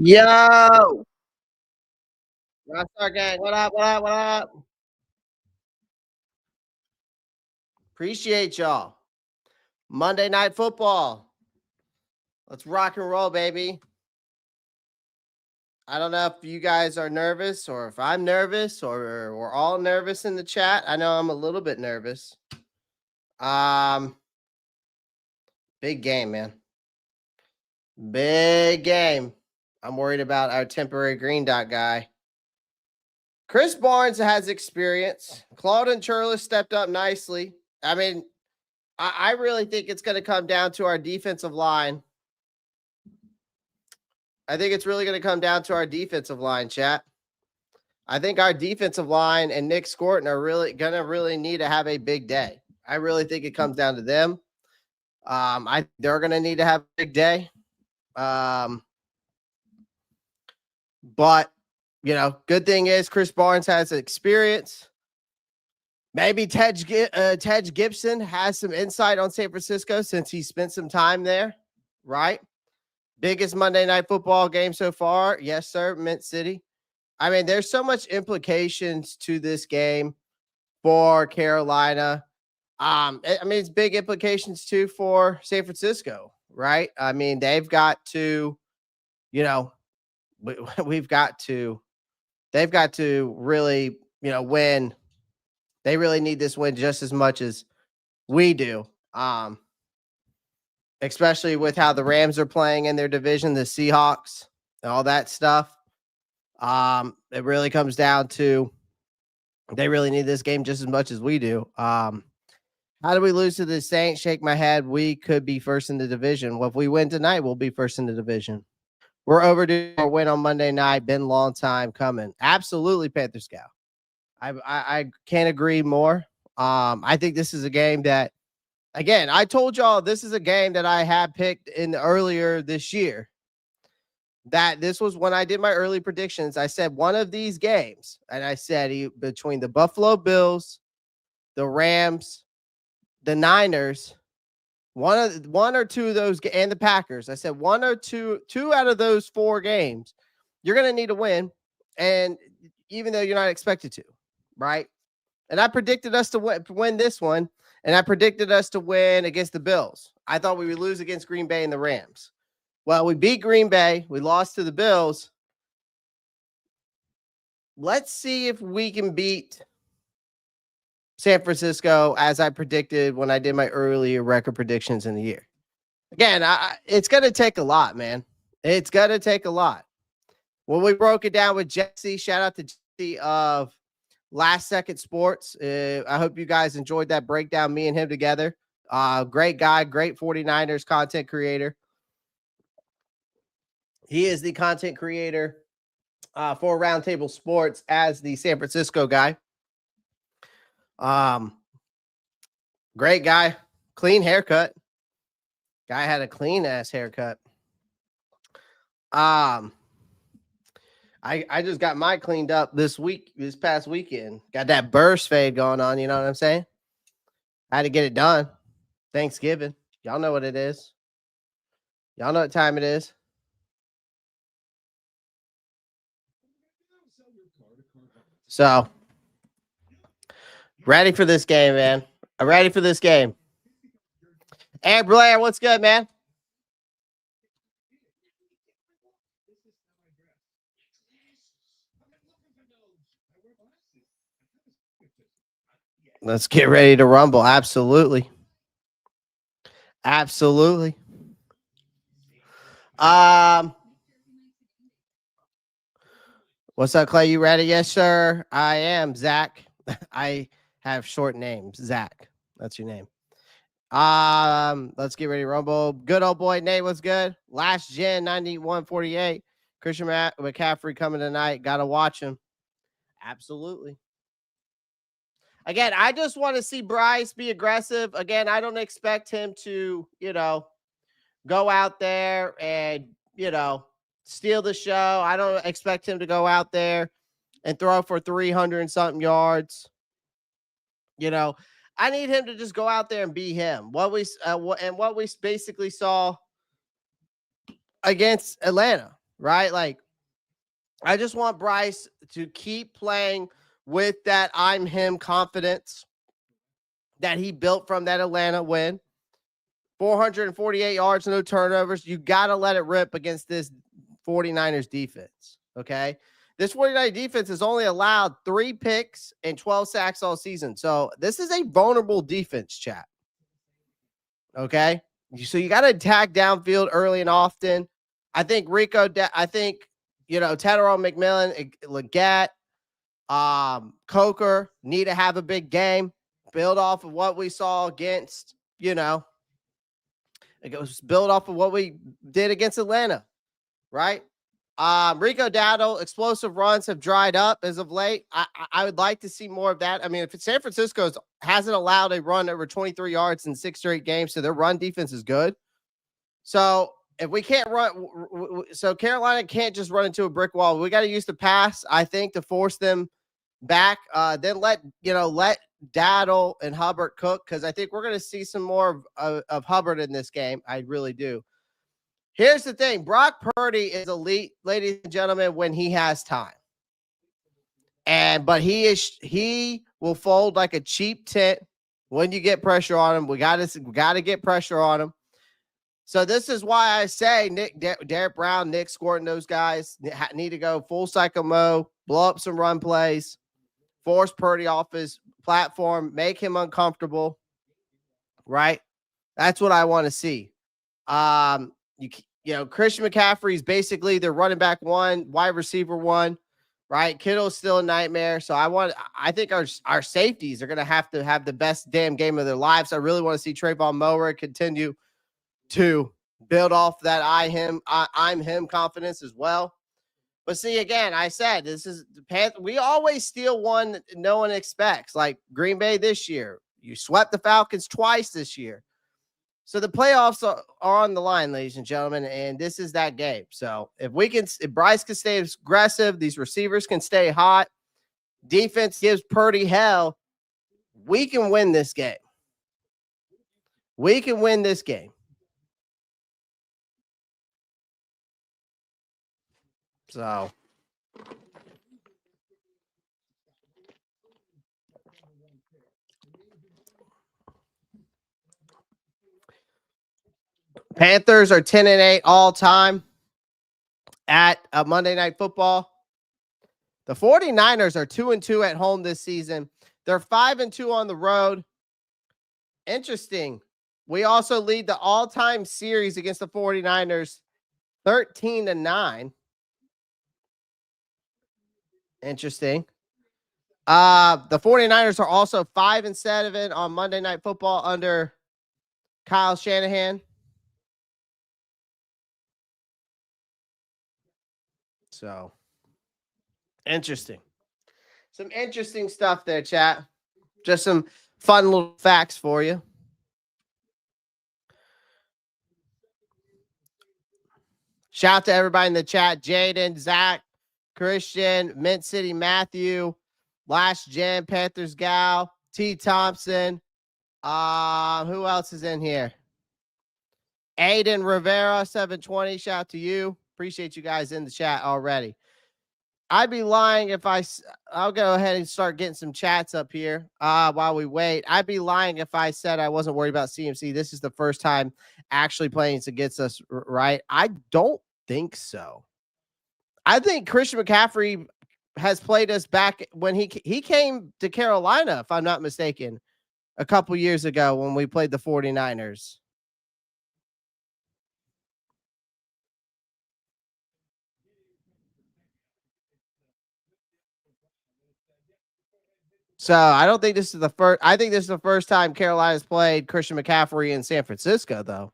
Yo, Rockstar Gang, what up? What up? What up? Appreciate y'all. Monday Night Football. Let's rock and roll, baby. I don't know if you guys are nervous or if I'm nervous or we're all nervous in the chat. I know I'm a little bit nervous. Big game, man. Big game. I'm worried about our temporary green dot guy. Chris Barnes has experience. Claude and Churlis stepped up nicely. I mean, I really think it's going to come down to our defensive line. I think it's really going to come down to our defensive line, chat. I think our defensive line and Nick Scourton are really going to need to have a big day. I really think it comes down to them. They're going to need to have a big day. But, you know, good thing is Chris Barnes has experience. Maybe Tej Gibson has some insight on San Francisco since he spent some time there, right? Biggest Monday Night Football game so far. Yes, sir, Mint City. I mean, there's so much implications to this game for Carolina. I mean, it's big implications too for San Francisco, right? I mean, they've got to, you know, they've got to really, you know, win. They really need this win just as much as we do. Especially with how the Rams are playing in their division, the Seahawks, and all that stuff. It really comes down to they really need this game just as much as we do. How do we lose to the Saints? Shake my head. We could be first in the division. Well, if we win tonight, we'll be first in the division. We're overdue for a win on Monday night. Been a long time coming. Absolutely, Panther Scout. I can't agree more. I think this is a game that, again, I told y'all this is a game that I had picked in earlier this year. That this was when I did my early predictions. I said one of these games, and I said between the Buffalo Bills, the Rams, the Niners, one or two of those, and the Packers. I said one or two out of those four games, you're going to need to win, and even though you're not expected to, right? And I predicted us to win this one, and I predicted us to win against the Bills. I thought we would lose against Green Bay and the Rams. Well, we beat Green Bay. We lost to the Bills. Let's see if we can beat San Francisco as I predicted when I did my earlier record predictions in the year. Again, it's going to take a lot, man. It's going to take a lot. When we broke it down with Jesse, shout out to Jesse of Last Second Sports. I hope you guys enjoyed that breakdown, me and him together. Great guy, great 49ers content creator. He is the content creator for Roundtable Sports as the San Francisco guy. Great guy, clean haircut. Guy had a clean ass haircut. I just got mine cleaned up this past weekend. Got that burst fade going on, you know what I'm saying? I had to get it done. Thanksgiving. Y'all know what it is. Y'all know what time it is. So, ready for this game, man. I'm ready for this game. Hey, Blair, what's good, man? Let's get ready to rumble. Absolutely. Absolutely. What's up, Clay? You ready? Yes, sir. I am, Zach. I have short names. Zach. That's your name. Let's get ready to rumble. Good old boy Nate, what's good? Last gen 9148. Christian McCaffrey coming tonight. Gotta watch him. Absolutely. Again, I just want to see Bryce be aggressive. Again, I don't expect him to, you know, go out there and, you know, steal the show. I don't expect him to go out there and throw for 300 and something yards. You know, I need him to just go out there and be him. What we basically saw against Atlanta, right? Like, I just want Bryce to keep playing with that I'm him confidence that he built from that Atlanta win. 448 yards, no turnovers. You got to let it rip against this 49ers defense, okay? This 49ers defense has only allowed 3 picks and 12 sacks all season. So this is a vulnerable defense, chat, okay? So you got to attack downfield early and often. I think Tedero, McMillan, Legette, Coker need to have a big game. Build off of what we saw against, it goes build off of what we did against Atlanta, right? Rico Dowdle, explosive runs have dried up as of late. I would like to see more of that. I mean, if San Francisco hasn't allowed a run over 23 yards in 6 straight games, so their run defense is good. So if we can't run, so Carolina can't just run into a brick wall. We got to use the pass, I think, to force them back. Then let Dowdle and Hubbard cook, because I think we're going to see some more of Hubbard in this game. I really do. Here's the thing. Brock Purdy is elite, ladies and gentlemen, when he has time. But he will fold like a cheap tent when you get pressure on him. We got to get pressure on him. So this is why I say Derrick Brown, Nick Scourton, those guys need to go full cycle mode, blow up some run plays, force Purdy off his platform, make him uncomfortable, right? That's what I want to see. Christian McCaffrey's basically their running back 1, wide receiver 1, right? Kittle's still a nightmare. So I think our safeties are going to have the best damn game of their lives. I really want to see Tre'von Mower continue to build off that I'm him confidence as well. But see, again, I said this is the Panthers. We always steal one that no one expects, like Green Bay this year. You swept the Falcons twice this year. So the playoffs are on the line, ladies and gentlemen, and this is that game. So if Bryce can stay aggressive, these receivers can stay hot, defense gives Purdy hell, we can win this game. We can win this game. So Panthers are 10-8 all time at Monday Night Football. The 49ers are 2-2 at home this season. They're 5-2 on the road. Interesting. We also lead the all-time series against the 49ers 13-9. Interesting. The 49ers are also 5-7 on Monday Night Football under Kyle Shanahan. So, interesting. Some interesting stuff there, chat. Just some fun little facts for you. Shout out to everybody in the chat. Jaden, Zach, Christian, Mint City Matthew, Last Gen, Panthers Gal, T. Thompson. Who else is in here? Aiden Rivera, 720. Shout out to you. Appreciate you guys in the chat already. I'd be lying if I'll go ahead and start getting some chats up here while we wait. I'd be lying if I said I wasn't worried about CMC. This is the first time actually playing against us, right? I don't think so. I think Christian McCaffrey has played us back when he came to Carolina, if I'm not mistaken, a couple years ago when we played the 49ers. So I don't think this is the first. I think this is the first time Carolina's played Christian McCaffrey in San Francisco, though.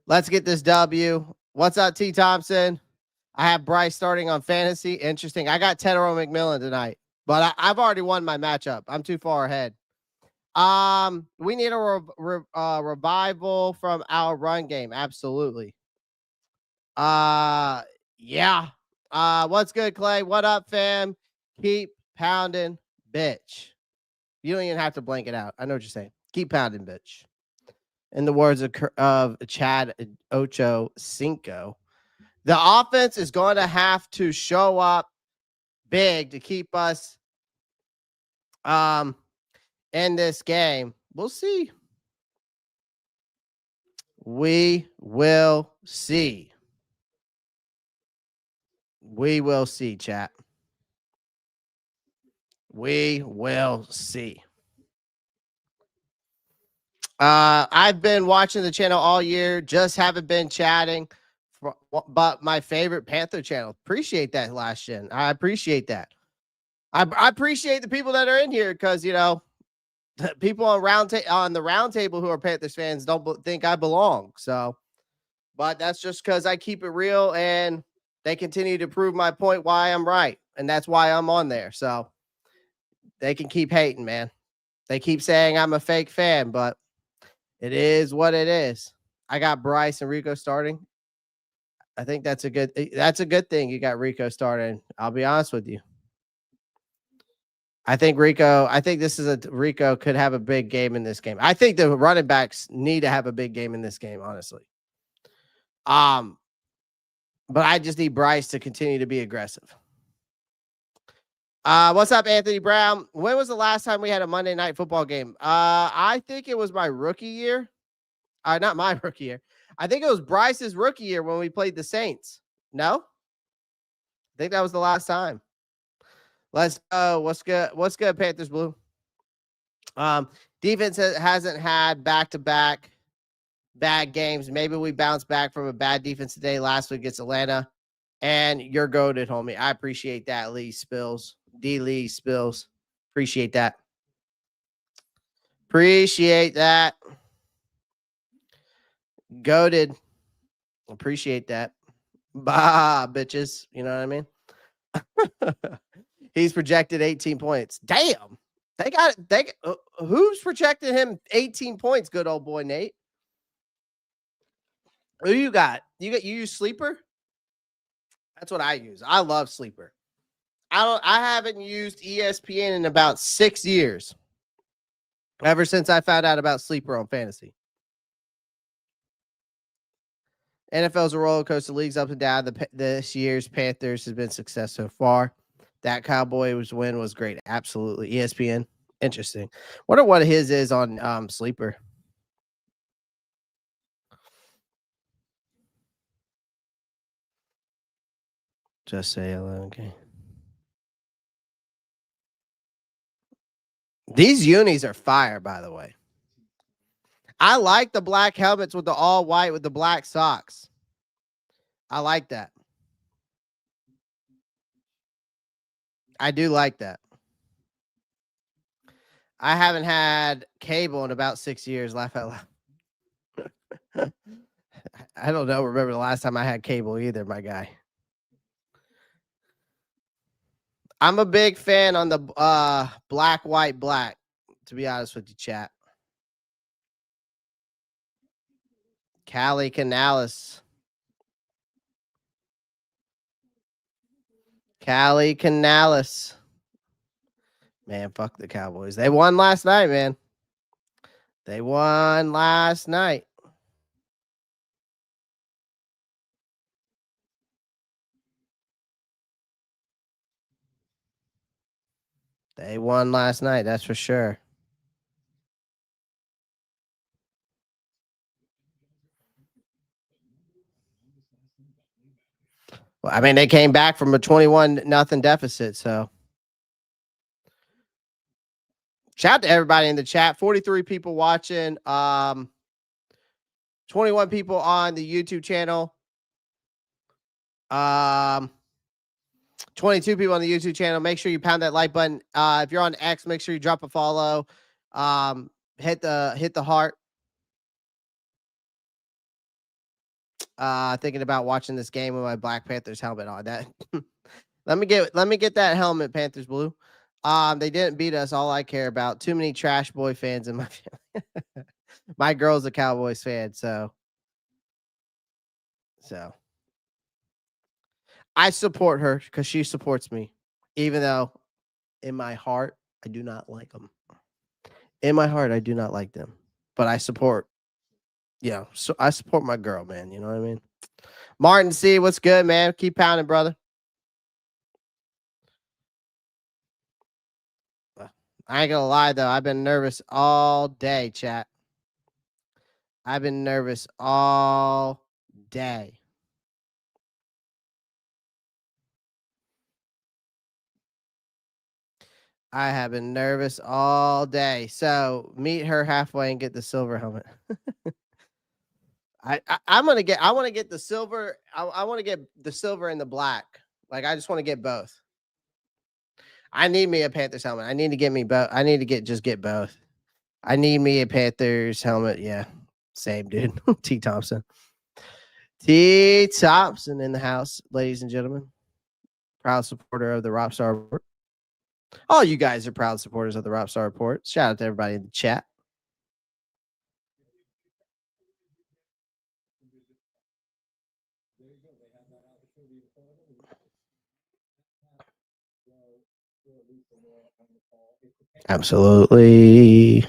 Let's get this W. What's up, T. Thompson? I have Bryce starting on fantasy. Interesting. I got Tedero McMillan tonight, but I've already won my matchup. I'm too far ahead. We need a revival from our run game. Absolutely. Yeah. What's good, Clay? What up, fam? Keep pounding, bitch. You don't even have to blank it out. I know what you're saying. Keep pounding, bitch. In the words of Chad Ocho Cinco, the offense is going to have to show up big to keep us in this game. We'll see. We will see. We will see, chat. We will see. I've been watching the channel all year, just haven't been chatting. But my favorite Panther channel. Appreciate that, Last Gen. I appreciate that. I appreciate the people that are in here because, you know, people on the round table who are Panthers fans don't think I belong. So, but that's just because I keep it real and they continue to prove my point why I'm right. And that's why I'm on there. So they can keep hating, man. They keep saying I'm a fake fan, but it is what it is. I got Bryce and Rico starting. I think that's a good thing. You got Rico starting. I'll be honest with you. I think this is Rico could have a big game in this game. I think the running backs need to have a big game in this game, honestly. But I just need Bryce to continue to be aggressive. What's up, Anthony Brown? When was the last time we had a Monday Night Football game? I think it was my rookie year. Not my rookie year. I think it was Bryce's rookie year when we played the Saints. No? I think that was the last time. Let's go. What's good? What's good, Panthers Blue? Defense hasn't had back-to-back bad games. Maybe we bounce back from a bad defense today. Last week against Atlanta. And you're goated, homie. I appreciate that, Lee Spills. D. Lee Spills. Appreciate that. Appreciate that. Goated. Appreciate that. Bah, bitches. You know what I mean? He's projected 18 points. Damn. Who's projected him 18 points, good old boy Nate? Who you got? You use Sleeper? That's what I use. I love Sleeper. I haven't used ESPN in about 6 years. Ever since I found out about Sleeper on fantasy. NFL's a roller coaster, leagues up and down. This year's Panthers has been success so far. That Cowboys win was great. Absolutely. ESPN. Interesting. Wonder what his is on Sleeper. Just say hello. Okay. These unis are fire, by the way. I like the black helmets with the all white with the black socks. I like that. I do like that. I haven't had cable in about 6 years. Laugh out loud. I don't know. Remember the last time I had cable either, my guy. I'm a big fan on the black, white, black, to be honest with you, chat. Callie Canales. Callie Canales. Man, fuck the Cowboys. They won last night, man. They won last night. They won last night, that's for sure. Well, I mean, they came back from a 21-0 deficit, so. Shout out to everybody in the chat. 43 people watching. 21 people on the YouTube channel. 22 people on the YouTube channel. Make sure you pound that like button. If you're on X, make sure you drop a follow. Hit the heart. Thinking about watching this game with my Black Panthers helmet on. That let me get that helmet, Panthers Blue. They didn't beat us. All I care about. Too many trash boy fans in my family. My girl's a Cowboys fan, so I support her because she supports me, even though in my heart I do not like them. In my heart, I do not like them, but I support so I support my girl, man. You know what I mean? Martin C, what's good, man? Keep pounding, brother. I ain't gonna lie though, I've been nervous all day, chat. I've been nervous all day. I have been nervous all day. So meet her halfway and get the silver helmet. I'm gonna get. I want to get the silver. I want to get the silver and the black. Like I just want to get both. I need me a Panthers helmet. I need to get me both. I need to get both. I need me a Panthers helmet. Yeah, same dude. T Thompson. T Thompson in the house, ladies and gentlemen. Proud supporter of the Rockstar Report. All you guys are proud supporters of the Rockstar Report. Shout out to everybody in the chat. Absolutely.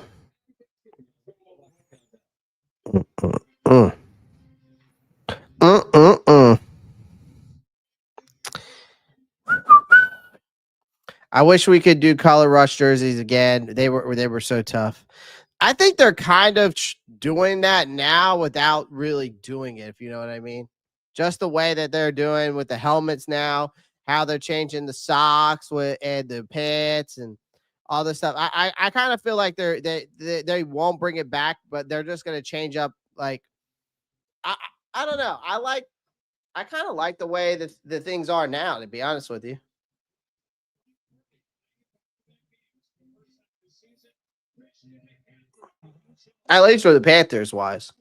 I wish we could do color rush jerseys again. They were so tough. I think they're kind of doing that now without really doing it, if you know what I mean. Just the way that they're doing with the helmets now, how they're changing the socks and the pants and all this stuff. I kind of feel like they won't bring it back, but they're just gonna change up. Like I don't know. I kind of like the way that the things are now. To be honest with you. At least for the Panthers wise.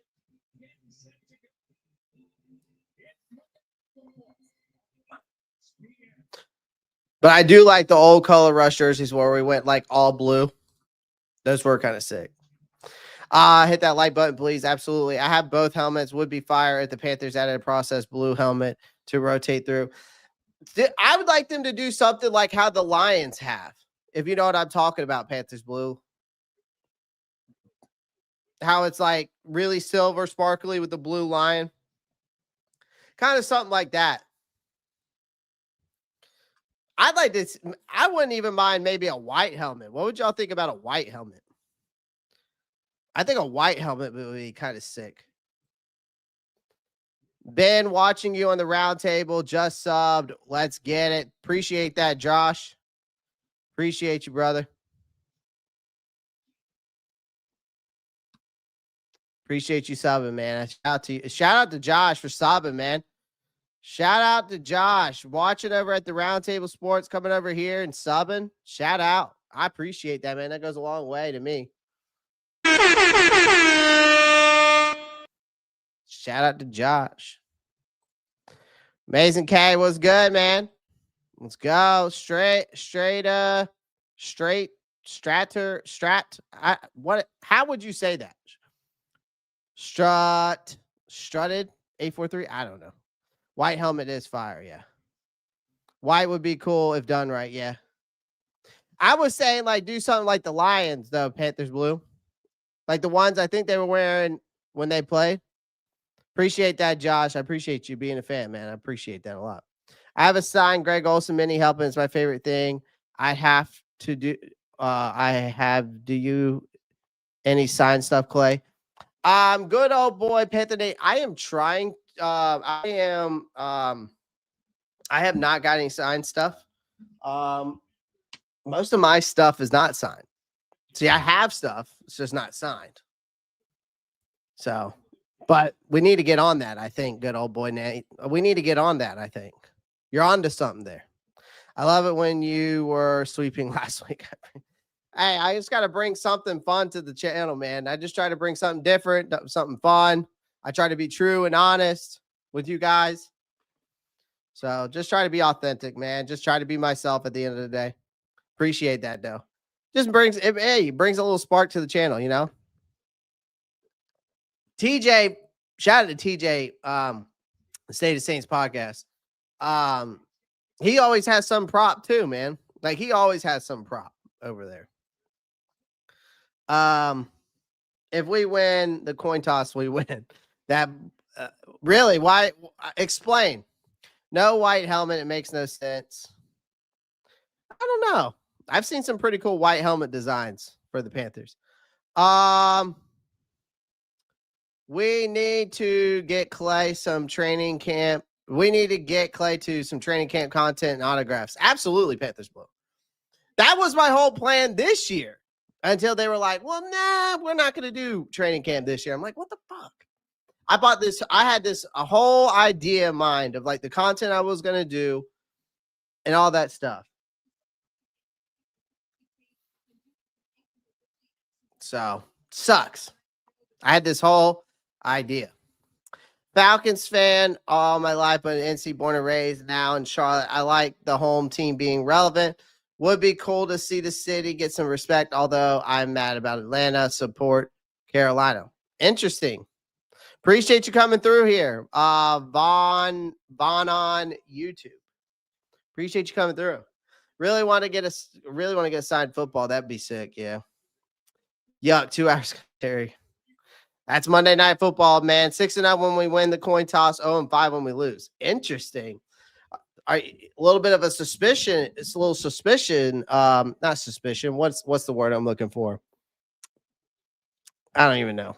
But I do like the old color rush jerseys where we went like all blue. Those were kind of sick. Hit that like button, please. Absolutely. I have both helmets. Would be fire if the Panthers added a processed blue helmet to rotate through. I would like them to do something like how the Lions have. If you know what I'm talking about, Panthers blue. How it's like really silver, sparkly with the blue lion. Kind of something like that. I'd like this. I wouldn't even mind maybe a white helmet. What would y'all think about a white helmet? I think a white helmet would be kind of sick. Ben, watching you on the round table, just subbed. Let's get it. Appreciate that, Josh. Appreciate you, brother. Appreciate you subbing, man. Shout out to Josh for subbing, man. Shout out to Josh watching over at the Roundtable Sports, coming over here and subbing. Shout out. I appreciate that, man. That goes a long way to me. Shout out to Josh. Amazing K, what's good, man? Let's go. Straight, stratter. How would you say that? Strutted, 843. I don't know. White helmet is fire, yeah. White would be cool if done right, yeah. I was saying like do something like the Lions, though, Panthers blue. Like the ones I think they were wearing when they played. Appreciate that, Josh. I appreciate you being a fan, man. I appreciate that a lot. I have a signed Greg Olsen mini helmet. It's my favorite thing. I have to do do you any signed stuff, Clay? Good old boy, Panther Nate. I am trying. I have not got any signed stuff. Most of my stuff is not signed. See, I have stuff. It's just not signed. So, but we need to get on that, I think, good old boy Nate. We need to get on that, I think. You're on to something there. I love it when you were sweeping last week. Hey, I just got to bring something fun to the channel, man. I just try to bring something different, something fun. I try to be true and honest with you guys. So just try to be authentic, man. Just try to be myself at the end of the day. Appreciate that, though. Just brings a little spark to the channel, you know. TJ, shout out to TJ, State of Saints podcast. He always has some prop too, man. Like he always has some prop over there. if we win the coin toss, we win. That really? Why? Explain. No white helmet. It makes no sense. I don't know. I've seen some pretty cool white helmet designs for the Panthers. We need to get Clay some training camp. We need to get Clay to some training camp content and autographs. Absolutely, Panthers Blue. That was my whole plan this year until they were like, well, nah, we're not going to do training camp this year. I'm like, what the fuck? I had a whole idea in mind of like the content I was going to do and all that stuff. So, sucks. I had this whole idea. Falcons fan all my life, but NC born and raised now in Charlotte. I like the home team being relevant. Would be cool to see the city get some respect, although I'm mad about Atlanta. Support Carolina. Interesting. Appreciate you coming through here. Vaughn on YouTube. Appreciate you coming through. Really want to get a signed football. That'd be sick. Yeah. Yuck. 2 hours. Terry. That's Monday Night Football, man. 6-0 when we win the coin toss. 0-5 when we lose. Interesting. A little bit of a suspicion. It's a little suspicion. Not suspicion. What's the word I'm looking for? I don't even know.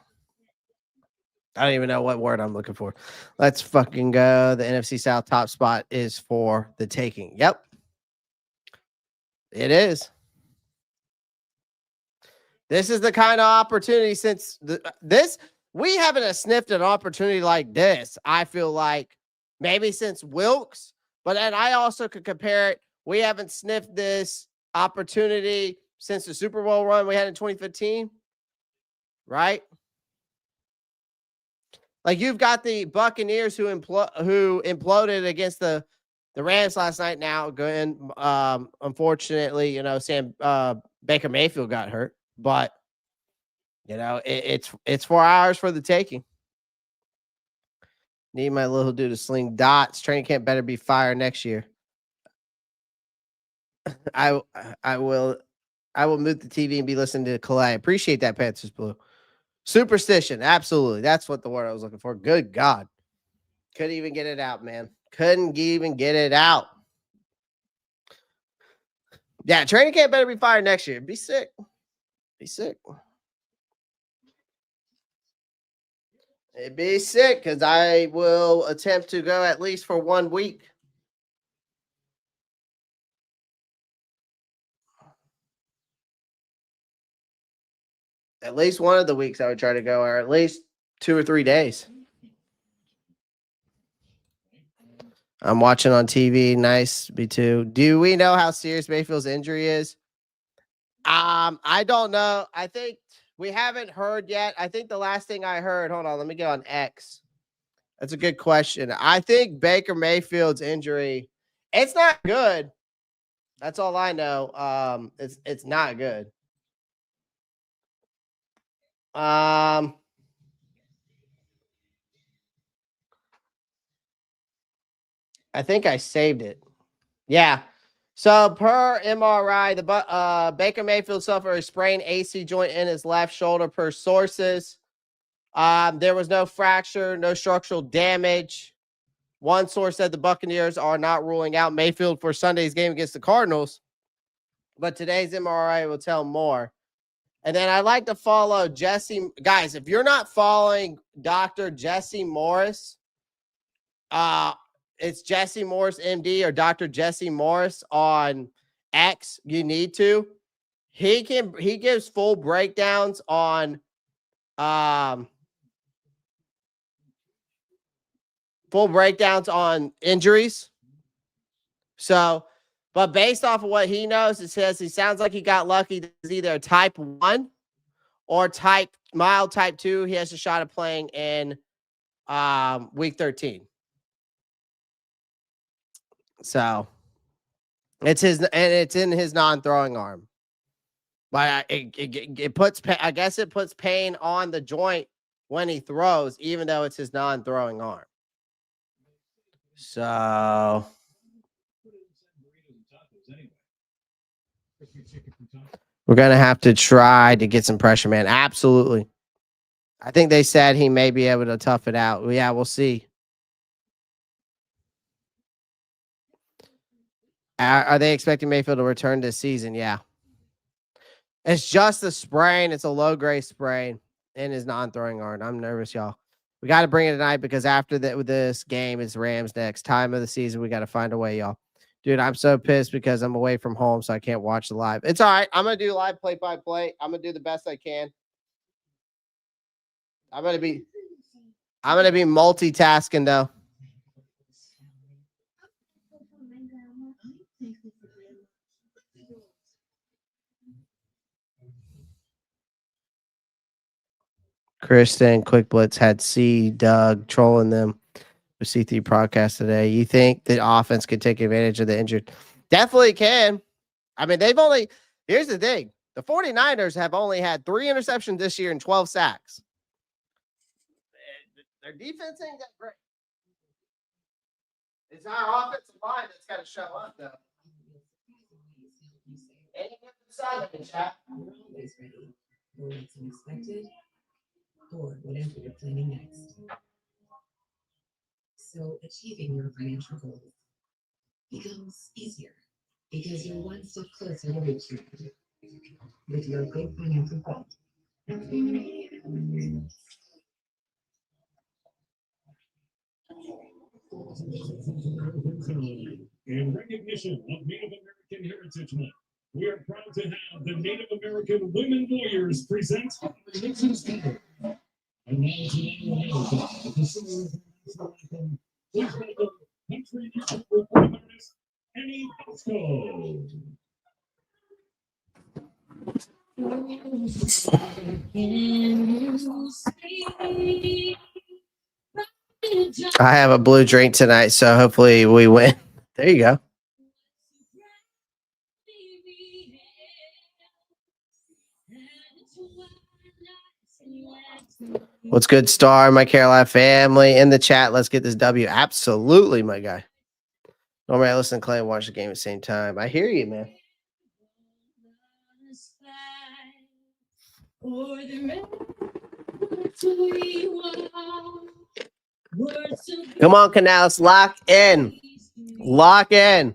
I don't even know what word I'm looking for. Let's fucking go. The NFC South top spot is for the taking. Yep. It is. This is the kind of opportunity we haven't sniffed an opportunity like this. I feel like maybe since Wilkes, but then I also could compare it. We haven't sniffed this opportunity since the Super Bowl run we had in 2015, right? Like you've got the Buccaneers who imploded against the Rams last night. Now going, unfortunately, Baker Mayfield got hurt. But, it's 4 hours for the taking. Need my little dude to sling dots. Training camp better be fire next year. I will mute the TV and be listening to Calais. Appreciate that, Panthers Blue. Superstition. Absolutely. That's what the word I was looking for. Good God. Couldn't even get it out, man. Couldn't even get it out. Yeah, training camp better be fire next year. Be sick. Be sick. It'd be sick because I will attempt to go at least for 1 week. At least one of the weeks I would try to go, or at least 2 or 3 days. I'm watching on TV. Nice, me too. Do we know how serious Mayfield's injury is? I don't know. I think we haven't heard yet. I think the last thing I heard, hold on, let me get on X. That's a good question. I think Baker Mayfield's injury, it's not good. That's all I know. It's not good. I think I saved it. Yeah. So per MRI, the Baker Mayfield suffered a sprained AC joint in his left shoulder per sources. There was no fracture, no structural damage. One source said the Buccaneers are not ruling out Mayfield for Sunday's game against the Cardinals, but today's MRI will tell more. And then I like to follow Jesse. Guys, if you're not following Dr. Jesse Morris, it's Jesse Morris MD or Dr. Jesse Morris on X. You need to. He gives full breakdowns on injuries. So, but based off of what he knows, it says he sounds like he got lucky. It's either type 1 or mild type 2. He has a shot at playing in week 13. So it's in his non-throwing arm. But it puts pain on the joint when he throws, even though it's his non-throwing arm. So we're gonna have to try to get some pressure, man. Absolutely. I think they said he may be able to tough it out. Yeah, we'll see. Are they expecting Mayfield to return this season? Yeah. It's just a sprain. It's a low-grade sprain in his non-throwing arm. I'm nervous, y'all. We got to bring it tonight because after this game, it's Rams next. Time of the season, we got to find a way, y'all. Dude, I'm so pissed because I'm away from home, so I can't watch the live. It's all right. I'm going to do live play-by-play. I'm going to do the best I can. I'm going to be multitasking, though. Kristen, Quick Blitz had Doug trolling them with C3 podcast today. You think the offense could take advantage of the injured? Definitely can. I mean, here's the thing. The 49ers have only had 3 interceptions this year and 12 sacks. Their defense ain't that great. It's our offensive line that's got to show up, though. Any good side of the chat? Or what's unexpected, or whatever you're planning next. So achieving your financial goals becomes easier because you're one step closer to reaching it with your big financial goal. In recognition of Native American Heritage Month, we are proud to have the Native American Women Warriors present the Nation's Anthem. And now tonight we have the Pacific Anthem. Please welcome country music recording artist Annie Bosco. I have a blue drink tonight, so hopefully we win. There you go. What's good, Star? My Carolina family in the chat. Let's get this W. Absolutely, my guy. Normally, I listen to Clay and watch the game at the same time. I hear you, man. Come on, Canales. Lock in. Lock in.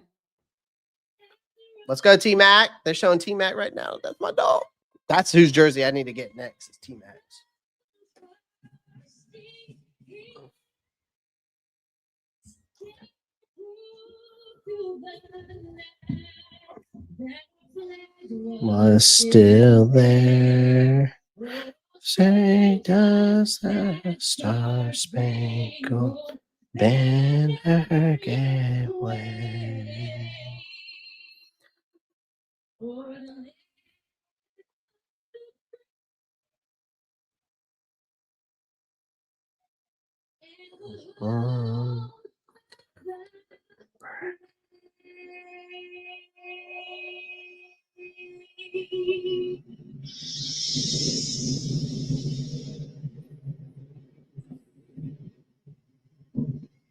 Let's go, T-Mac. They're showing T-Mac right now. That's my dog. That's whose jersey I need to get next. Is T-Mac's. Was still there. Say, does the star-spangled banner give way?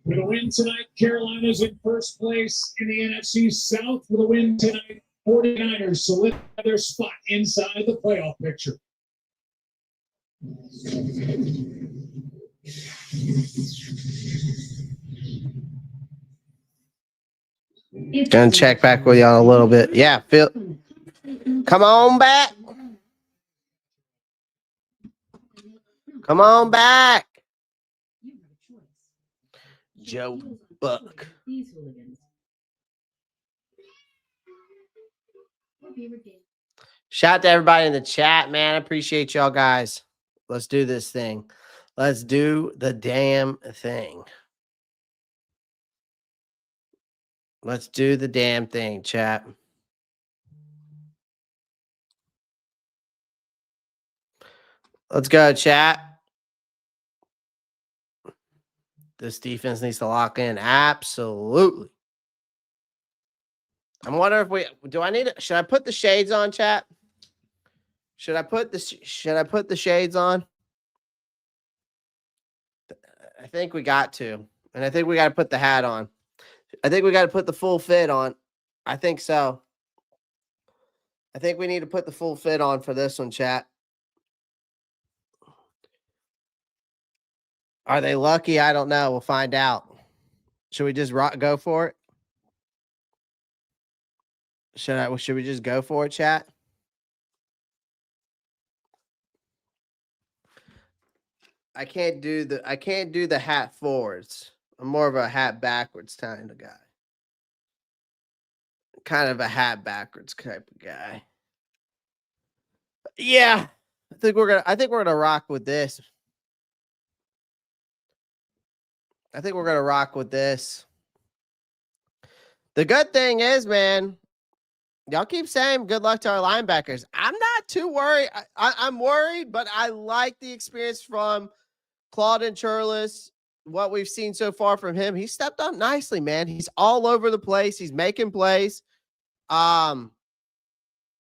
With a win tonight, Carolina's in first place in the NFC South. With a win tonight, 49ers solidify their spot inside the playoff picture. Gonna check back with y'all a little bit. Yeah, Phil. Come on back. Come on back. Joe Buck. Shout out to everybody in the chat, man. I appreciate y'all guys. Let's do this thing. Let's do the damn thing. Let's do the damn thing, chat. Let's go, chat. This defense needs to lock in. Absolutely. I'm wondering if should I put the shades on, chat? Should I put the shades on? I think we got to. And I think we got to put the hat on. I think we got to put the full fit on. I think so. I think we need to put the full fit on for this one, chat. Are they lucky? I don't know. We'll find out. Should we just go for it? Should we just go for it, chat? I can't do the hat forwards. I'm more of a hat backwards kind of guy. Kind of a hat backwards type of guy. Yeah. I think we're gonna rock with this. The good thing is, man, y'all keep saying good luck to our linebackers. I'm not too worried. I'm worried, but I like the experience from Claudin Churlis. What we've seen so far from him, he stepped up nicely, man. He's all over the place. He's making plays.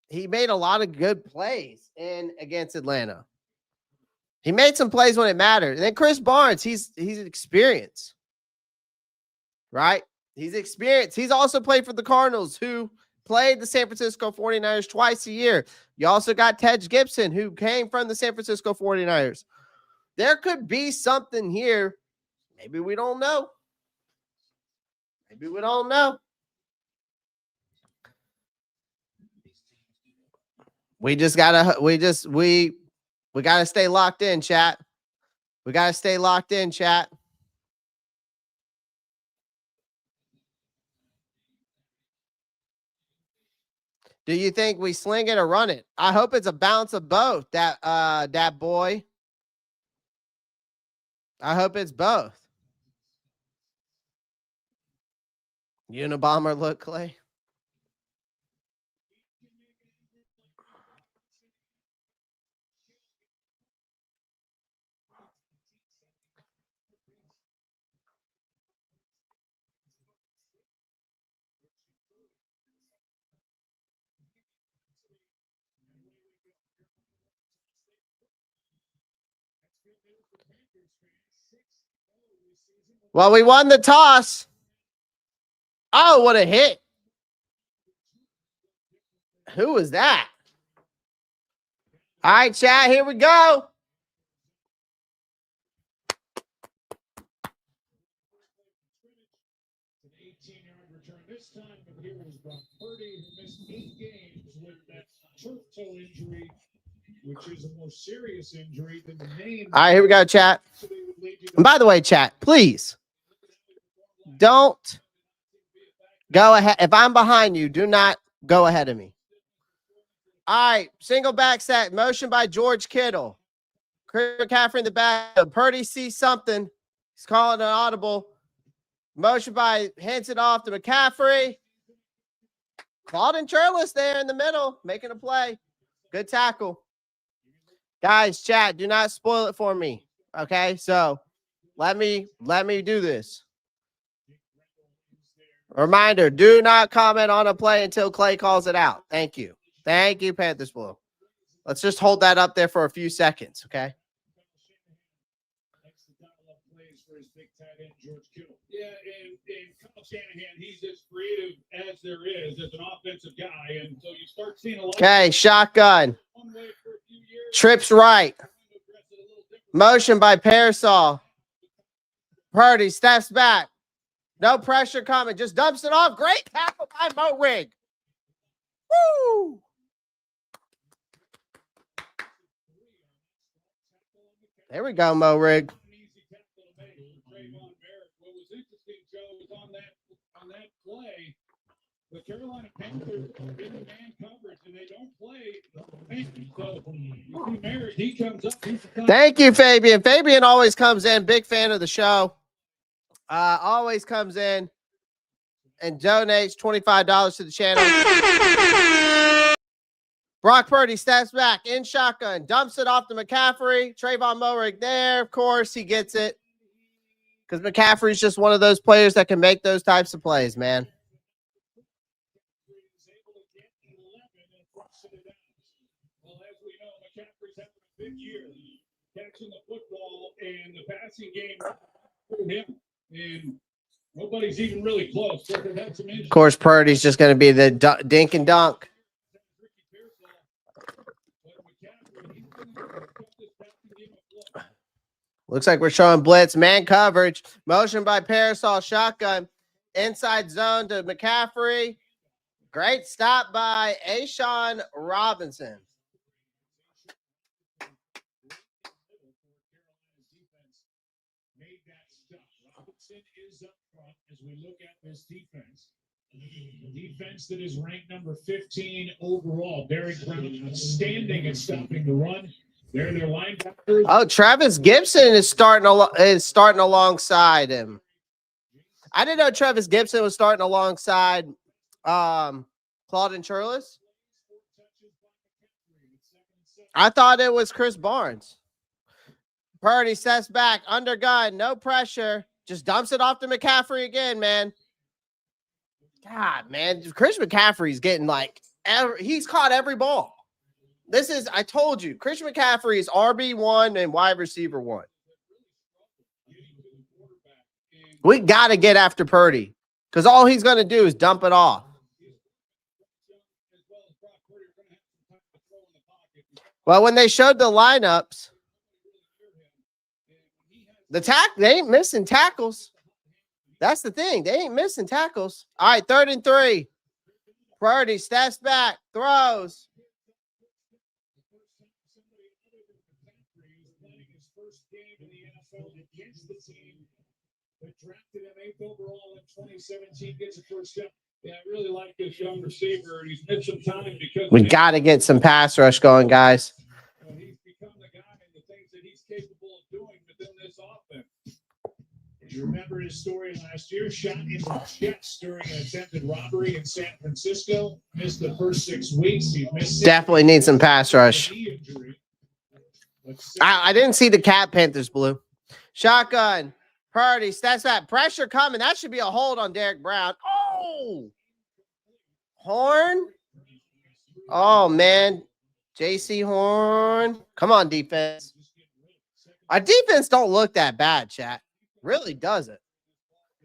He made a lot of good plays against Atlanta. He made some plays when it mattered. And then Chris Barnes, he's experienced, right? He's experienced. He's also played for the Cardinals, who played the San Francisco 49ers twice a year. You also got Tej Gibson, who came from the San Francisco 49ers. There could be something here. Maybe we don't know. We gotta stay locked in, chat. Do you think we sling it or run it? I hope it's a balance of both, that boy. I hope it's both. Unabomber look, Clay. Well, we won the toss. Oh, what a hit. Who was that? All right, chat, here we go. An 18-yard return this time, but here is Purdy, who missed 8 games with that turf toe injury, which is a more serious injury than the main. All right, here we go, chat. And by the way, chat, please don't go ahead. If I'm behind you, do not go ahead of me. All right, single back set, motion by George Kittle. Chris McCaffrey in the back. Purdy sees something. He's calling an audible. Motion by hands it off to McCaffrey. Claudin Churlis there in the middle, making a play. Good tackle. Guys, chat, do not spoil it for me. Okay, so let me do this. Reminder, do not comment on a play until Clay calls it out. Thank you. Thank you, Panthers Blue. Let's just hold that up there for a few seconds, okay? George Kittle. Yeah, and Kyle Shanahan, he's as creative as there is as an offensive guy, and so you start seeing a lot. Okay, shotgun. Trips right. Motion by Parasol. Purdy steps back. No pressure coming. Just dumps it off. Great tackle by Mo Rig. Woo! There we go, Mo Rig. What was interesting, Joe, was on that play, the Carolina Panthers are in man coverage and they don't play. So you see Merritt, he comes up. Thank you, Fabian. Fabian always comes in. Big fan of the show. Always comes in and donates $25 to the channel. Brock Purdy steps back in shotgun, dumps it off to McCaffrey. Tre'von Moehrig there. Of course, he gets it. Because McCaffrey's just one of those players that can make those types of plays, man. Well, as we know, McCaffrey's having a big year, catching the football and the passing game for him. And nobody's even really close. So of course, Purdy's just going to be the dink and dunk. Looks like we're showing blitz. Man coverage. Motion by Parasol. Shotgun. Inside zone to McCaffrey. Great stop by Ashawn Robinson. Made that stop. Robinson is up front as we look at this defense. The defense that is ranked number 15 overall. Derrick Brown outstanding at stopping the run. They're their linebackers. Oh, Travis Gibson is starting alongside him. I didn't know Travis Gibson was starting alongside Claude and Churlis. I thought it was Chris Barnes. Purdy steps back, under gun, no pressure. Just dumps it off to McCaffrey again, man. God, man. Chris McCaffrey's getting he's caught every ball. I told you, Chris McCaffrey is RB1 and wide receiver 1. We got to get after Purdy because all he's going to do is dump it off. Well, when they showed the lineups, they ain't missing tackles. That's the thing. They ain't missing tackles. All right, 3rd and 3. Purdy steps back, throws. That drafted him 8th overall in 2017, gets a first step. Yeah, I really like this young receiver, and he's missed some time because we got to get some pass rush going, guys. He's become the guy and the things that he's capable of doing within this offense. You remember his story last year, shot in the chest during an attempted robbery in San Francisco. Missed the first 6 weeks. He missed definitely need some pass rush. I didn't see the Cat Panthers blue. Shotgun. Purdy, that's that pressure coming. That should be a hold on Derrick Brown. Oh! Horn. Oh, man. JC Horn. Come on, defense. Our defense don't look that bad, chat. Really doesn't.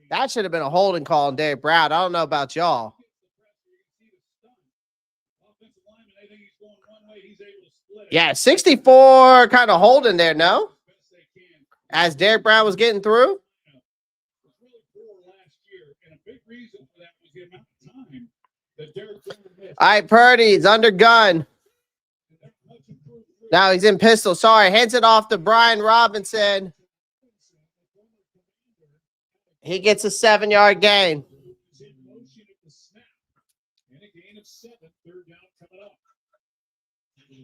That should have been a holding call on Derrick Brown. I don't know about y'all. Yeah, 64 kind of holding there, no? As Derrick Brown was getting through. All right, Purdy's under gun. Now he's in pistol. Sorry, hands it off to Brian Robinson. He gets a 7-yard gain.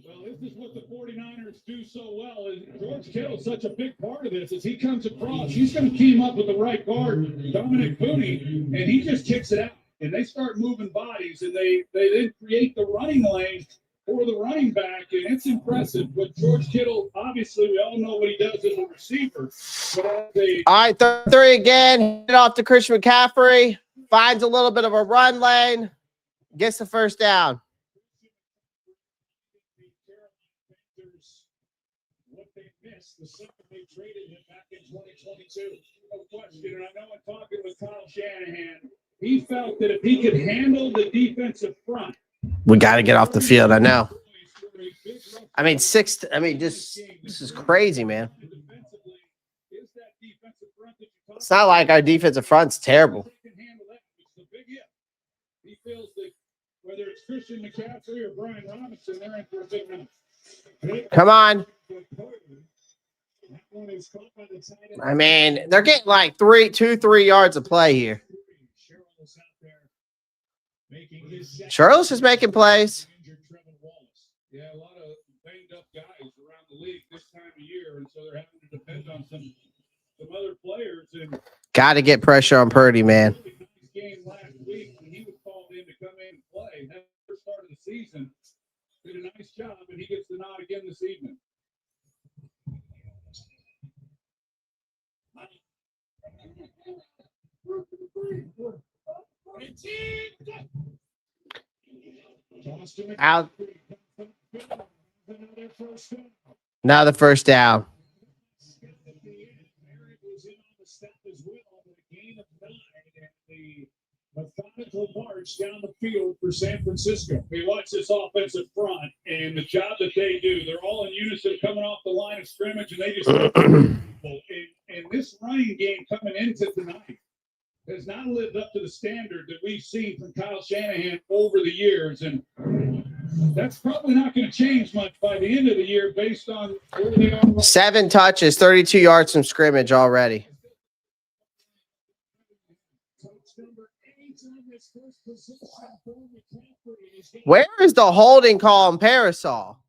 Well, this is what the 49ers do so well. Is George Kittle's such a big part of this. As he comes across, he's going to team up with the right guard, Dominic Purdy, and he just kicks it out. And they start moving bodies, and they then create the running lane for the running back, and it's impressive. But George Kittle, obviously, we all know what he does as a receiver. All right, 3 again. Hit it off to Christian McCaffrey. Finds a little bit of a run lane. Gets the first down. The second they traded him back in 2022. No question. And I know in talking with Kyle Shanahan, he felt that if he could handle the defensive front. We got to get off the field, I know. This is crazy, man. It's not like our defensive front's terrible. He feels that whether it's Christian McCaffrey or Brian Robinson, they're in for a big night. Come on. I mean, they're getting like 3 yards of play here. Charles is making plays. Yeah, a lot of banged up guys around the league this time of year, and so they're having to depend on some other players. And got to get pressure on Purdy, man. Game last week when he was called in to come in and play. That first start of the season, did a nice job, and he gets the nod again this evening. Out. Now the first down. Methodical march down the field for San Francisco. We watch this offensive front, and the job that they do. They're all in unison coming off the line of scrimmage, and they just and this running game coming into tonight has not lived up to the standard that we've seen from Kyle Shanahan over the years, and that's probably not going to change much by the end of the year based on where they are. 7 touches, 32 yards from scrimmage already. Where is the holding call on Parasol?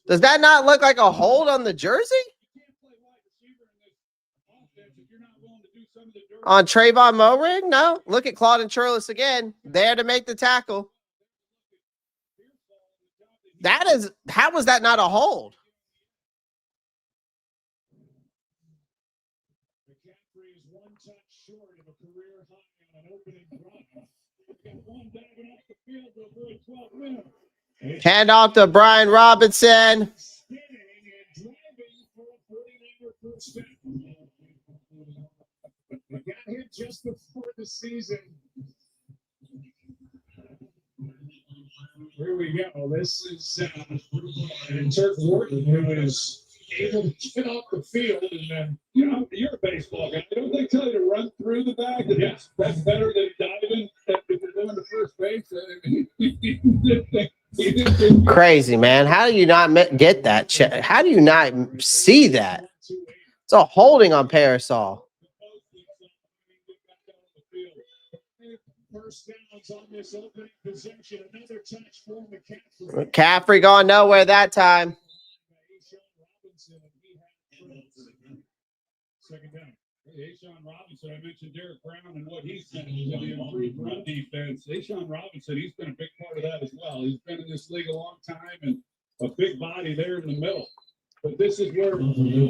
Does that not look like a hold on the jersey? On Tre'von Moehrig? No. Look at Claude and Churlis again. There to make the tackle. How was that not a hold? Hand off to Brian Robinson. Got hit just before the season. Here we go. This is Turk Wharton, who is able to get off the field. And then, you're a baseball guy. Don't they tell you to run through the bag? Yes. That's better than diving if you're going to first base. Crazy, man. How do you not get that? How do you not see that? It's a holding on Parasol. First downs on this opening possession. Another touch for McCaffrey going nowhere that time. Second down. Ashawn Robinson, I mentioned Derrick Brown and what he's done to the improved run defense. Ashawn Robinson, he's been a big part of that as well. He's been in this league a long time and a big body there in the middle. But this is where you're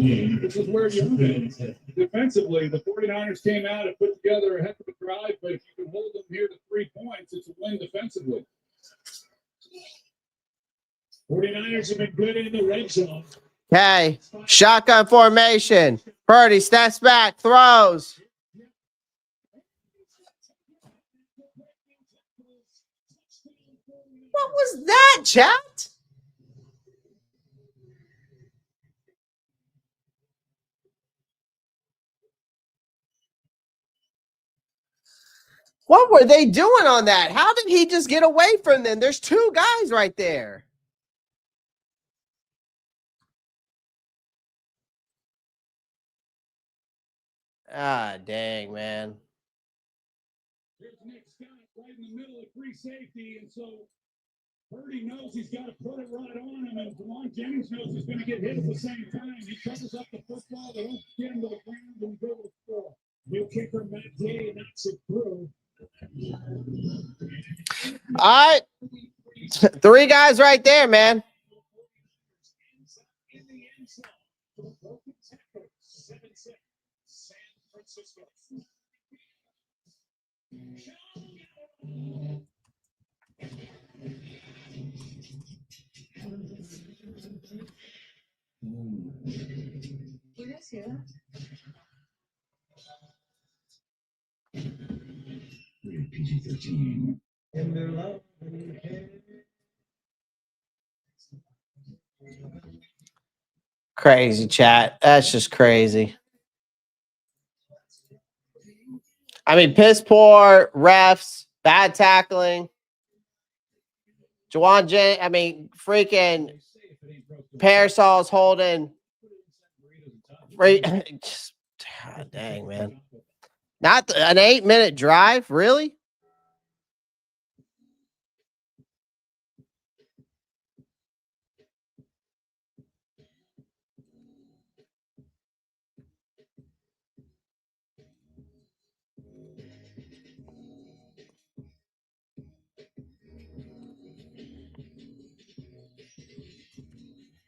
defensively. The 49ers came out and put together a heck of a drive, but if you can hold them here to 3 points, it's a win defensively. 49ers have been good in the red zone. Okay, shotgun formation. Purdy steps back, throws. What was that, chat? What were they doing on that? How did he just get away from them? There's 2 guys right there. Ah, dang, man. Here's Nick Scott right in the middle of free safety, and so Purdy knows he's got to put it right on him, and DeLon Jennings knows he's going to get hit at the same time. He covers up the football, they don't get him to the ground, and go to the floor. New kicker Matt Day knocks it through. All right. 3 guys right there, man. PG-13. Crazy, chat. That's just crazy. I mean, piss poor refs, bad tackling. Juwan J. I mean, freaking Parasol's holding. Just, God dang, man. Not an 8-minute drive, really?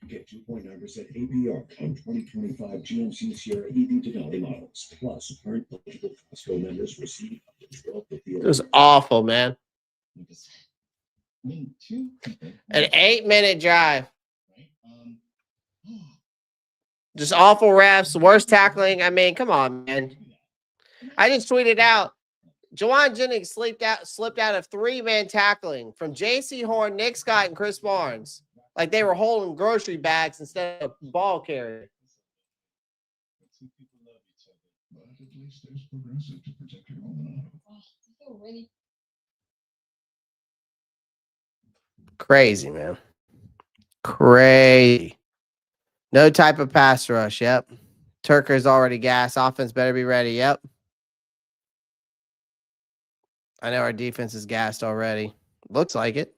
Get 2.9% APR on 2025 GMC Sierra EV Denali models. Plus, current eligible Costco members receive up to 12 It was awful, man. An 8-minute drive. Just awful refs, worst tackling. I mean, come on, man. I just tweeted out, Jawan Jennings slipped out of 3-man tackling from J.C. Horn, Nick Scott, and Chris Barnes. Like they were holding grocery bags instead of ball carrier. But at least there's Progressive to protect your home and auto. Crazy, man. Crazy. No type of pass rush. Yep. Turker's already gassed. Offense better be ready. Yep. I know our defense is gassed already. Looks like it.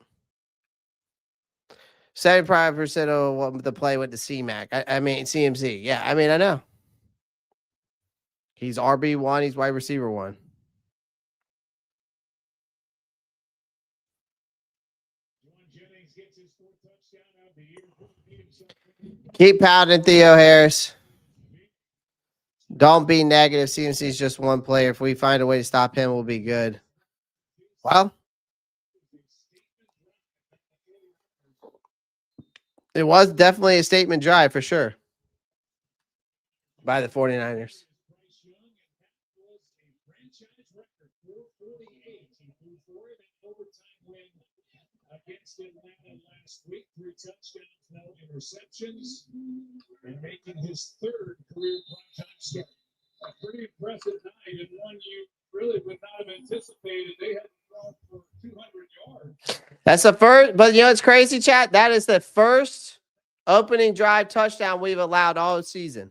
75% of what the play went to C-Mac. I mean, CMC. Yeah, I mean, I know. He's RB1. He's wide receiver 1. Keep pounding Theo Harris. Don't be negative. CMC is just one player. If we find a way to stop him, we'll be good. Well, it was definitely a statement drive for sure by the 49ers. Against Atlanta last week, 3 touchdowns, no interceptions, and making his 3rd career primetime start. A pretty impressive night, and one you really would not have anticipated. They had thrown for 200 yards. That's the first, but you know it's crazy, chat. That is the first opening drive touchdown we've allowed all season.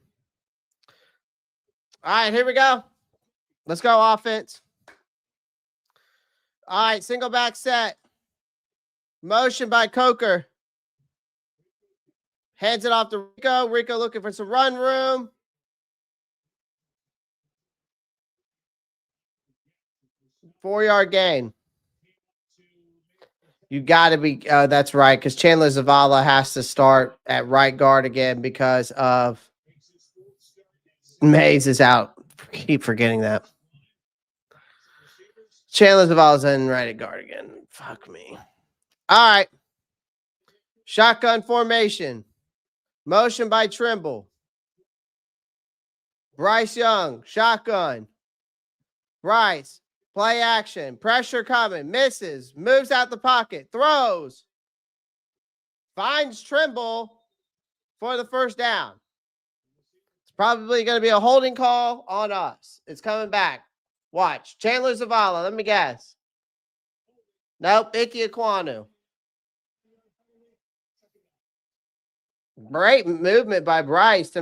All right, here we go. Let's go offense. All right, single back set. Motion by Coker. Hands it off to Rico. Rico looking for some run room. Four-yard gain. You got to be, that's right, because Chandler Zavala has to start at right guard again because of Mays is out. Keep forgetting that. Chandler Zavala's in right at guard again. Fuck me. All right. Shotgun formation. Motion by Trimble. Bryce Young. Shotgun. Bryce. Play action. Pressure coming. Misses. Moves out the pocket. Throws. Finds Trimble for the first down. It's probably going to be a holding call on us. It's coming back. Watch. Chandler Zavala. Let me guess. Nope. Ike Ekwonu. Great movement by Bryce.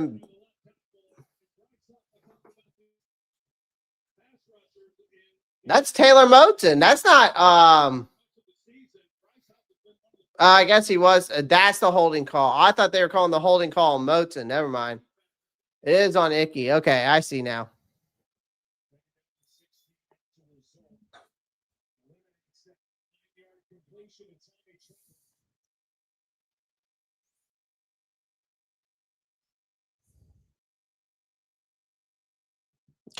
That's Taylor Moton. That's not I guess he was. That's the holding call. I thought they were calling the holding call on Moton. Never mind. It is on Icky. Okay, I see now.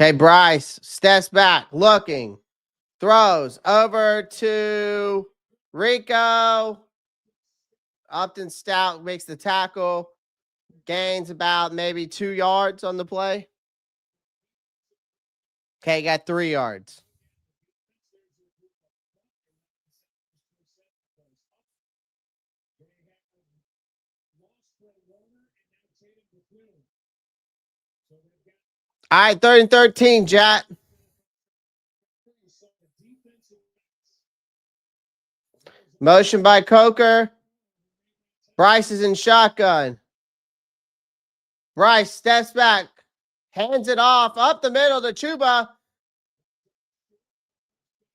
Okay, Bryce steps back, looking, throws over to Rico. Upton Stout makes the tackle, gains about maybe 2 yards on the play. Okay, got 3 yards. All right, 3rd and 13, Jack. Motion by Coker. Bryce is in shotgun. Bryce steps back, hands it off up the middle to Chuba.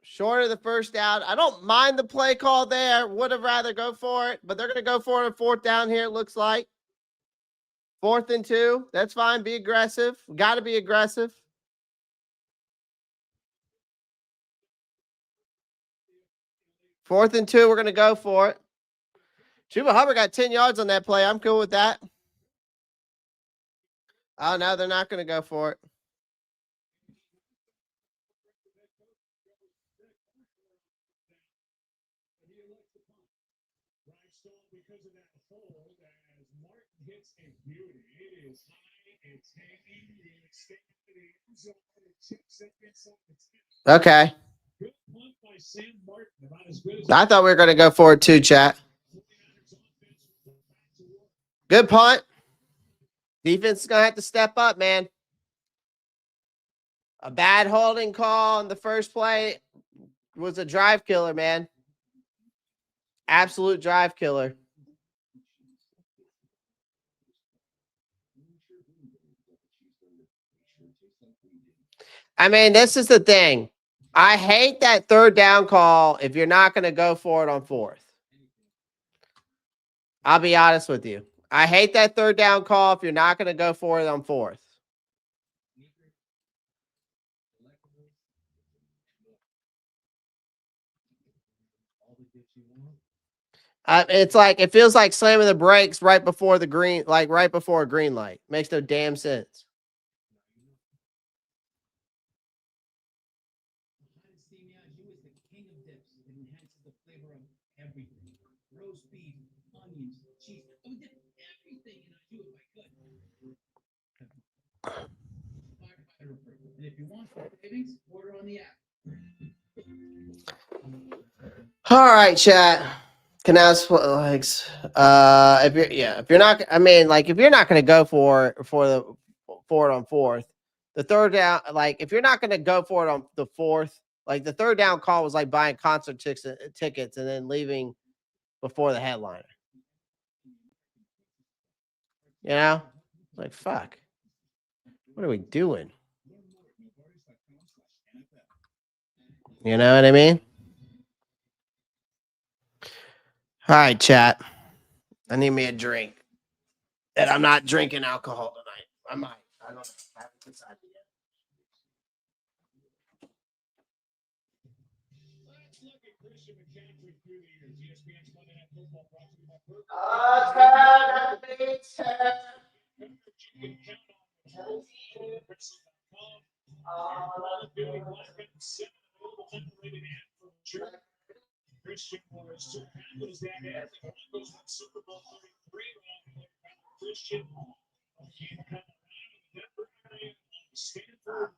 Short of the first down. I don't mind the play call there. Would have rather go for it, but they're going to go for it on 4th down here, it looks like. 4th and 2. That's fine. Be aggressive. Got to be aggressive. Fourth and 2. We're going to go for it. Chuba Hubbard got 10 yards on that play. I'm cool with that. Oh, no, they're not going to go for it. Because of that hold, as Martin hits a beauty, it is high, it's hanging, it's staying in the end zone, it's 6 seconds on the 10. Okay. Good punt by Sam Martin, about as good as I thought we were going to go for it too, chat. Good punt. Defense is going to have to step up, man. A bad holding call in the first play was a drive killer, man. Absolute drive killer. I mean, this is the thing. I hate that third down call if you're not going to go for it on fourth. I'll be honest with you. I hate that third down call if you're not going to go for it on fourth. It's like it feels like slamming the brakes right before the green, like right before a green light. Makes no damn sense. Roast beef, onions, cheese. I would get everything and I'd do it if I could. And if you want savings, order on the app. All right, chat. Canals legs. If you're not, I mean, like if you're not going to go for it on fourth, the third down, like if you're not going to go for it on the fourth, like the third down call was like buying concert tickets and then leaving before the headliner. You know, like fuck. What are we doing? You know what I mean? All right, chat. I need me a drink. And I'm not drinking alcohol tonight. I might. I don't know. I haven't decided yet. Let's look at Christian McCaffrey through the years. ESPN's Monday Night Football brought to you by Purdy. You can count on Christian.com. Call of Duty Black Ops 7 available underrated ad from Germany. Christian was so happy as that ad. The Broncos won Super Bowl 33 wrong. Christian in Carolina, Denver area, Stanford.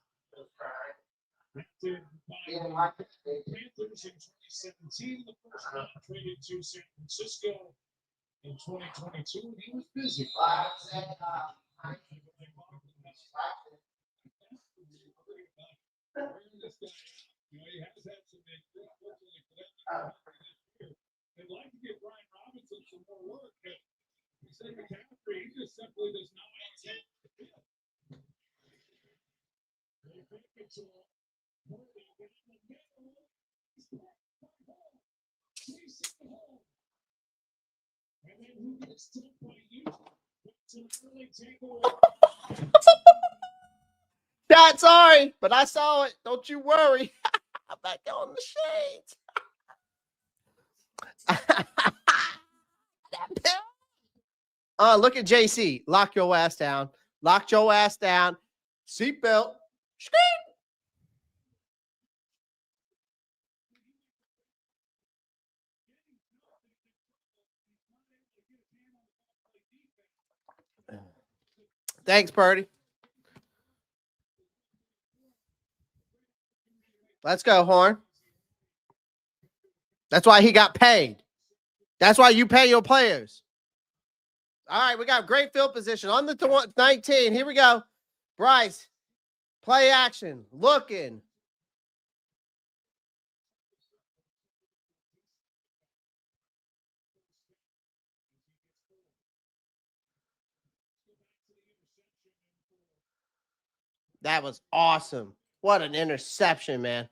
Drafted by the Panthers in 2017. The first round traded to San Francisco in 2022. He was busy. He has had some unfortunately for them. They'd like to give Brian Robinson some more work, but he said McCaffrey, he just simply does not want to fit. They think it's a and then who gets to by you? It's an early takeaway. Dad, sorry, but I saw it. Don't you worry. I'm back on the shades. Look at JC. Lock your ass down. Lock your ass down. Seatbelt. Scream. Thanks, Purdy. Let's go, Horn. That's why he got paid. That's why you pay your players. All right, we got great field position on the 19. Here we go. Bryce, play action, looking. That was awesome. What an interception, man.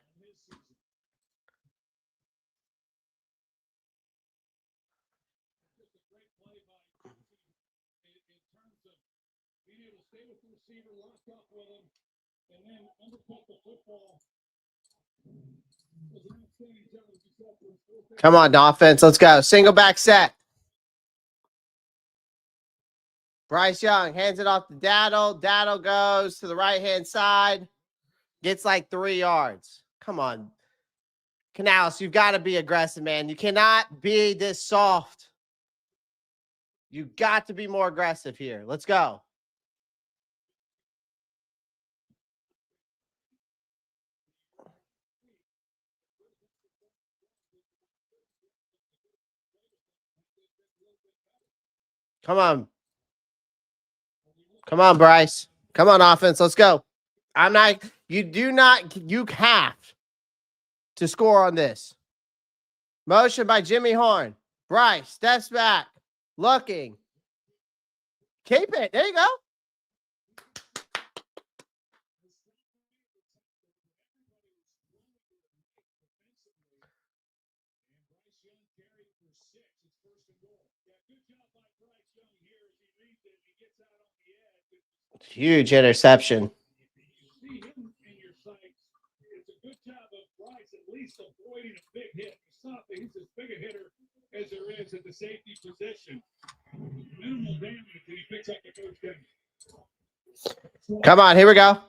Come on, offense. Let's go. Single back set. Bryce Young hands it off to Daddle. Daddle goes to the right-hand side. Gets like 3 yards. Come on. Canales, you've got to be aggressive, man. You cannot be this soft. You got to be more aggressive here. Let's go. Come on. Come on, Bryce. Come on, offense. Let's go. You have to score on this. Motion by Jimmy Horn. Bryce steps back. Looking. Keep it. There you go. Huge interception. It's a good job of Bryce at least avoiding a big hit. It's not that he's as big a hitter as there is at the safety position. Minimal damage, and he picks up the first down. Come on, here we go.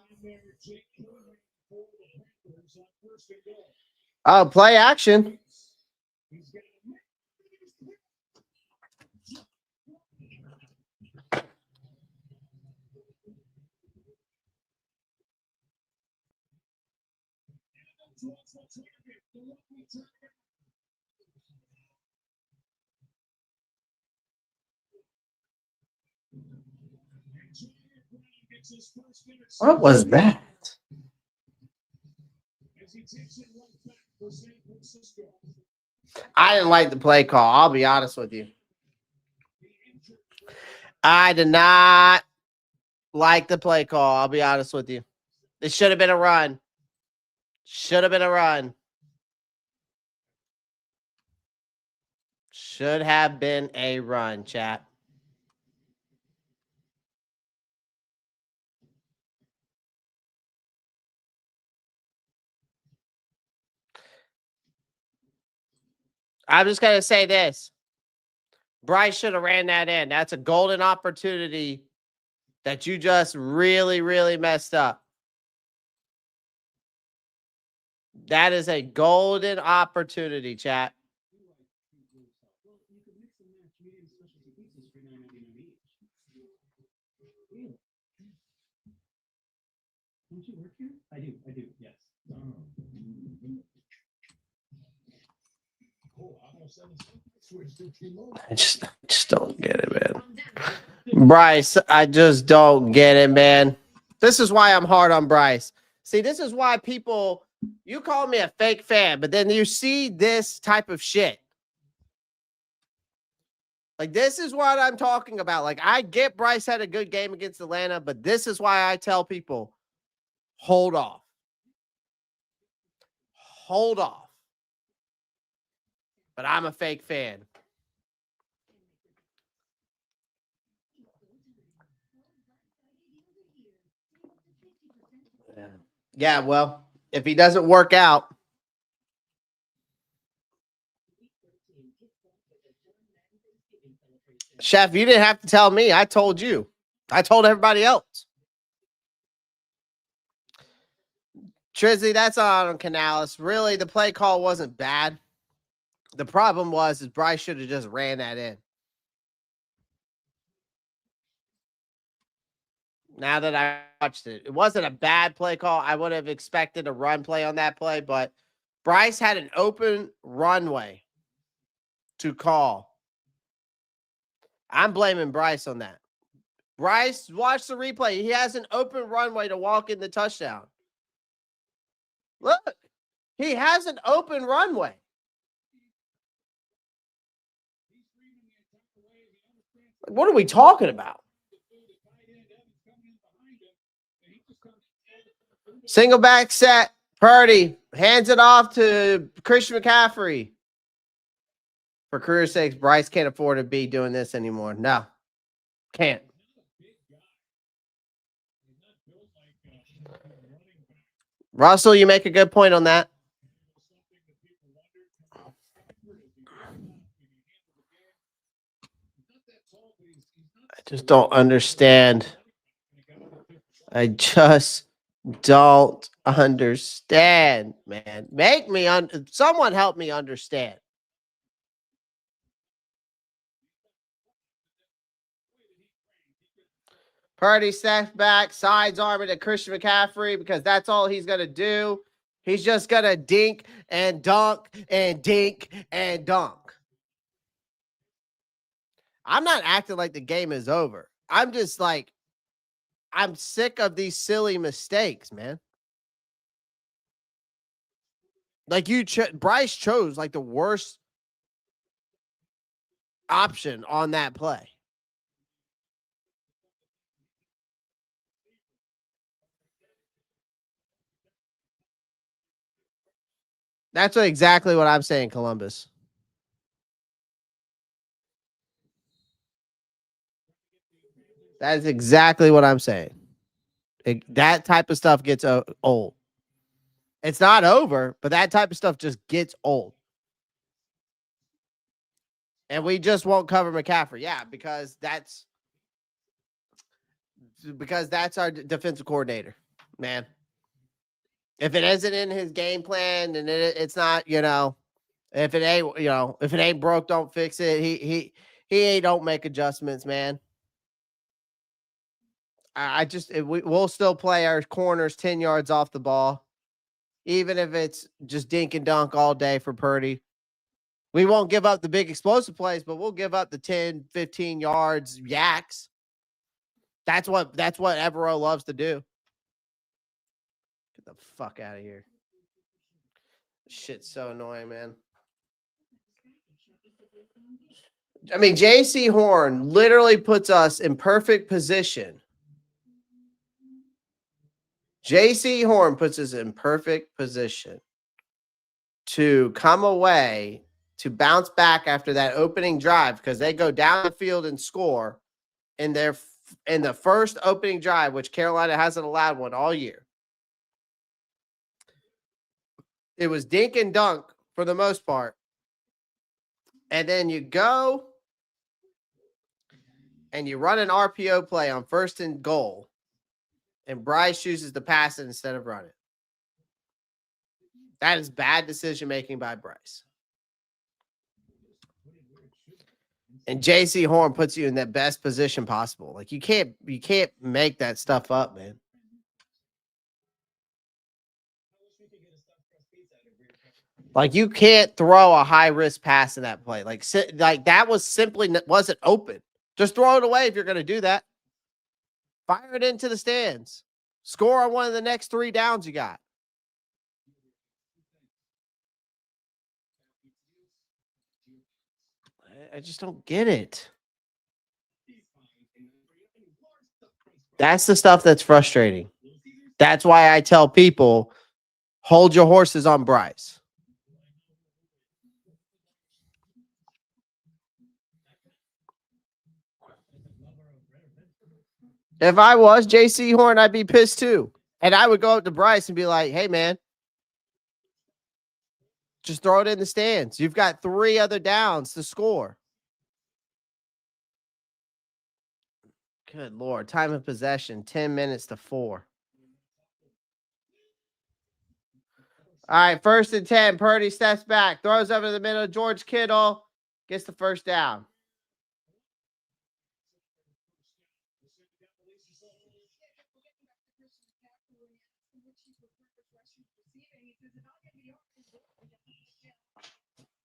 Oh, play action. What was that? I didn't like the play call. I'll be honest with you. I did not like the play call. I'll be honest with you. It should have been a run. Should have been a run. Should have been a run, chat. I'm just going to say this. Bryce should have ran that in. That's a golden opportunity that you just really, really messed up. That is a golden opportunity, chat. Don't you work here? I do, yes. I just don't get it, man. Bryce, I just don't get it, man. This is why I'm hard on Bryce. See, this is why people, you call me a fake fan, but then you see this type of shit. Like, this is what I'm talking about. Like, I get Bryce had a good game against Atlanta, but this is why I tell people, hold off. Hold off. But I'm a fake fan. Yeah, well, if he doesn't work out. Chef, you didn't have to tell me. I told you. I told everybody else. Trizzy, that's on Canales. Really, the play call wasn't bad. The problem is Bryce should have just ran that in. Now that I watched it, it wasn't a bad play call. I would have expected a run play on that play, but Bryce had an open runway to call. I'm blaming Bryce on that. Bryce, watch the replay. He has an open runway to walk in the touchdown. Look, he has an open runway. What are we talking about? Single back set. Purdy hands it off to Christian McCaffrey. For career sakes, Bryce can't afford to be doing this anymore. No, can't. Russell, you make a good point on that. I just don't understand. I just don't understand, man. Make me someone help me understand. Purdy steps back, sides arming to Christian McCaffrey because that's all he's going to do. He's just going to dink and dunk and dink and dunk. I'm not acting like the game is over. I'm just like, I'm sick of these silly mistakes, man. Like Bryce chose like the worst option on that play. That's exactly what I'm saying, Columbus. That is exactly what I'm saying. That type of stuff gets old. It's not over, but that type of stuff just gets old. And we just won't cover McCaffrey. Yeah, because that's our defensive coordinator, man. If it isn't in his game plan and it's not, if it ain't broke, don't fix it. He don't make adjustments, man. We'll still play our corners 10 yards off the ball, even if it's just dink and dunk all day for Purdy. We won't give up the big explosive plays, but we'll give up the 10, 15 yards yaks. That's what Evero loves to do. Get the fuck out of here. Shit's so annoying, man. I mean, J.C. Horn literally puts us in perfect position. J.C. Horn puts us in perfect position to come away, to bounce back after that opening drive, because they go down the field and score in the first opening drive, which Carolina hasn't allowed one all year. It was dink and dunk for the most part. And then you go and you run an RPO play on 1st and goal, and Bryce chooses to pass it instead of run it. That is bad decision-making by Bryce. And J.C. Horn puts you in the best position possible. Like, you can't make that stuff up, man. Like, you can't throw a high-risk pass in that play. Like that was simply wasn't open. Just throw it away if you're going to do that. Fire it into the stands. Score on one of the next 3 downs you got. I just don't get it. That's the stuff that's frustrating. That's why I tell people, hold your horses on Bryce. If I was J.C. Horn, I'd be pissed too. And I would go up to Bryce and be like, hey, man, just throw it in the stands. You've got 3 other downs to score. Good Lord. Time of possession, 10 minutes to 4. All right, 1st and 10. Purdy steps back, throws over the middle. George Kittle gets the first down.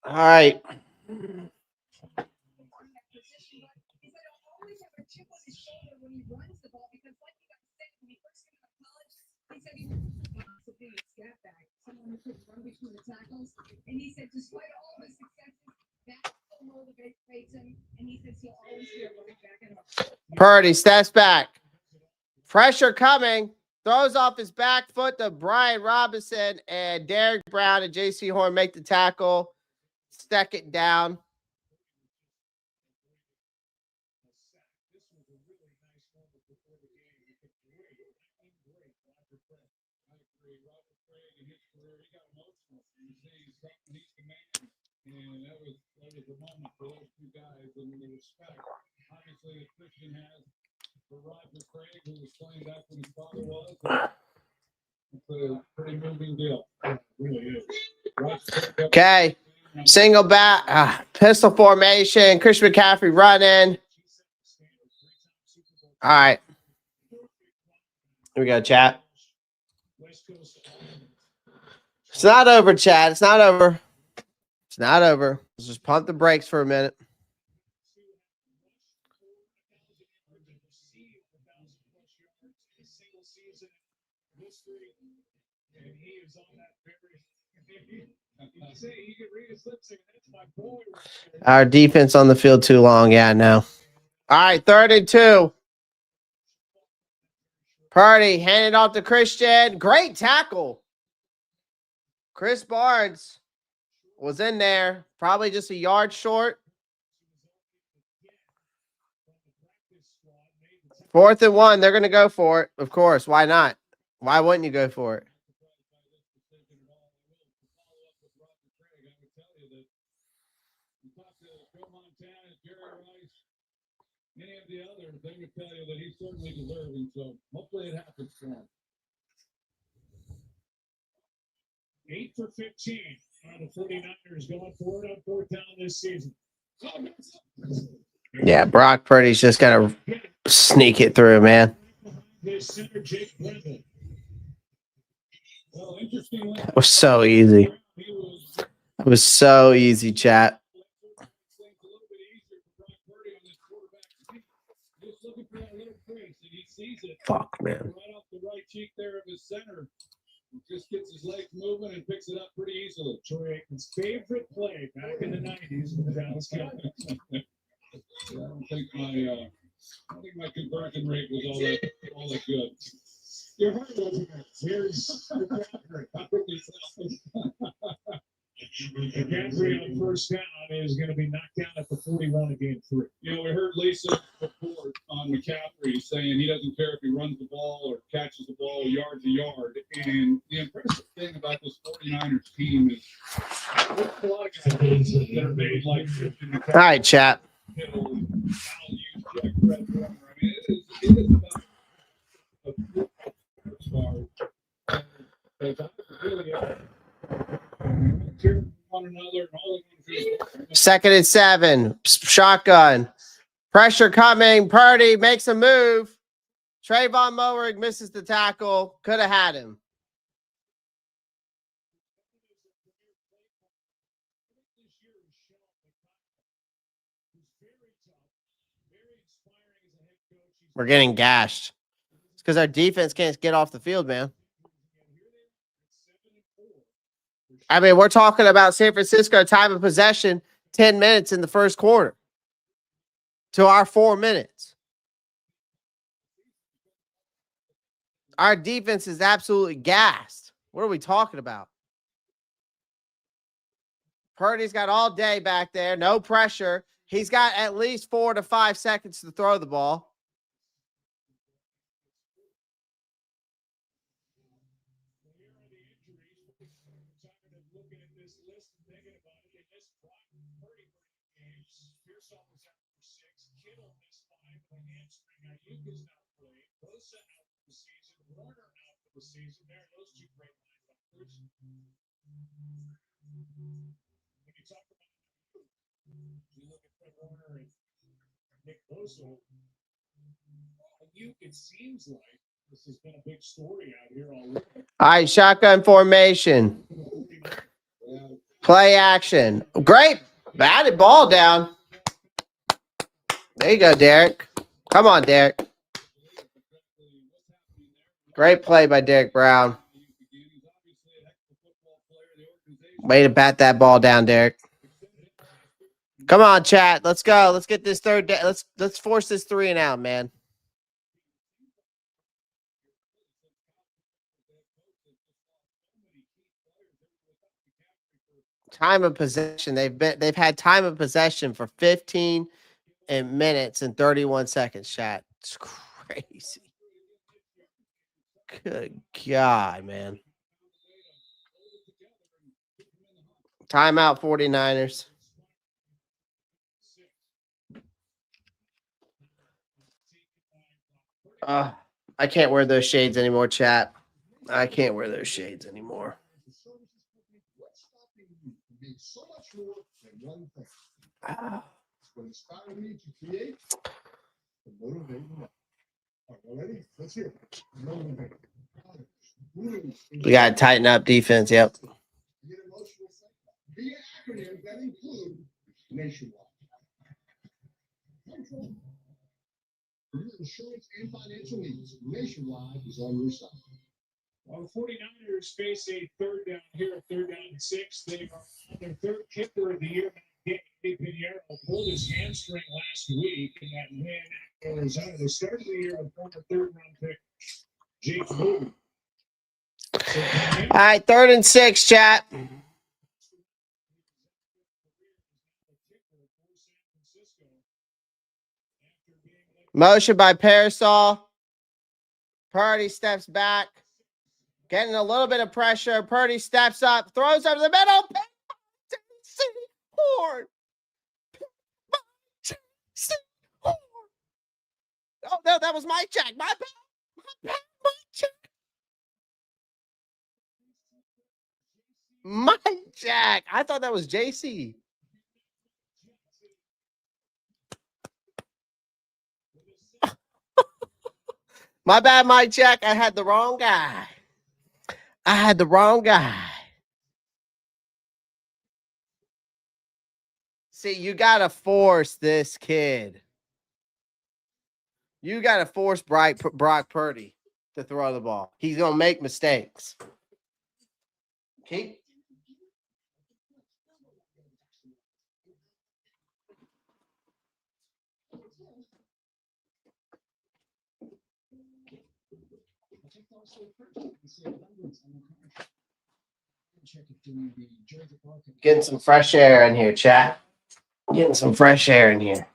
All right. Purdy steps back. Pressure coming. Throws off his back foot to Brian Robinson, and Derrick Brown and J.C. Horn make the tackle. Stack it down. And that was a moment for those 2 guys, and the respect, obviously, that Christian has for Roger Craig, who was playing back when his father was. It's a pretty moving deal. It really is. Okay. Single back, pistol formation. Christian McCaffrey running. All right. Here we go, chat. It's not over, chat. It's not over. It's not over. Let's just pump the brakes for a minute. received 1,000+ yards in a single season history, and he is on that very. You say you can read his lips, and that's my boy. Our defense on the field too long. Yeah, no. All right, 3rd and 2. Purdy handed off to Christian. Great tackle. Chris Barnes was in there, probably just a yard short. 4th and 1. They're going to go for it. Of course. Why not? Why wouldn't you go for it? Any of the others, they would tell you that he's certainly deserving. So hopefully it happens for him. 8 for 15 on the 49ers going forward on 4th down this season. Yeah, Brock Purdy's just got to sneak it through, man. This center, Jake Brendan. Well, interesting. That was so easy. It was so easy, chat. Fuck, man. Right off the right cheek there of his center. Just gets his legs moving and picks it up pretty easily. Troy Aikman's favorite play back in the 90s with the Dallas Cowboys. I don't think my conversion rate was all that good. Your heart wasn't there. Here's your McCaffrey on 1st down is going to be knocked down at the 41 of game 3. You know, we heard Lisa report on McCaffrey saying he doesn't care if he runs the ball or catches the ball yard to yard. And the impressive thing about this 49ers team is there's a lot of guys that are made like All right, chat. Kittle, Jack Redmore. I mean, it is about a good star. Really, one another and all of them. 2nd and 7. Shotgun. Pressure coming. Purdy makes a move. Tre'von Moehrig misses the tackle. Could have had him. We're getting gashed. It's because our defense can't get off the field, man. I mean, we're talking about San Francisco time of possession, 10 minutes in the 1st quarter to our 4 minutes. Our defense is absolutely gassed. What are we talking about? Purdy's got all day back there, no pressure. He's got at least 4 to 5 seconds to throw the ball. Season there, those two great linebackers. When you talk about you look at Fred Warner and Nick Bosa, it seems like this has been a big story out here already. All right, shotgun formation. Play action. Great. Batted ball down. There you go, Derrick. Come on, Derrick. Great play by Derrick Brown. Way to bat that ball down, Derrick. Come on, chat. Let's go. Let's get this third down. Let's force this 3 and out, man. Time of possession. They've had time of possession for 15 minutes and 31 seconds, chat. It's crazy. Good God, man. Timeout 49ers. I can't wear those shades anymore, chat. I can't wear those shades anymore. We got to tighten up defense. Yep. The acronyms that include nationwide. For your insurance and financial needs, Nationwide is on your side. Well, the 49ers face a third down here, third down and 6. They are on their third kicker of the year. Andy Pinheiro pulled his hamstring last week in that win at Arizona. They started the year with former third-round pick Jake Moody. All right, 3rd and 6, chat. Motion by Parasol. Purdy steps back. Getting a little bit of pressure. Purdy steps up. Throws over the middle. Horn. Oh, no, that was Mike Jack. My bad. Mike Jack. Mike Jack. I thought that was JC. My bad, Mike Jack. I had the wrong guy. See, you got to force this kid. You got to force Brock Purdy to throw the ball. He's going to make mistakes. Keep. Getting some fresh air in here, chat. Getting some fresh air in here.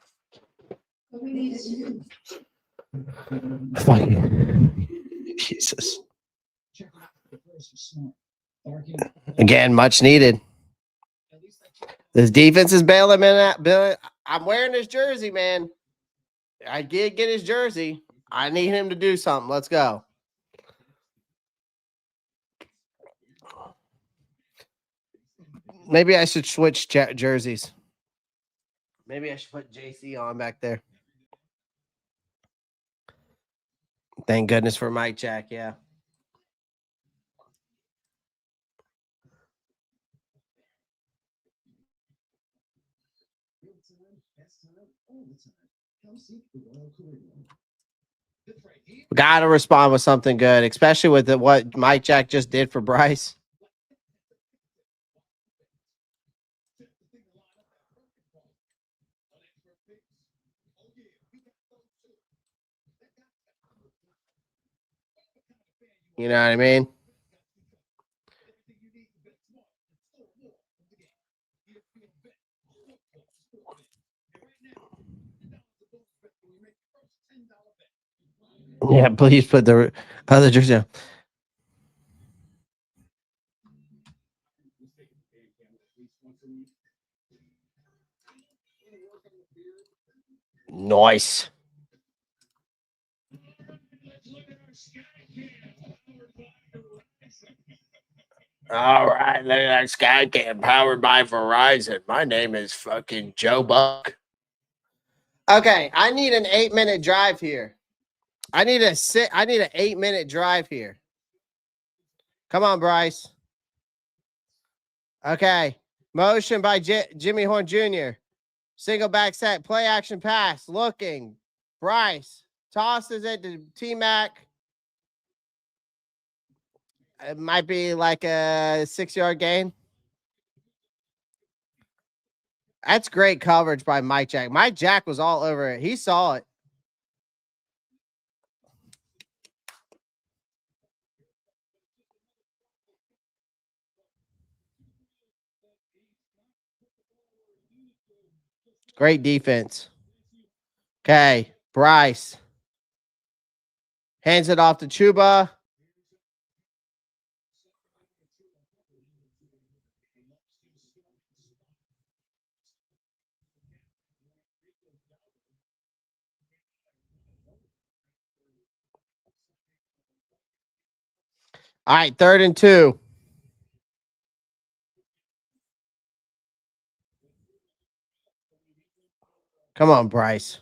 Jesus. Again, much needed. This defense is bailing him out. I'm wearing his jersey, man. I did get his jersey. I need him to do something. Let's go. Maybe I should switch jerseys. Maybe I should put JC on back there. Thank goodness for Mike Jack, yeah. Got to respond with something good, especially with what Mike Jack just did for Bryce. You know what I mean? Yeah, please put the other jersey on. Nice. All right, look at that Skycam powered by Verizon. My name is fucking Joe Buck. Okay, I need an 8-minute drive here. I need an 8-minute drive here. Come on, Bryce. Okay. Motion by Jimmy Horn Jr. Single back set. Play action pass. Looking. Bryce tosses it to T-Mac. It might be like a 6-yard gain. That's great coverage by Mike Jack. Mike Jack was all over it. He saw it. Great defense. Okay, Bryce. Hands it off to Chuba. All right, 3rd and 2. Come on, Bryce.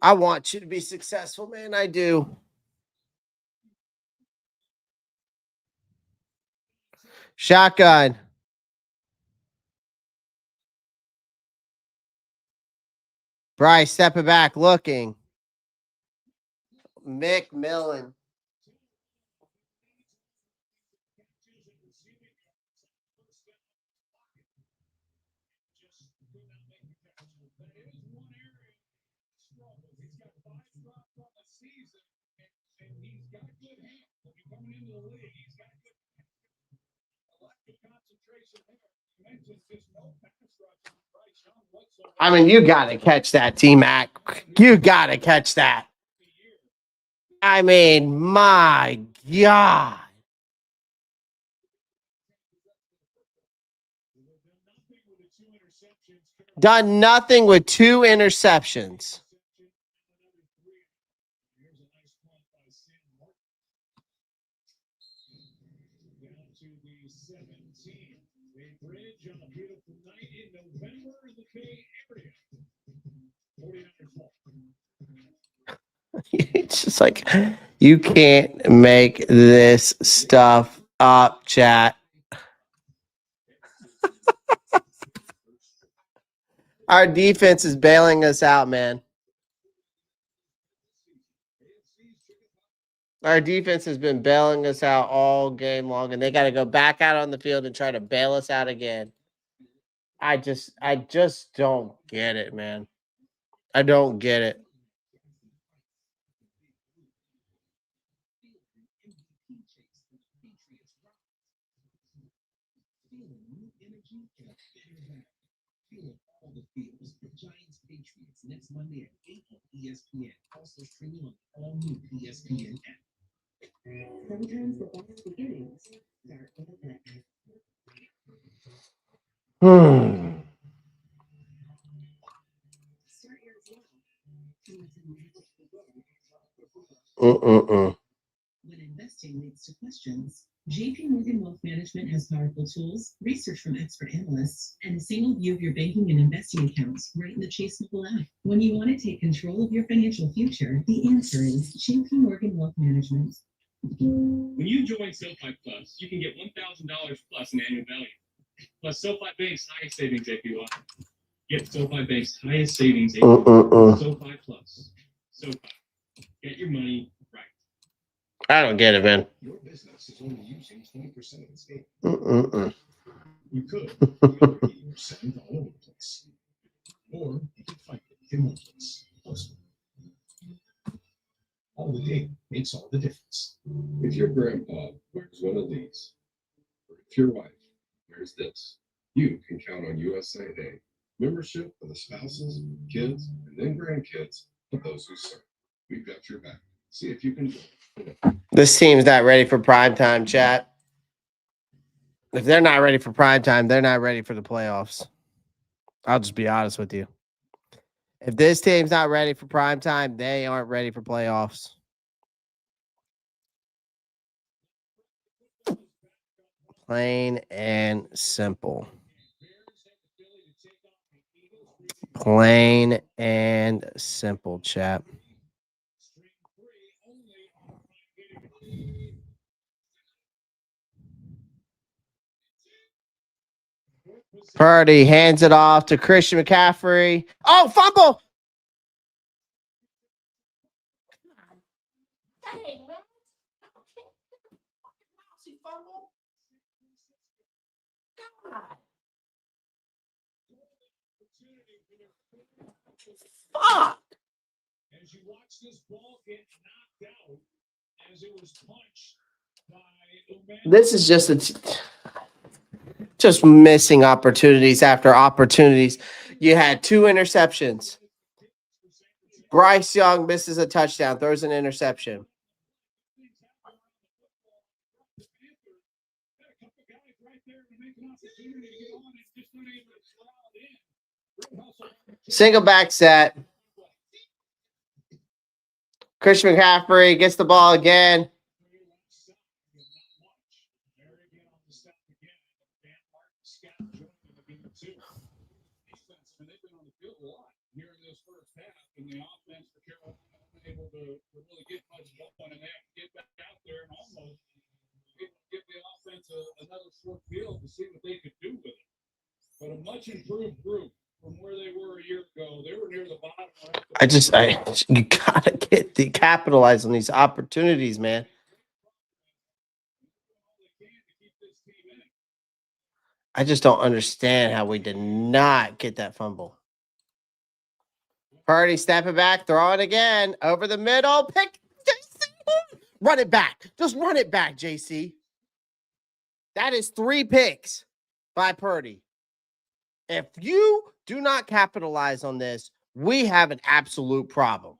I want you to be successful, man. I do. Shotgun. Bryce stepping back, looking. McMillan. I mean, you got to catch that, T-Mac. You got to catch that. I mean, my God. Done nothing with 2 interceptions. It's just like, you can't make this stuff up, chat. Our defense is bailing us out, man. Our defense has been bailing us out all game long, and they got to go back out on the field and try to bail us out again. I just don't get it, man. I don't get it. Giants Patriots next Monday at 8 on ESPN. Also streaming on all new ESPN app. Sometimes the best beginnings start with a bet. Start yours now. When investing leads to questions, JP Morgan Wealth Management has powerful tools, research from expert analysts, and a single view of your banking and investing accounts right in the Chase mobile app. When you want to take control of your financial future, the answer is JP Morgan Wealth Management. When you join SoFi Plus, you can get $1,000 plus in annual value. Plus SoFi Bank's highest savings APY. Get SoFi Bank's highest savings APY. SoFi Plus. SoFi. Get your money right. I don't get it, man. Your business is only using 20% of its data. You could. 80% all over the place. Or you could find it in one place. Postgame. All the data makes all the difference. If your grandpa wears one of these, or if your wife wears this, you can count on USAA membership for the spouses, kids, and then grandkids of those who serve. We've got your back. See if you can do it. This team's not ready for primetime, chat. If they're not ready for primetime, they're not ready for the playoffs. I'll just be honest with you. If this team's not ready for primetime, they aren't ready for playoffs. Plain and simple. Plain and simple, chat. Purdy hands it off to Christian McCaffrey. Oh, fumble! Fuck! As you watch this ball get knocked out, as it was punched by This is just missing opportunities after opportunities. You had 2 interceptions. Bryce Young misses a touchdown, throws an interception. Single back set. Christian McCaffrey gets the ball again. Here in this first half, and the offense for Carolina unable to really get much going, and they have to get back out there and almost give the offense another short field to see what they could do with it. But a much improved group from from where they were a year ago. They were near the bottom. You gotta capitalize on these opportunities, man. I just don't understand how we did not get that fumble. Purdy stepping back, throw it again over the middle. Pick JC. Run it back. Just run it back, JC. That is 3 picks by Purdy. If you do not capitalize on this, we have an absolute problem.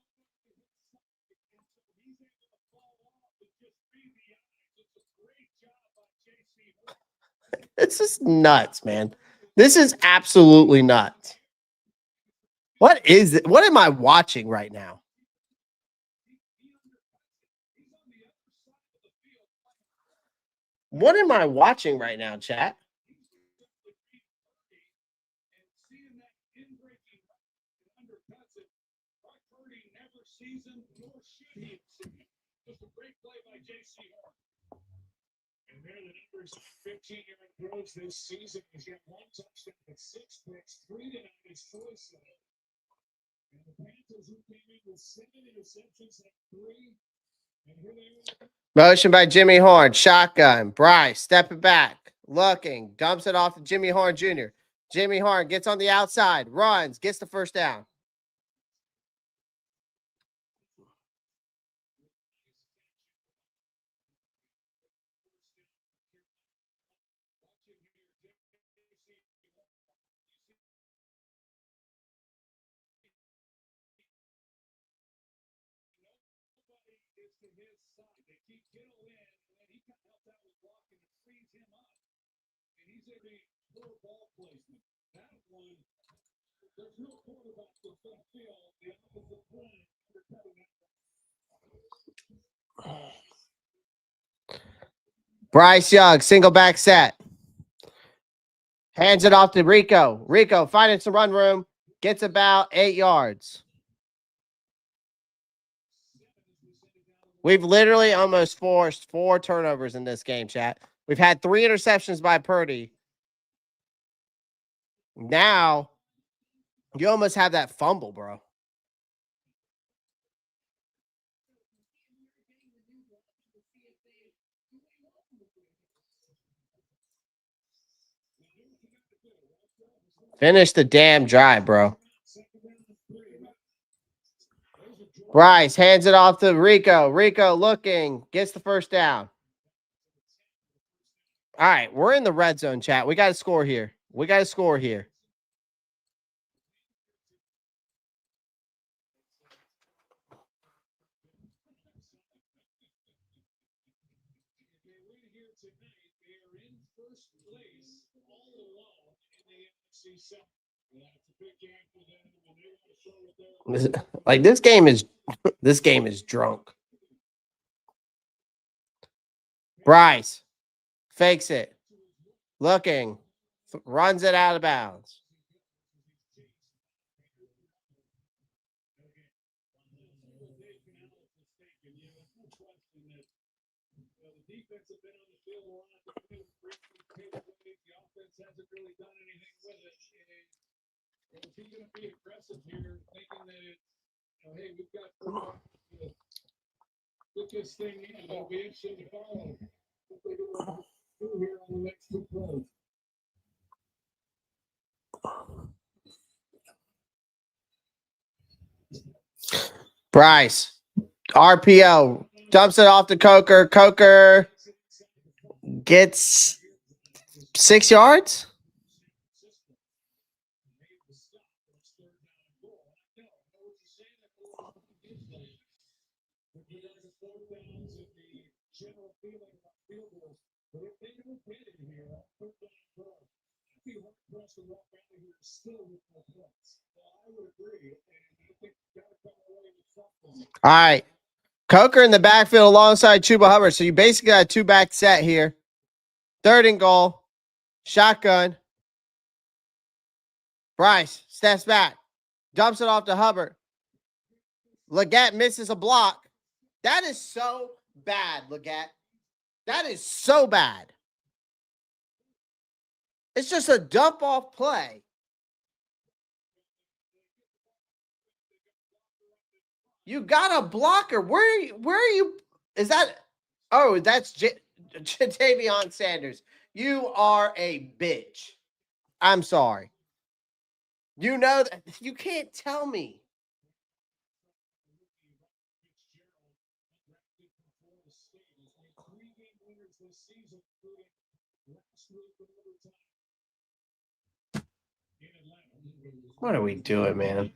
This is nuts, man. This is absolutely nuts. What is it? What am I watching right now? What am I watching right now, chat? Just a great play by J.C. And there the numbers, 15-yard throws this season. He's got 1 touchdown with 6 picks, 3 to his choice. And the Panthers, who came in with 7 interceptions, had 3. And here they are. Motion by Jimmy Horn. Shotgun. Bryce stepping back. Looking. Dumps it off to Jimmy Horn Jr. Jimmy Horn gets on the outside. Runs. Gets the first down. To his side. They keep Kittle in, and then he kind of helps out with blocking and frees him up. And he's in the poor ball placement. That one, there's no quarterback that's going to feel the opposite play. Bryce Young, single back set. Hands it off to Rico. Rico finding some run room. Gets about 8 yards. We've literally almost forced 4 turnovers in this game, chat. We've had 3 interceptions by Purdy. Now, you almost have that fumble, bro. Finish the damn drive, bro. Bryce hands it off to Rico. Rico looking. Gets the first down. All right, we're in the red zone, chat. We got to score here. We got to score here. Like this game is drunk. Bryce fakes it. Looking. Runs it out of bounds. Hasn't really done anything with it. Is he going to be aggressive here, thinking that hey, we've got to put this thing in? It'll be interesting to follow what they do here on the next 2 plays. Bryce, RPO, dumps it off to Coker. Coker gets 6 yards. All right. Coker in the backfield alongside Chuba Hubbard. So you basically got a 2-back set here. 3rd and goal. Shotgun. Bryce steps back. Dumps it off to Hubbard. Legette misses a block. That is so bad, Legette. That is so bad. It's just a dump-off play. You got a blocker. Where are you? Is that? Oh, that's Jatavion Sanders. You are a bitch. I'm sorry. You know that you can't tell me. What are we doing, man?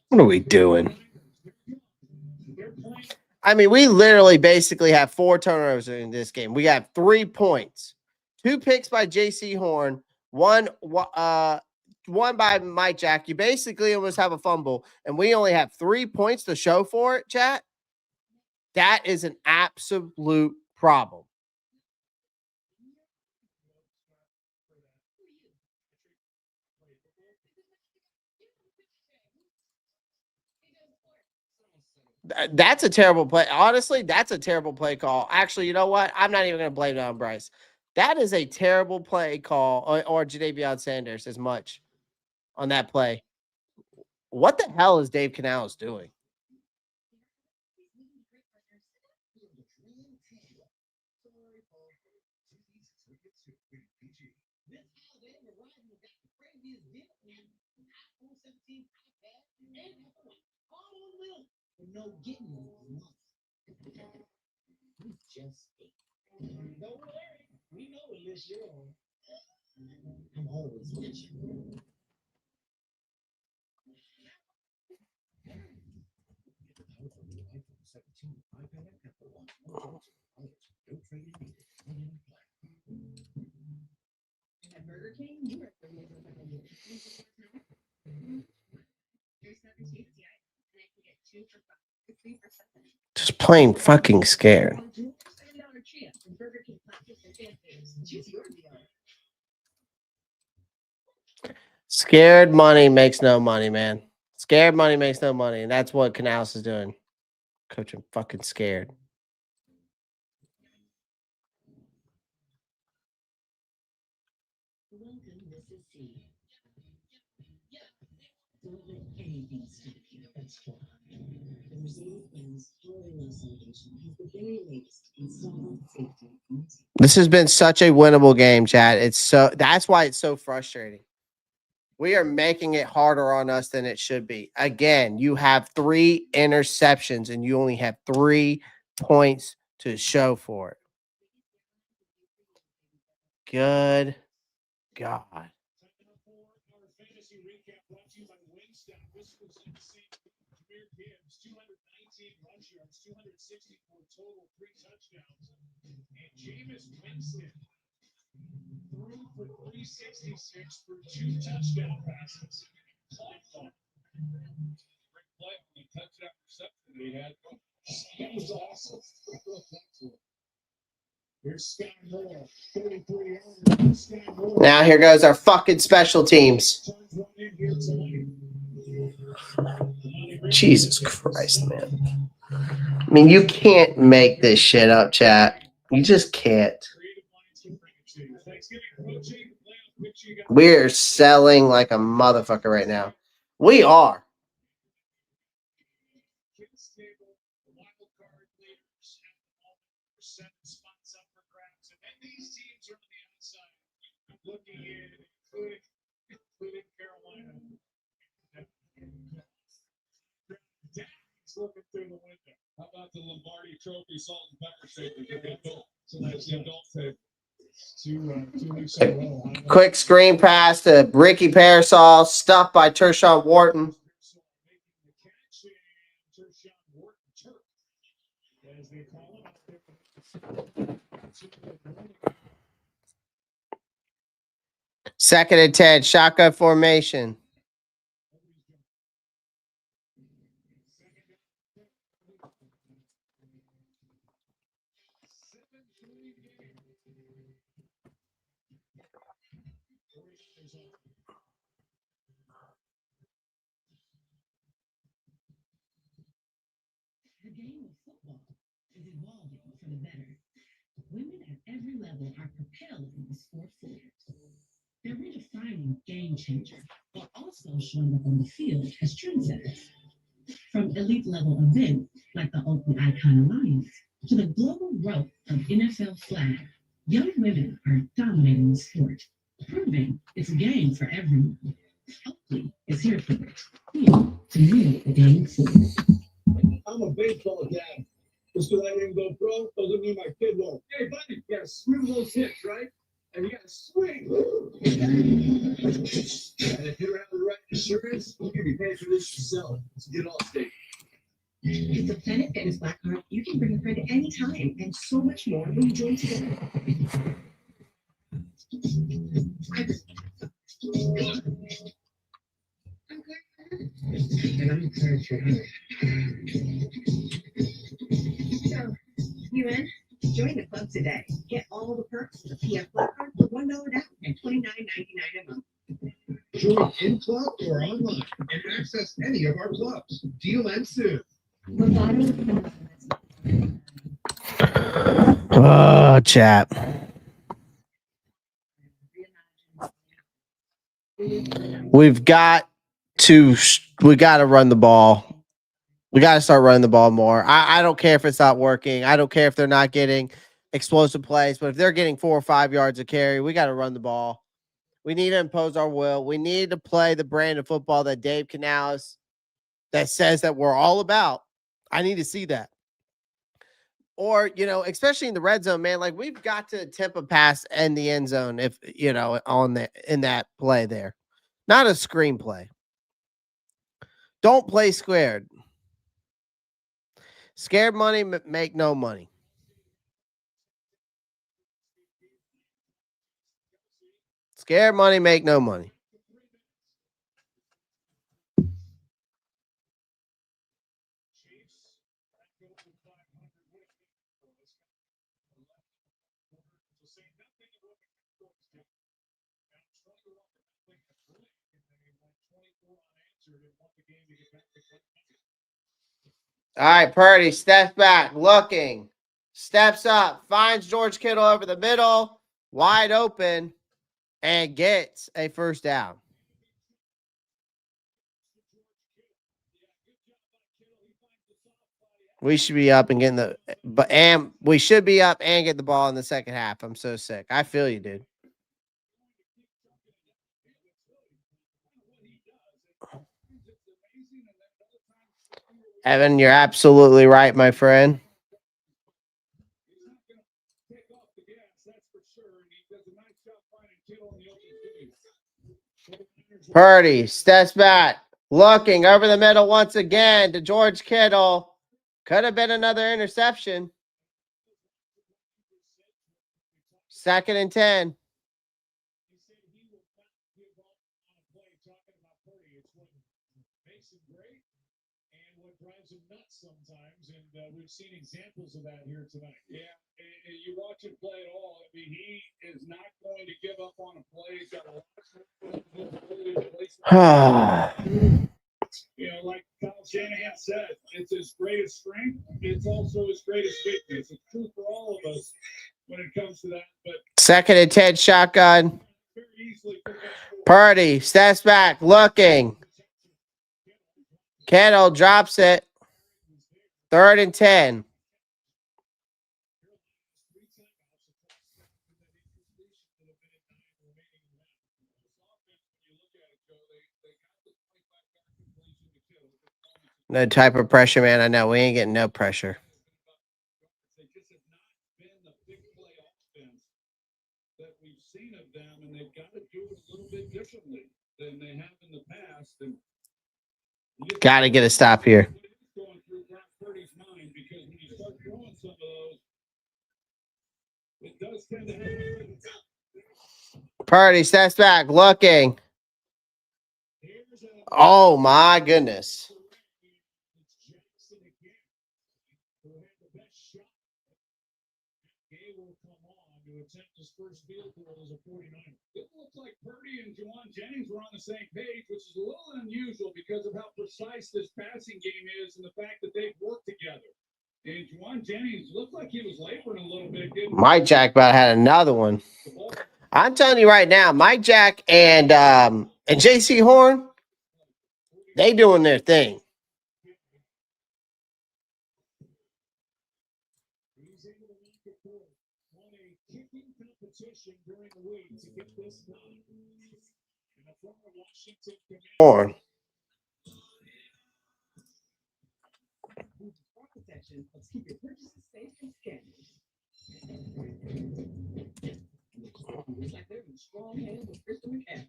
What are we doing? I mean, we literally basically have 4 turnovers in this game. We have 3 points, 2 picks by J.C. Horn, one by Mike Jack. You basically almost have a fumble, and we only have 3 points to show for it, chat. That is an absolute problem. That's a terrible play. Honestly, that's a terrible play call. Actually, you know what? I'm not even going to blame it on Bryce. That is a terrible play call, or Jadavion Sanders as much on that play. What the hell is Dave Canales doing? Just plain fucking scared. Scared money makes no money, man. Scared money makes no money, and that's what Canales is doing. Coaching fucking scared. This has been such a winnable game, Chad. That's why it's so frustrating. We are making it harder on us than it should be. Again, you have 3 interceptions and you only have 3 points to show for it. Good God. For 366 for 2 touchdown passes. Touchdown reception he had. That was awesome. Here's Scott Moore, 33 yards. Now here goes our fucking special teams. Jesus Christ, man. I mean, you can't make this shit up, chat. You just can't. We're selling like a motherfucker right now. We are. Looking in, including Carolina. Looking through the window. How about the Lombardi Trophy salt and pepper shaker? So that's the adult table. 2 weeks in a row. Quick screen pass to Ricky Parasol, stuffed by Tershawn Wharton. Second and 10, shotgun formation. The game of football is evolving for the better. Women at every level are propelled in the sport forward. They're redefining game changer, while also showing up on the field as trendsetters. From elite level events like the Oakland Icon Alliance to the global growth of NFL flag, young women are dominating the sport, proving it's a game for everyone. Oakley is here for it. Here to move the game forward. I'm a baseball dad. Just because I didn't go pro doesn't mean my kid won't. Hey, buddy, you gotta swing those hits, right? And you gotta swing. And if you don't have the right insurance, you can be paid for this yourself. So get off state. It's a Planet Fitness Black Card. You can bring a friend anytime and so much more when you join together. And I'm encouraged your hand. So, you in? Join the club today. Get all the perks of the PF Black Card for $1 down and $29.99 a month. Join in club or online and access any of our clubs. Deal ends soon. Oh, chat. We got to run the ball. We got to start running the ball more. I don't care if it's not working. I don't care if they're not getting explosive plays, but if they're getting 4 or 5 yards of carry, we got to run the ball. We need to impose our will. We need to play the brand of football that Dave Canales that says that we're all about. I need to see that. Or, especially in the red zone, man, like we've got to attempt a pass in the end zone if, in that play there. Not a screenplay. Don't play scared. Scared money make no money. Scared money make no money. All right, Purdy steps back, looking, steps up, finds George Kittle over the middle, wide open, and gets a first down. We should be up and getting we should be up and get the ball in the second half. I'm so sick. I feel you, dude. Evan, you're absolutely right, my friend. Purdy steps back, looking over the middle once again to George Kittle. Could have been another interception. 2nd and 10. Sometimes, and we've seen examples of that here tonight. Yeah, and you watch him play at all. I mean, he is not going to give up on a play. He's got like Kyle Shanahan said, it's his greatest strength. It's also his greatest weakness. It's true for all of us when it comes to that. But 2nd and 10 shotgun. Purdy steps back, looking. Kittle drops it. 3rd and 10. No type of pressure, man. I know. We ain't getting no pressure. They just have not been the big play offense that we've seen of them, and they've got to do it a little bit differently than they have in the past. And got to get a stop here. Going through Purdy's mind, because when you start throwing some of those, it does tend to happen. Purdy steps back, looking. Oh my goodness. Attempt his first field goal as a 49er. It looks like Purdy and Juwan Jennings were on the same page, which is a little unusual because of how precise this passing game is and the fact that they've worked together. And Juwan Jennings looked like he was laboring a little bit. Mike Jack about had another one. I'm telling you right now, Mike Jack and J.C. Horn, they doing their thing. He's able to make it through. Won a kicking competition during the week to get this done. And the former Washington Commander. Horn. Protection. Let's keep your purchases safe and scandalous. It's like they're in strong hands with Crystal McCaffrey.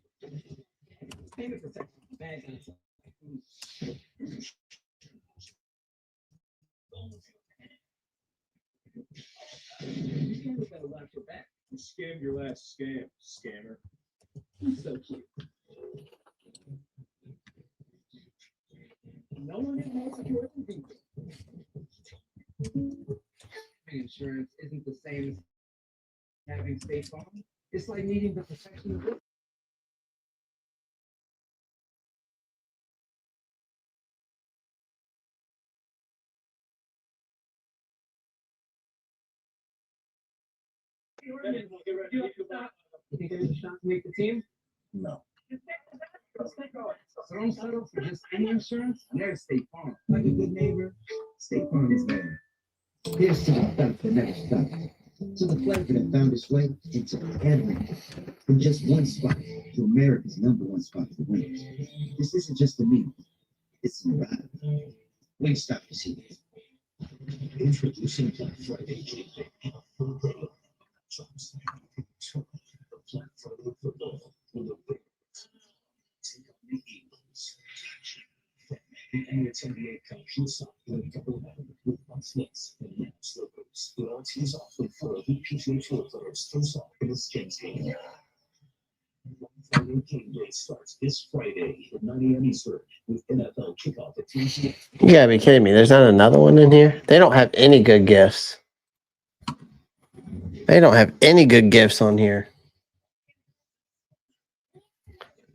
Payment protection. Bad guys. You can't better watch your back. You scammed your last scam, scammer. So cute. No one is more secure than people. Insurance isn't the same as having State Farm. It's like needing the protection of it. You think there's a shot to make the team? No. So don't settle for just any insurance. There's State Farm. Like a good neighbor, State Farm is there. Here's to the fact that never stopped. To the flavor that found its way into everything. From just one spot to America's #1 spot for winners. This isn't just a meal. It's a ride. Wingstop to see this. Introducing Black Friday Game Day. Black Friday football with the Bears. Take on the Eagles. The NBA Cup shoots up with a couple of with Nets and Nets logos. The all teams often follow the PGA Tour players face off in the skins game. Friday Game Day starts this Friday at 9 a.m. Eastern with NFL kickoff at 10 p.m. You gotta be kidding me. There's not another one in here? They don't have any good gifts. They don't have any good gifts on here.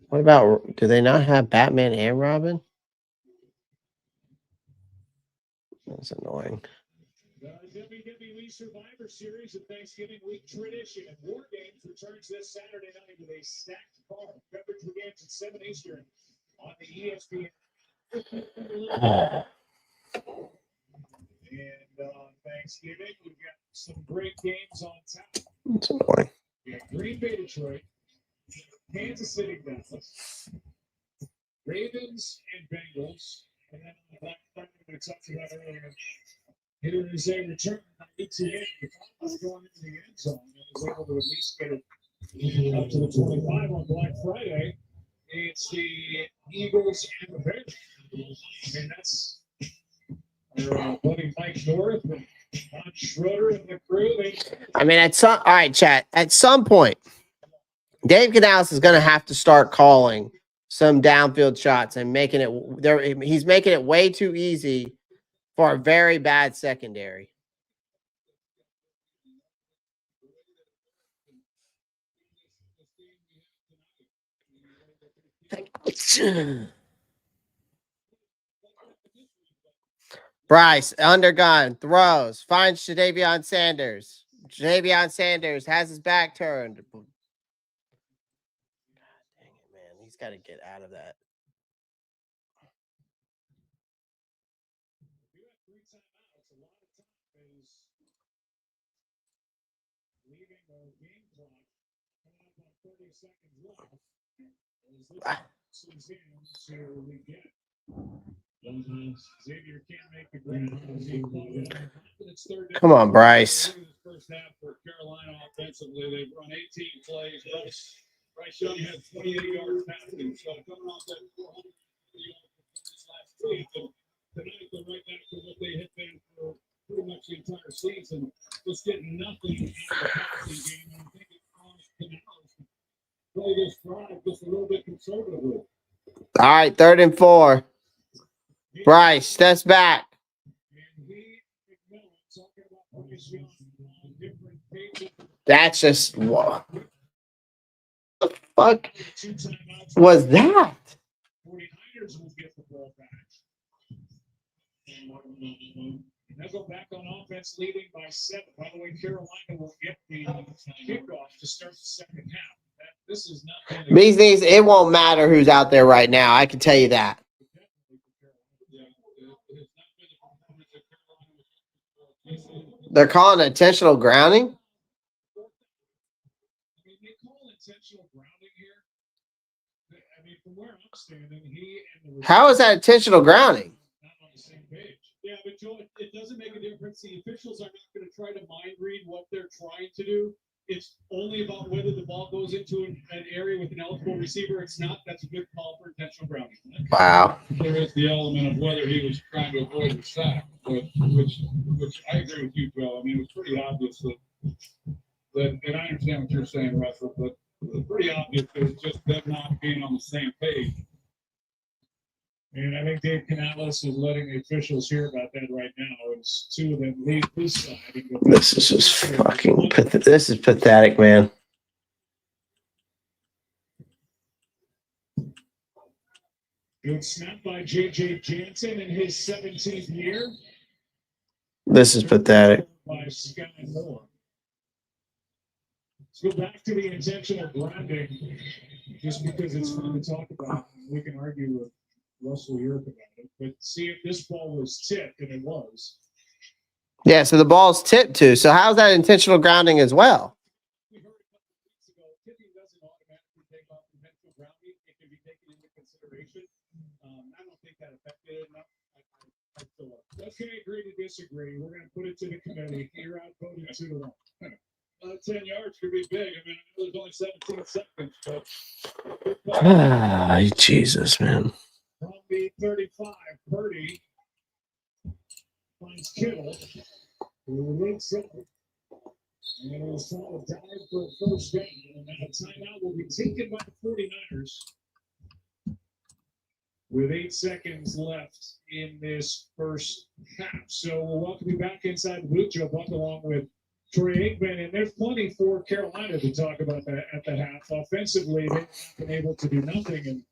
What about, do they not have Batman and Robin? That's annoying. The WWE Survivor Series and Thanksgiving Week tradition and War Games returns this Saturday night with a stacked card. Coverage begins at 7 Eastern on the ESPN. And on Thanksgiving, we've got some great games on tap. That's annoying. We have Green Bay, Detroit, Kansas City, Dallas, Ravens, and Bengals. And then on the Black Friday, we talked about earlier. Here is a return on ETN. The was going into the end zone and was able to at least get it up to the 25 on Black Friday. It's the Eagles and the Bears. And that's our buddy Mike North and Don Schroeder and the crew. I mean, all right, chat. At some point, Dave Canales is going to have to start calling some downfield shots and making it there. He's making it way too easy for a very bad secondary. Bryce, undergun, throws, finds Jadavion Sanders. Jadavion Sanders has his back turned. God dang it, man. He's got to get out of that. Come on, Bryce. First half for Carolina offensively, they've run 18 plays. Bryce Young had 28 yards passing, so coming off that 400 yards last week, and tonight they're right back to what they had been for pretty much the entire season, just getting nothing out of the passing game. And I think it caused Canales to play this drive just a little bit conservatively. All right, 3rd and 4. Bryce steps back. That's just what the fuck was that? 49ers will get the ball back. They'll go back on offense, leading by 7. By the way, Carolina will get the kickoff to start the second half. This is not These things, it won't matter who's out there right now. I can tell you that. They're calling intentional grounding. I mean, they call intentional grounding here. I mean, from where I'm standing, he and the How is that intentional grounding? not on the same page. Yeah, but Joe, it doesn't make a difference. The officials are not going to try to mind read what they're trying to do. It's only about whether the ball goes into an area with an eligible receiver. It's not. That's a good call for intentional grounding. Wow. There is the element of whether he was trying to avoid the sack, which I agree with you, Joe. I mean, it was pretty obvious that, and I understand what you're saying, Russell, but it was pretty obvious that it's just them not being on the same page. And I think Dave Canales is letting the officials hear about that right now. As 2 of them leave his side. And go This is just fucking this is pathetic, man. Good snap by J.J. Jansen in his 17th year. This is pathetic. By Sky Moore. Let's go back to the intentional grounding, just because it's fun to talk about. We can argue with Russell Europe about it, but see if this ball was tipped, and it was. Yeah, so the ball's tipped too. So how's that intentional grounding as well? We heard a couple of weeks ago, tipping doesn't automatically take off intentional grounding. It can be taken into consideration. I don't think that affected it enough. I feel like. Okay, agree to disagree. We're going to put it to the committee. You're outvoted 2-1. 10 yards could be big. I mean, there's only 17 seconds, but Jesus, man. from the 35, Purdy finds Kittle, who links up, and it was followed dive for a first down. And now a timeout will be taken by the 49ers with 8 seconds left in this first half. So we'll welcome you back inside the booth, Joe Buck, along with Troy Aikman, and there's plenty for Carolina to talk about that at the half. Offensively, they've been able to do nothing, and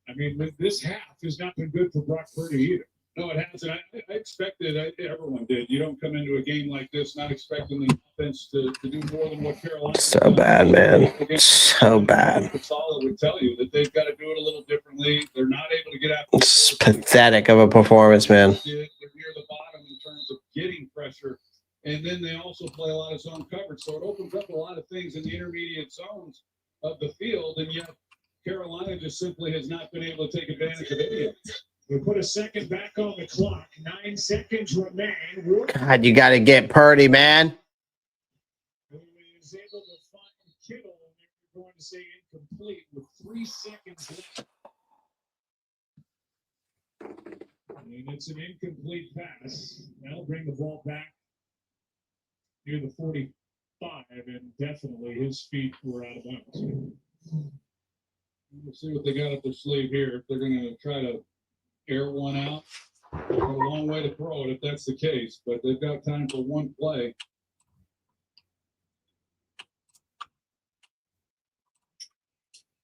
I mean, this half has not been good for Brock Purdy either. No, it hasn't. I expected, everyone did. You don't come into a game like this not expecting the offense to do more than what Carolina. So bad, man. So bad. Solid would tell you that they've got to do it a little differently. They're not able to get out. It's pathetic of a performance, man. They're near the bottom in terms of getting pressure. And then they also play a lot of zone coverage. So it opens up a lot of things in the intermediate zones of the field. And yet Carolina just simply has not been able to take advantage of any of it. We put a second back on the clock. 9 seconds remain. God, you got to get Purdy, man. Who is able to find Kittle, and they're going to say incomplete with 3 seconds left. And it's an incomplete pass. That'll bring the ball back near the 45, and definitely his feet were out of bounds. We'll see what they got up their sleeve here. If they're going to try to air one out, they've got a long way to throw it if that's the case, but they've got time for one play.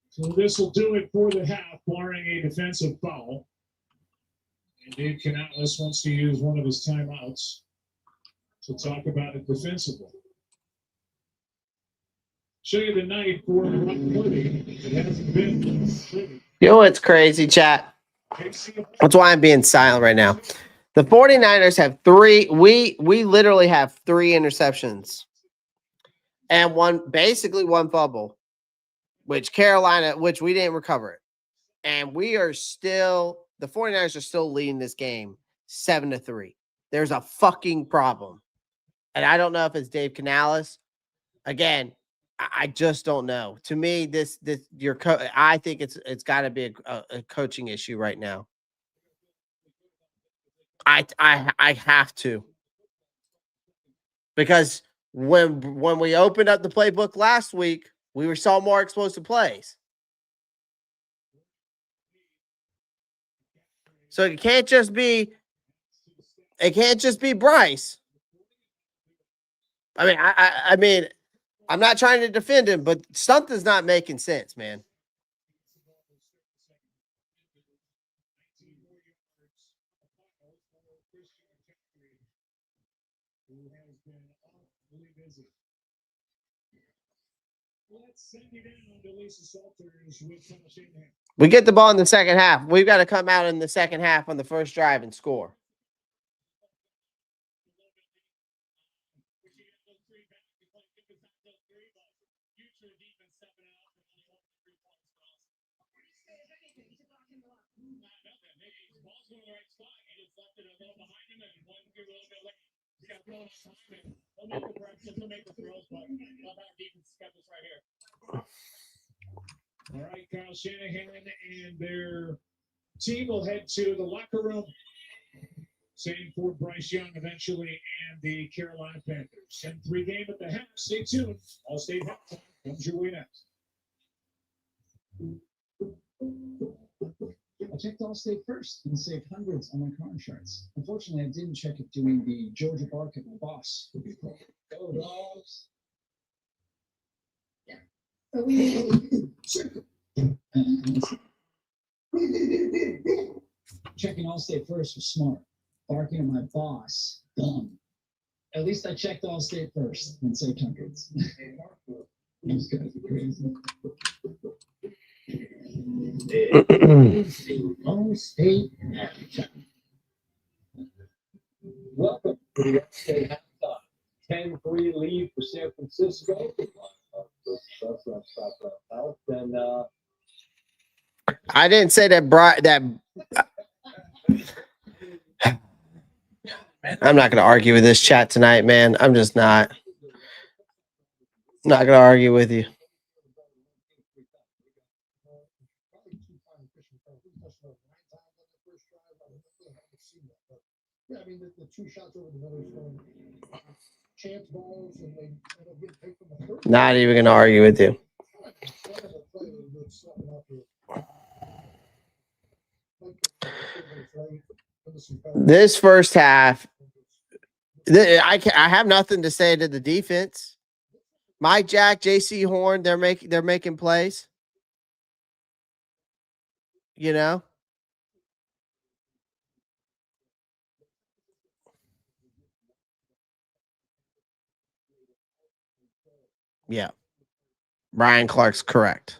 So this will do it for the half, barring a defensive foul. And Dave Canales wants to use one of his timeouts to talk about it defensively. Show you the night for Purdy. It hasn't been. You know what's crazy, chat? That's why I'm being silent right now. The 49ers have 3. We literally have 3 interceptions. And basically one fumble, which we didn't recover it. And the 49ers are still leading this game 7-3. There's a fucking problem. And I don't know if it's Dave Canales. Again, I just don't know. To me, I think it's got to be a coaching issue right now. I have to, because when we opened up the playbook last week, we saw more explosive plays. So it can't just be Bryce. I mean, I'm not trying to defend him, but something's not making sense, man. who has been awfully busy. Let's send you down to Lisa Salters with Kyle Shanahan. We get the ball in the second half. We've got to come out in the second half on the first drive and score. All right, Kyle Shanahan and their team will head to the locker room. Same for Bryce Young eventually and the Carolina Panthers. 10-3 game at the half. Stay tuned. All-State halftime comes your way next. I checked Allstate first and saved hundreds on my car insurance. Unfortunately, I didn't check it doing the Georgia bark at my boss. Go dogs. Yeah. But we checking Allstate first was smart. Barking at my boss, dumb. At least I checked Allstate first and saved hundreds. These guys are crazy. Allstate halftime. Welcome to the Allstate halftime. 10-3 lead for San Francisco. And I didn't say that. I'm not going to argue with this chat tonight, man. I'm just not going to argue with you. Yeah, I mean, the two shots over the middle, chance balls, and they get paid from the third. Not even going to argue with you. This first half, I have nothing to say to the defense. Mike Jack, JC Horn, they're making plays. You know? Yeah. Ryan Clark's correct.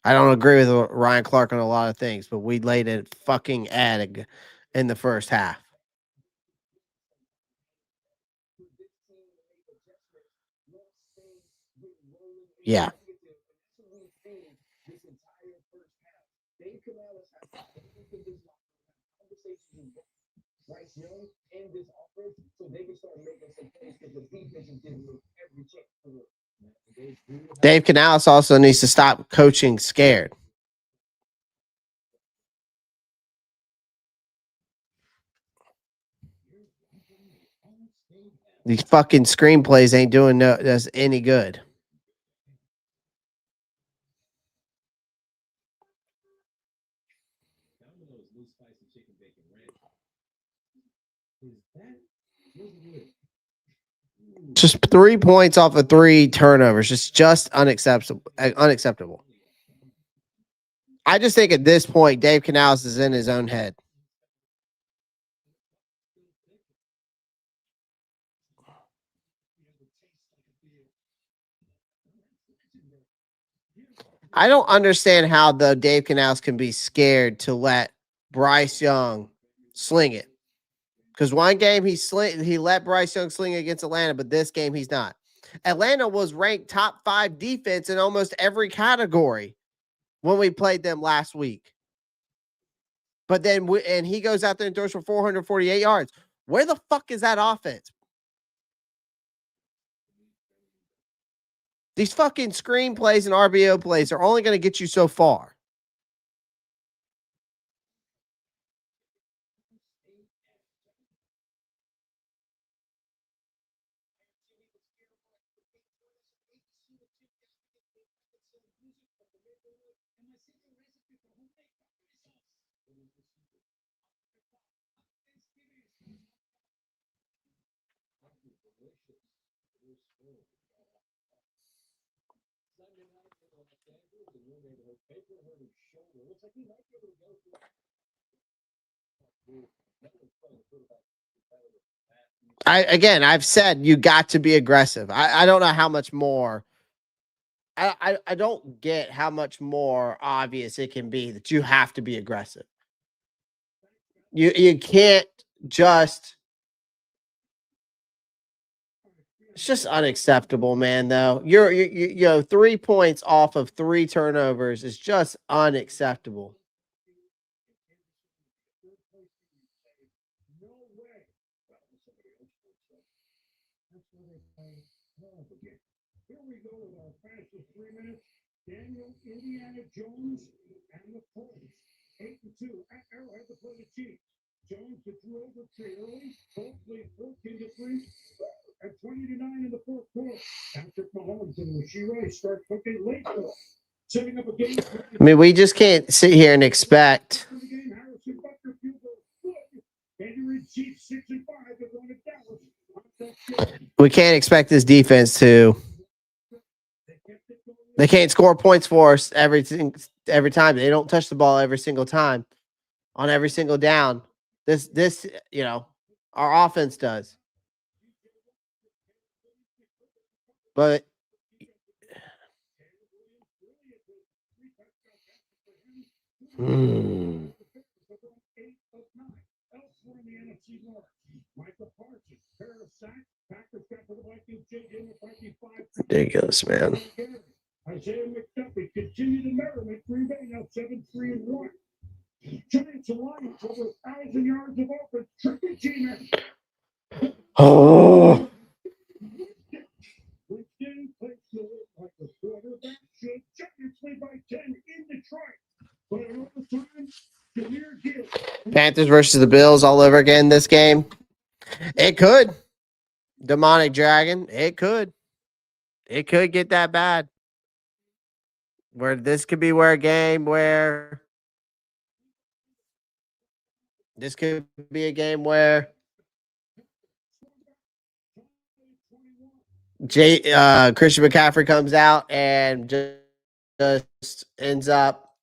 I don't agree with Ryan Clark on a lot of things, but we laid a fucking egg in the first half. Yeah. Bryce Young and this offense, so they can start making some plays because the defense is giving them every chance to win. Dave Canales also needs to stop coaching scared. These fucking screenplays ain't doing us any good. Just 3 points off of 3 turnovers. Just unacceptable. Unacceptable. I just think at this point, Dave Canales is in his own head. I don't understand how the Dave Canales can be scared to let Bryce Young sling it. Because one game he let Bryce Young sling against Atlanta, but this game he's not. Atlanta was ranked top 5 defense in almost every category when we played them last week. But then and he goes out there and throws for 448 yards. Where the fuck is that offense? These fucking screen plays and RBO plays are only going to get you so far. I've said you got to be aggressive. I don't know how much more. I don't get how much more obvious it can be that you have to be aggressive. You can't just. It's just unacceptable, man. Though you know 3 points off of 3 turnovers is just unacceptable. No way. That's where they play hell again. Here we go with our fastest 3 minutes. Daniel Indiana Jones and the Colts. 8-2 at Arrowhead to play the Chiefs. Jones gets over pretty early. Colts lead 14-3 at 20-9 in the fourth quarter. Patrick Mahomes and Rasheed Rice start cooking late. Setting up a game. I mean, we just can't sit here and expect. Harrison Butker field goal good. And you read Chiefs 6-5. They're going to Dallas. We can't expect this defense to. They can't score points for us every time. They don't touch the ball every single time, on every single down. This you know, our offense does. But ridiculous, man. Isaiah McDuffie continued to merriment Green Bay now 7-3-1. Giants Alliance over 1,000 yards of offense. Tricky team. Oh. Like a quarterback should. Giants lead by 10 in Detroit. But at all the time, Jameer Gibbs. Panthers versus the Bills all over again this game. It could. Demonic Dragon. It could. It could get that bad. Where this could be where a game where this could be a game where Christian McCaffrey comes out and just ends up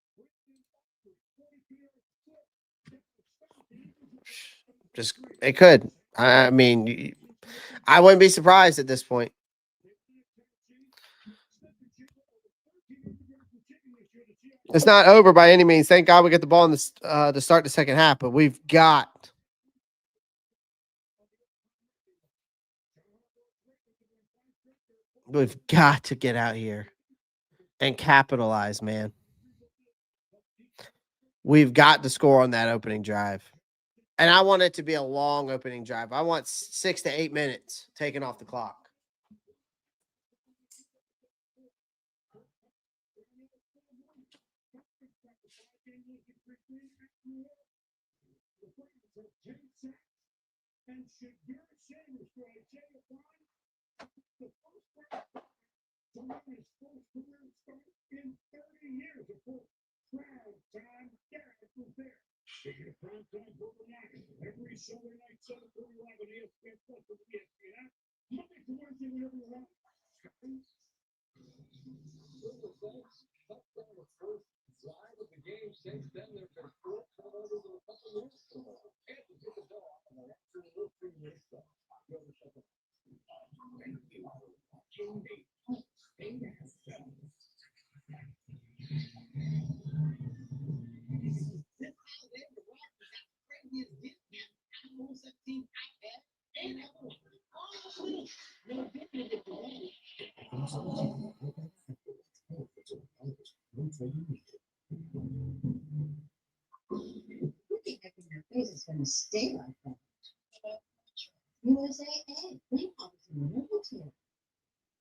just it could. I mean, I wouldn't be surprised at this point. It's not over by any means. Thank God we get the ball in the to start the second half, but we've got to get out here and capitalize, man. We've got to score on that opening drive. And I want it to be a long opening drive. I want 6 to 8 minutes taken off the clock. And Shadur Sanders for Isaiah Bond. The first Toronto's first career start in 30 years. Of course, crowd time. Derrick was there. Taking a prime time overnight. Every Sunday night, 7:45 on ESPN Plus with ESPN app. Monday to Wednesday, whenever you want. Touchdown the first drive of the game. Since then, there have been 4 turnovers in a couple minutes. Panthers get the ball on the after a little 3 minutes left. Is going to stay like that. USA Ed, we have some military.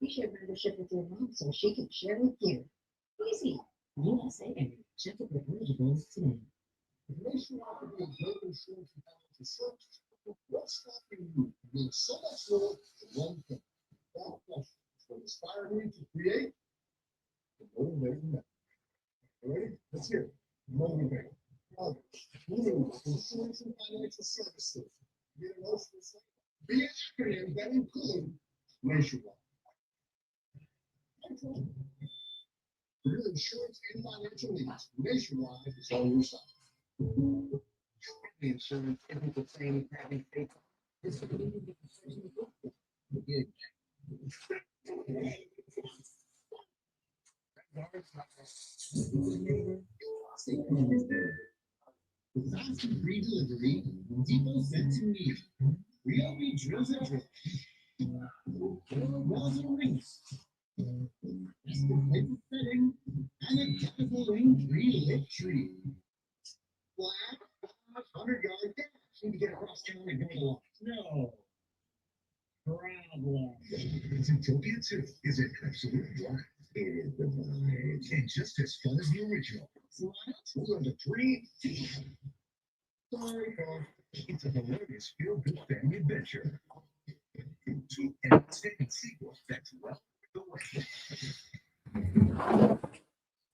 You should membership with your mom so she can share with you. Easy. USA Ed, check out the eligible today. What's stopping you from doing so much more than one thing? That question is what inspired me to create the Motivating Method. Ready? Let's hear it. Motivating. Moving insurance and financial services. Get emotional. Be acronyms that include nationwide. For your insurance and financial needs, Nationwide is on your side. The insurance isn't the same as having faith. Fast and free delivery. Depot sent to me. Ryobi drills and drills. Walls and rings. Nested plate with setting. And a chemical ring tree-lit tree. Flat 500-yard dash. Need to get across town and go along. No. Problem. Zootopia 2 is an absolute blast. It is the vibes and just as fun as the original. So why not? We're on to 3. Sorry, Carl. It's a hilarious feel-good family adventure. 2 and second sequel that's well the way.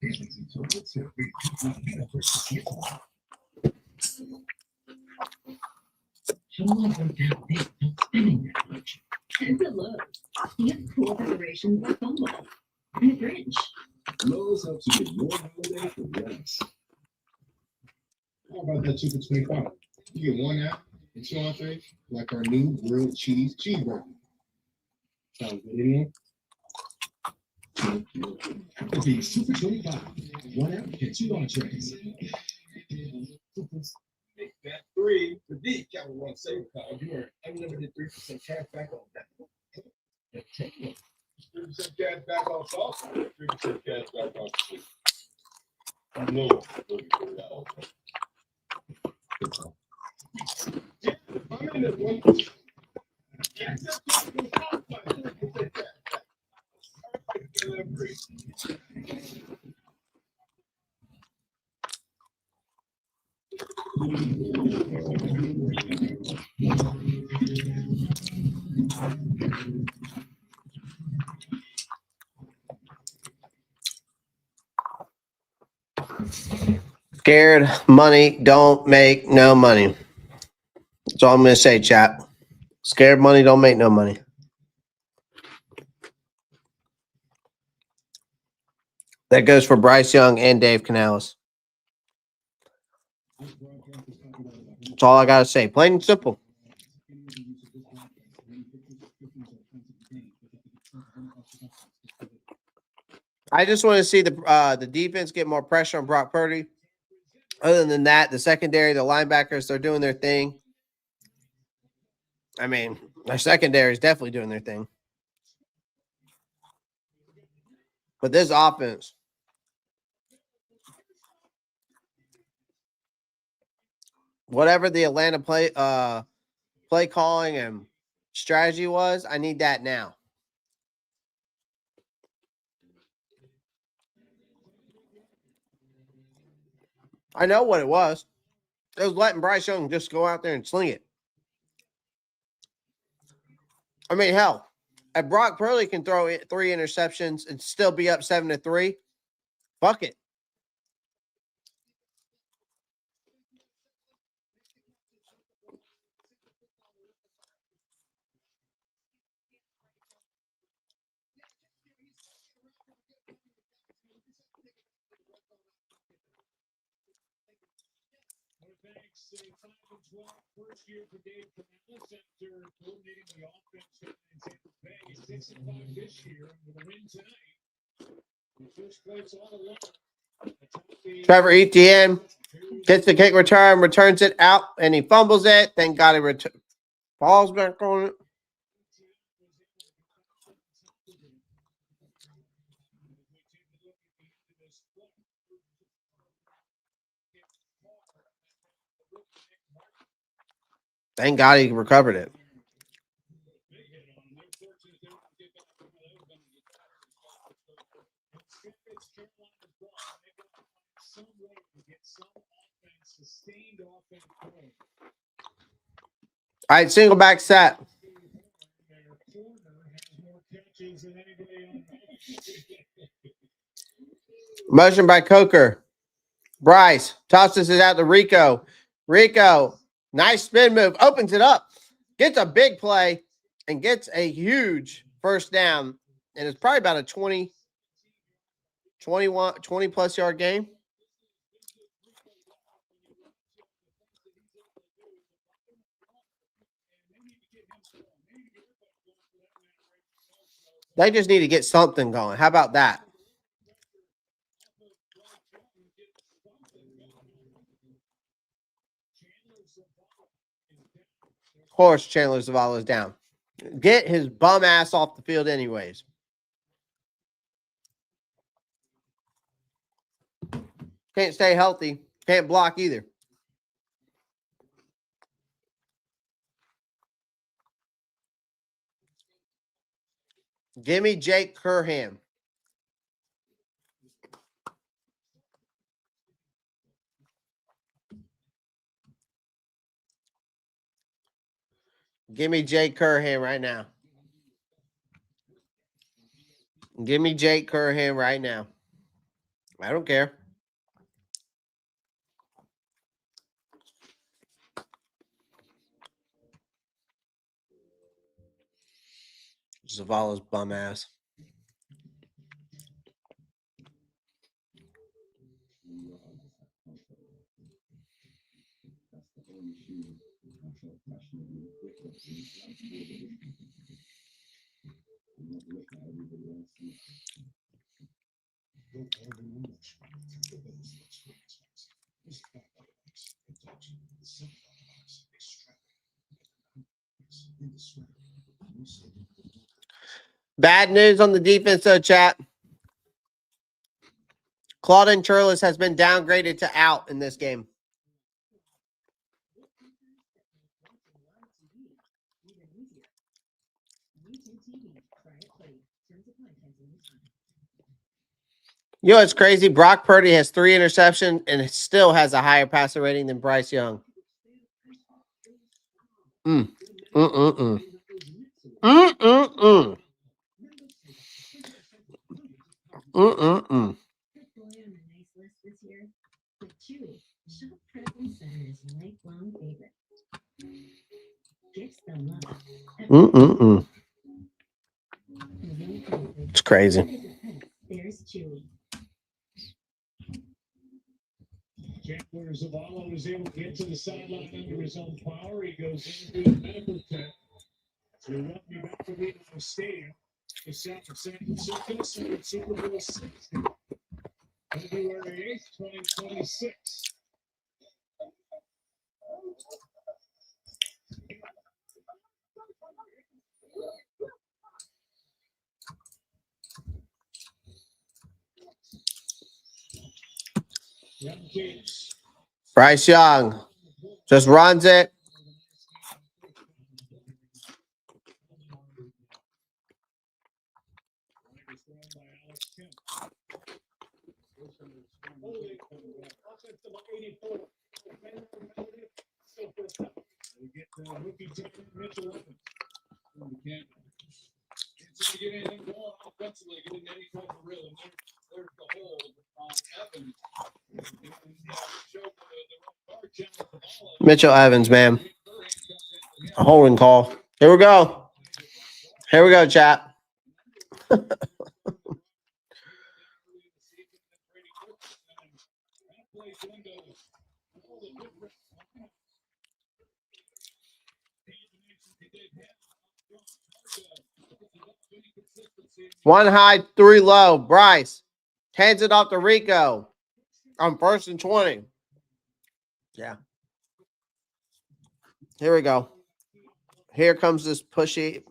Disney Zootopia 2. How long worked out big not spending that much? And the Lowe's. You have cool decorations like Bumble and a Grinch. Lowe's helps you get more holiday for less. How about that chicken 25? You get 1 app and 2 entrees, like our new grilled cheeseburger. Sounds good, anyone? Okay, Super 25. 1 app and 2 entrees. Make that 3 for the Capital One Saver Card. You earn unlimited 3% cash back on that. 3% cash back on sauce, 3% cash back on soup. I know looking for that. Yeah, I'm in this one. Yeah, Scared money don't make no money. That's all I'm going to say, chat. Scared money don't make no money. That goes for Bryce Young and Dave Canales. That's all I got to say. Plain and simple. I just want to see the defense get more pressure on Brock Purdy. Other than that, the secondary, the linebackers, they're doing their thing. I mean, our secondary is definitely doing their thing. But this offense, whatever the Atlanta play calling and strategy was, I need that now. I know what it was. It was letting Bryce Young just go out there and sling it. I mean, hell, if Brock Purdy can throw 3 interceptions and still be up 7-3, fuck it. Thanks. 5-12 first year for Dave Canales after coordinating the offense in Tampa Bay. 6-5 this year with a win tonight. The first place all along. Trevor Etienne gets the kick return, returns it out, and he fumbles it. Thank God he falls back on it. Thank God he recovered it. All right, single back set. Motion by Coker. Bryce tosses it out to Rico. Rico, nice spin move, opens it up, gets a big play, and gets a huge first down. And it's probably about a 20 plus yard game. They just need to get something going. How about that? Of course, Chandler Zavala's down. Get his bum ass off the field anyways. Can't stay healthy. Can't block either. Give me Jake Curham. Give me Jake Curham right now. Give me Jake Curham right now. I don't care. Zavala's bum ass. Bad news on the defense, though, chat. Claudin Churlis has been downgraded to out in this game. You know, it's crazy. Brock Purdy has 3 interceptions and still has a higher passer rating than Bryce Young. Mm-mm-mm. Mm-mm-mm. Mm-mm-mm. Mm-mm-mm. It's crazy. Chandler Zavala was able to get to the sideline under his own power. He goes into the medical tent. So we're welcoming back to Levi Stadium. The South of San Francisco, Super Bowl 60. February 8th, 2026. Bryce Young just runs it. Mitchell Evans, man. A holding call. Here we go. Here we go, chat. One high, 3 low. Bryce hands it off to Rico on 1st and 20. Yeah. Here we go. Here comes this pushy.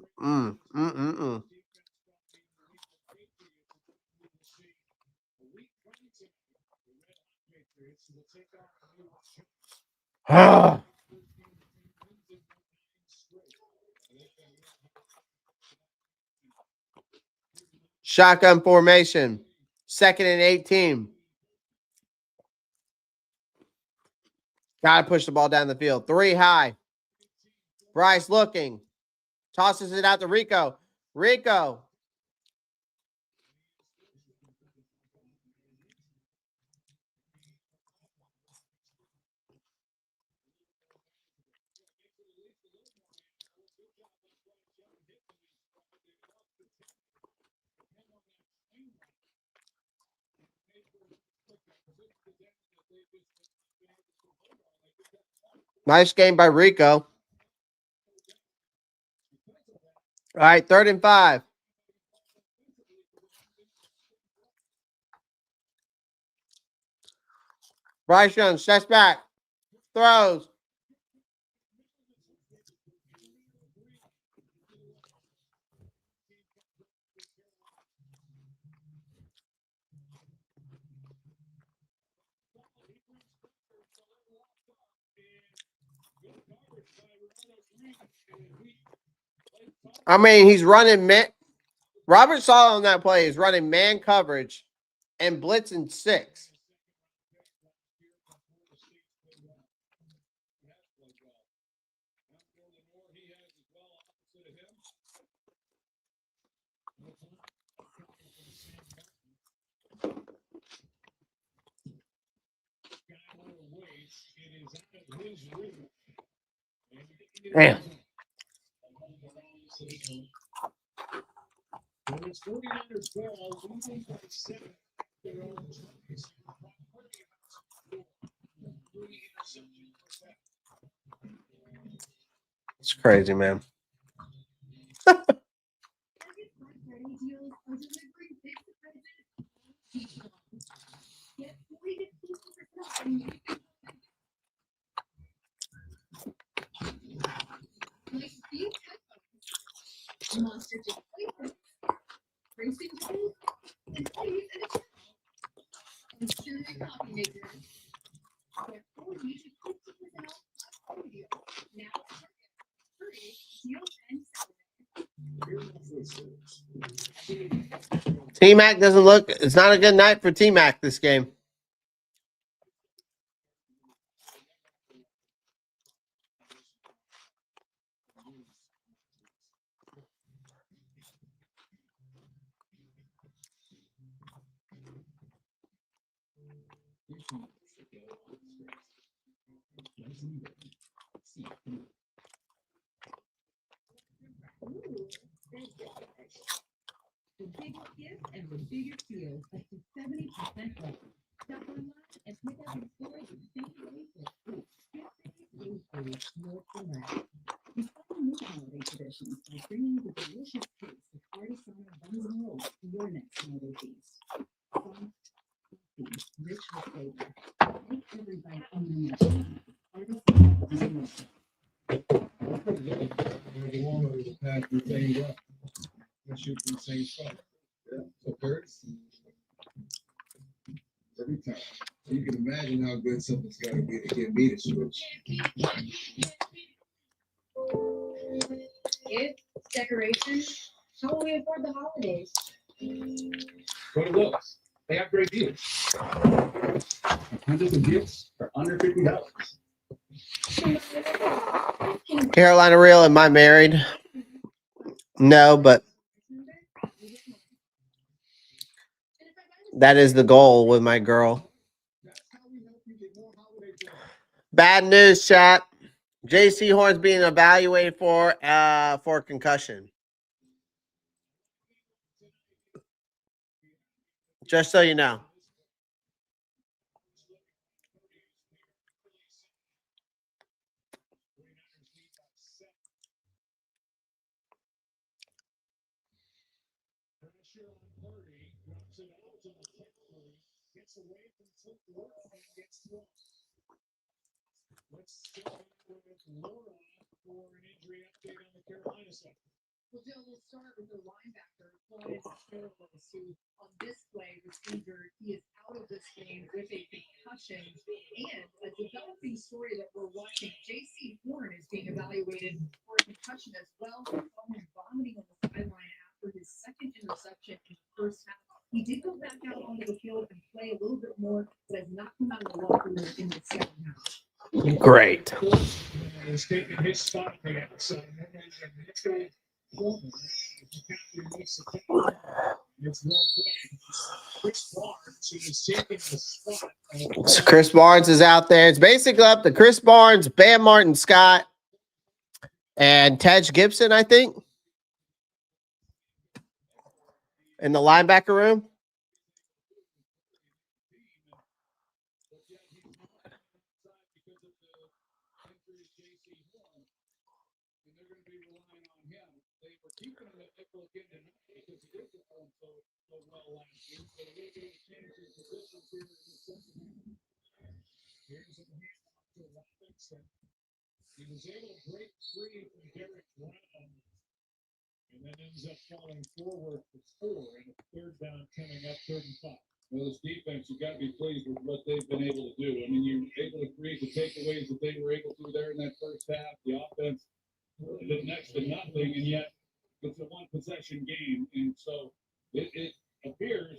Shotgun formation. 2nd and 18. Got to push the ball down the field. 3 high. Bryce looking. Tosses it out to Rico. Rico. Nice game by Rico. All right, 3rd and 5. Bryce Young steps back, throws. I mean, he's running man. Robert Saleh on that play is running man coverage and blitzing 6. Damn. It's 49ers ball, losing by 7. It's crazy, man. T-Mac doesn't look. It's not a good night for T-Mac this game. The bigger gift and the bigger deal, up to 70% off. Shop online and pick up in stores the same way for free. Gift days, more for less. Discover new holiday traditions by bringing the delicious taste of artisan buns and rolls to your next holiday feast. Soft, fluffy, rich with flavor. Make every bite unmatched. Artisan buns and rolls. The one over the pack, we cleaned up. I shoot from the same spot. Yeah. So Curtis, every time. You can imagine how good something's got to be to get me to switch. Gifts, decorations. How will we afford the holidays? Go to Lowe's. They have great deals. Hundreds of gifts for under $50. Carolina Real, am I married? No, but that is the goal with my girl. Bad news, chat. JC Horn's being evaluated for concussion. Just so you know. Pressure on Purdy, drops it out to the Purdy, gets away from footwork and gets through. Let's check in with Laura for an injury update on the Carolina side. Well, Joe, we'll start with the linebacker, Flores Charles, who on this play was injured. He is out of this game with a concussion. And a developing story that we're watching, J.C. Horn is being evaluated for a concussion as well. We saw him vomiting on the sideline after his second interception in the first half. He did go back out onto the field and play a little bit more, but has not come out of the locker room in the second half. Great. Is taking his spot on the outside. It's going it's well played. Chris Barnes, who's taking the spot. So Chris Barnes is out there. It's basically up to Chris Barnes, Bam Martin Scott, and Tej Gibson, I think, in the linebacker room. they were keeping him at nickel again tonight because he did perform so well last year. So a little bit of a change in positions here in the second half. Here's a handoff to Robinson. He was able to break free from Derrick Brown and then ends up falling forward for 4 and a third down coming up, 3rd and 5. Well, this defense, you've got to be pleased with what they've been able to do. I mean, you're able to create the takeaways that they were able to there in that first half. The offense did next to nothing, and yet it's a one-possession game. And so it appears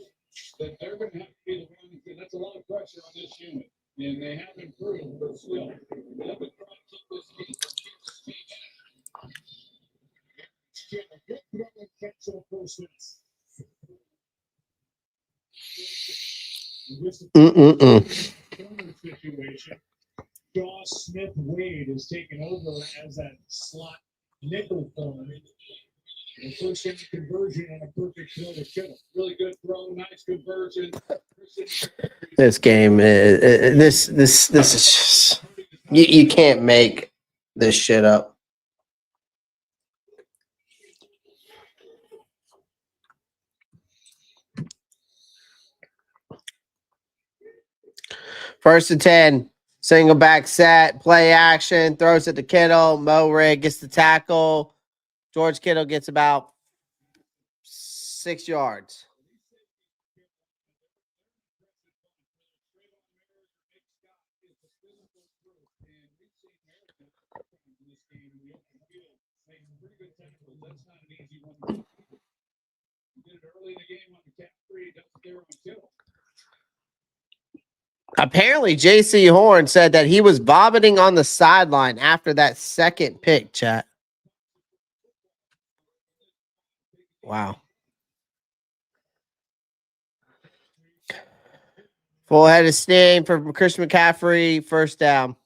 that they're going to have to be the ones. That's a lot of pressure on this unit, and they have improved, but still, they have to try to keep this team. Good throw and catch on first base. Situation. Shaw Smith Wade is taken over as that slot nickel corner. The first inning conversion on a perfect throw to Kittle. Really good throw, nice conversion. This game, this is just, you can't make this shit up. First and 10, single back set, play action, throws it to Kittle. Mo Rig gets the tackle. George Kittle gets about 6 yards. Apparently, J.C. Horn said that he was vomiting on the sideline after that second pick, chat. Wow. Full head of steam for Chris McCaffrey, first down.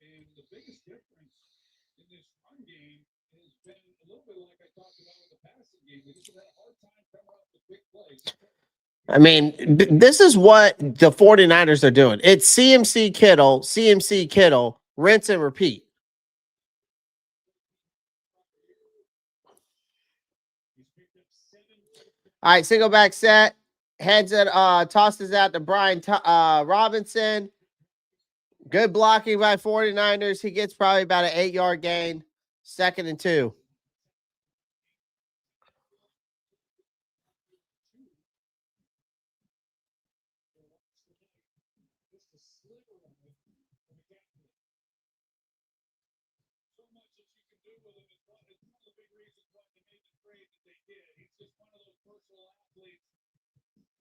And the biggest difference in this run game has been a little bit like I talked about with the passing game. They just had a hard time coming up with big plays. I mean, this is what the 49ers are doing. It's CMC Kittle, rinse and repeat. All right, single back set. Heads it, tosses out to Brian Robinson. Good blocking by 49ers. He gets probably about an 8-yard gain. 2nd and 2.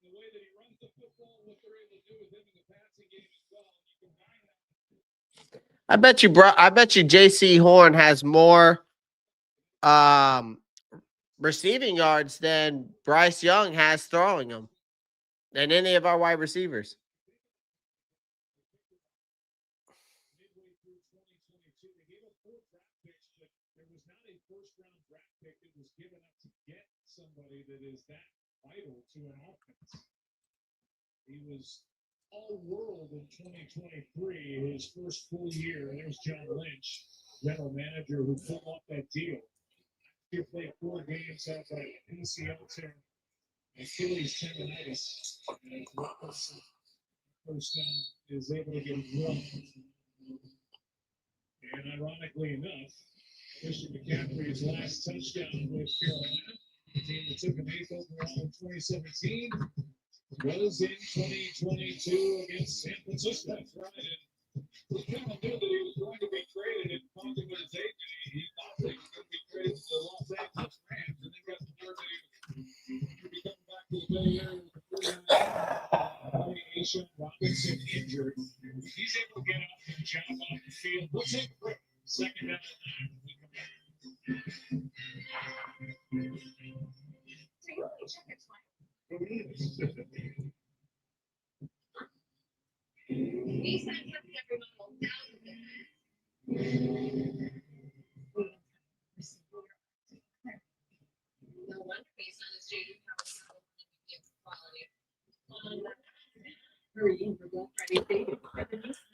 The way that he runs the football, what they're able to do with him in the passing game as well. You combine that. I bet you J.C. Horn has more receiving yards than Bryce Young has throwing them than any of our wide receivers. Midway through 2022, they gave up 4 draft picks, but there was not a first-round draft pick that was given up to get somebody that is that vital to an offense. He was all-world in 2023, his first full year. There's John Lynch, general manager, who pulled off that deal. He played 4 games, had that PCL tear, Achilles tendonitis, and first down is able to get run. And ironically enough, Christian McCaffrey's last touchdown with Carolina, the team that took an 8th overall in 2017, was in 2022 against San Francisco. That's right. And we kind of knew that he was going to be traded and talking with his agent. He thought that he was going to be traded to the Los Angeles Rams, and then got the word that he would be coming back to the Bay Area with the 49ers. Robinson injured. He's able to get up and jump off the field. What's it quick? 2nd down and 9.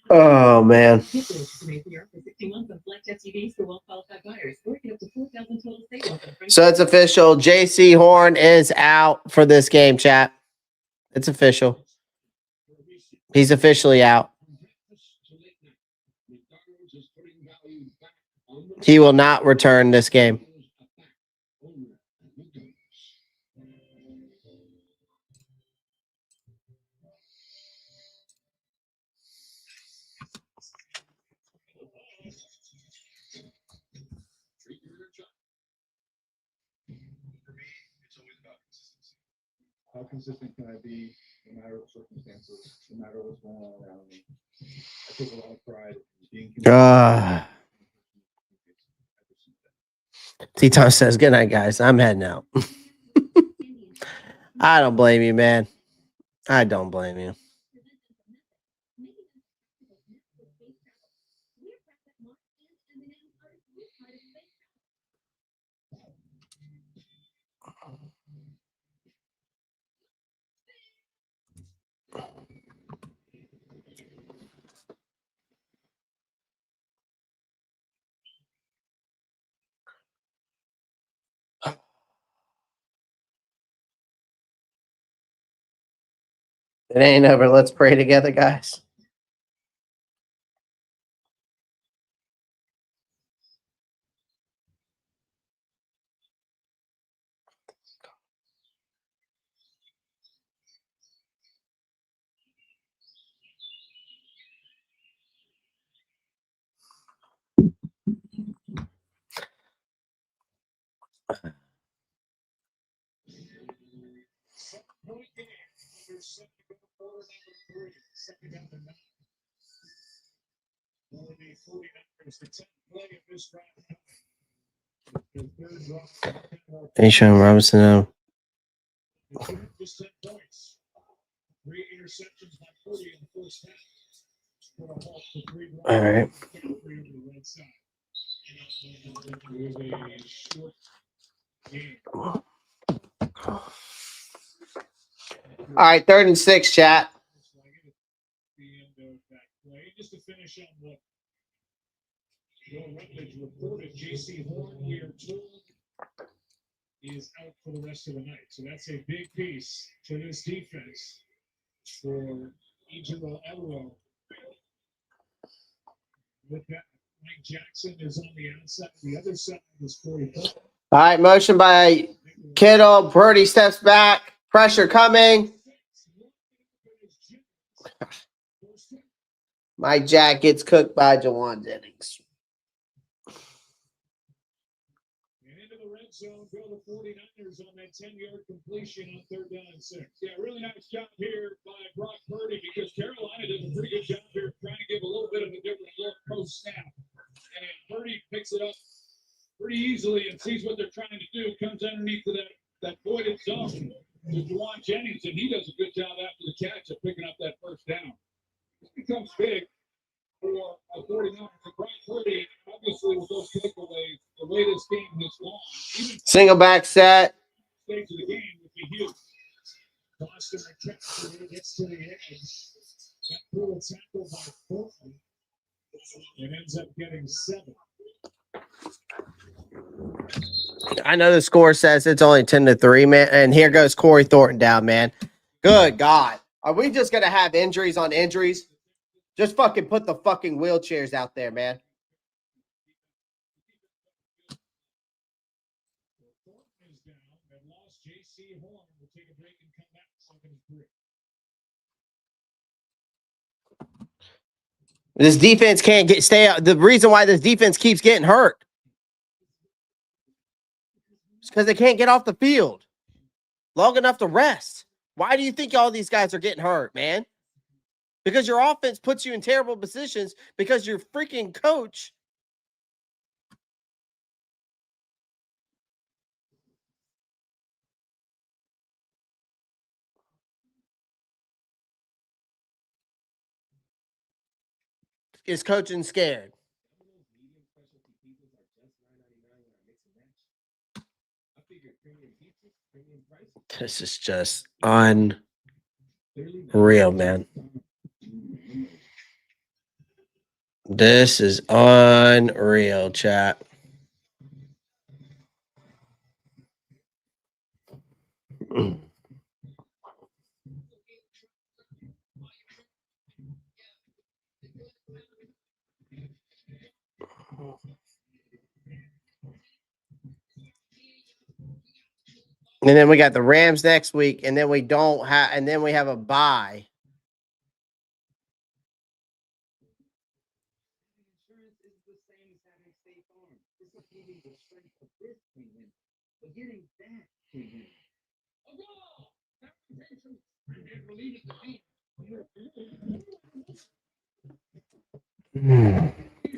Oh man. So it's official. J.C. Horn is out for this game, chat. It's official. He's officially out. He will not return this game. How consistent can I be no matter the circumstances, no matter what's going on around me? I take a lot of pride in being consistent. T-Tom says, good night, guys. I'm heading out. I don't blame you, man. I don't blame you. It ain't over. Let's pray together, guys. Hey, Sean Robinson. All right. All right, 3rd and 6, chat. Just to finish on what Bill Rutledge reported, J.C. Horn, we are told, is out for the rest of the night. So that's a big piece to this defense for Ejiro Elro. With that, Mike Jackson is on the outside. The other side is Corey. All right, motion by Kittle. Purdy steps back. Pressure coming. Mike Jack gets cooked by Jawan Jennings. And into the red zone go the 49ers on that 10-yard completion on 3rd down and 6. Yeah, really nice job here by Brock Purdy because Carolina does a pretty good job here trying to give a little bit of a different look post-snap. And Purdy picks it up pretty easily and sees what they're trying to do, comes underneath to that voided zone to Juwan Jennings, and he does a good job after the catch of picking up that first down. This becomes big for a 49er. For Brock Purdy, obviously with those takeaways, the way this game has gone, even Single back set. stage of the game would be huge. Boston McCaffrey gets to the edge. That brutal tackle by Fulton. And ends up getting 7. I know the score says it's only 10-3, man. And here goes Corey Thornton down, man. Good God. Are we just going to have injuries on injuries? Just fucking put the fucking wheelchairs out there, man. Thornton is down. They've lost J.C. Horn. Will take a break and come back. 2nd and 3. This defense can't stay out. The reason why this defense keeps getting hurt is because they can't get off the field long enough to rest. Why do you think all these guys are getting hurt, man? Because your offense puts you in terrible positions because your freaking coach is coaching scared. This is just Real, man. This is unreal, chat. And then we got the Rams next week, and then we don't have, and then we have a bye.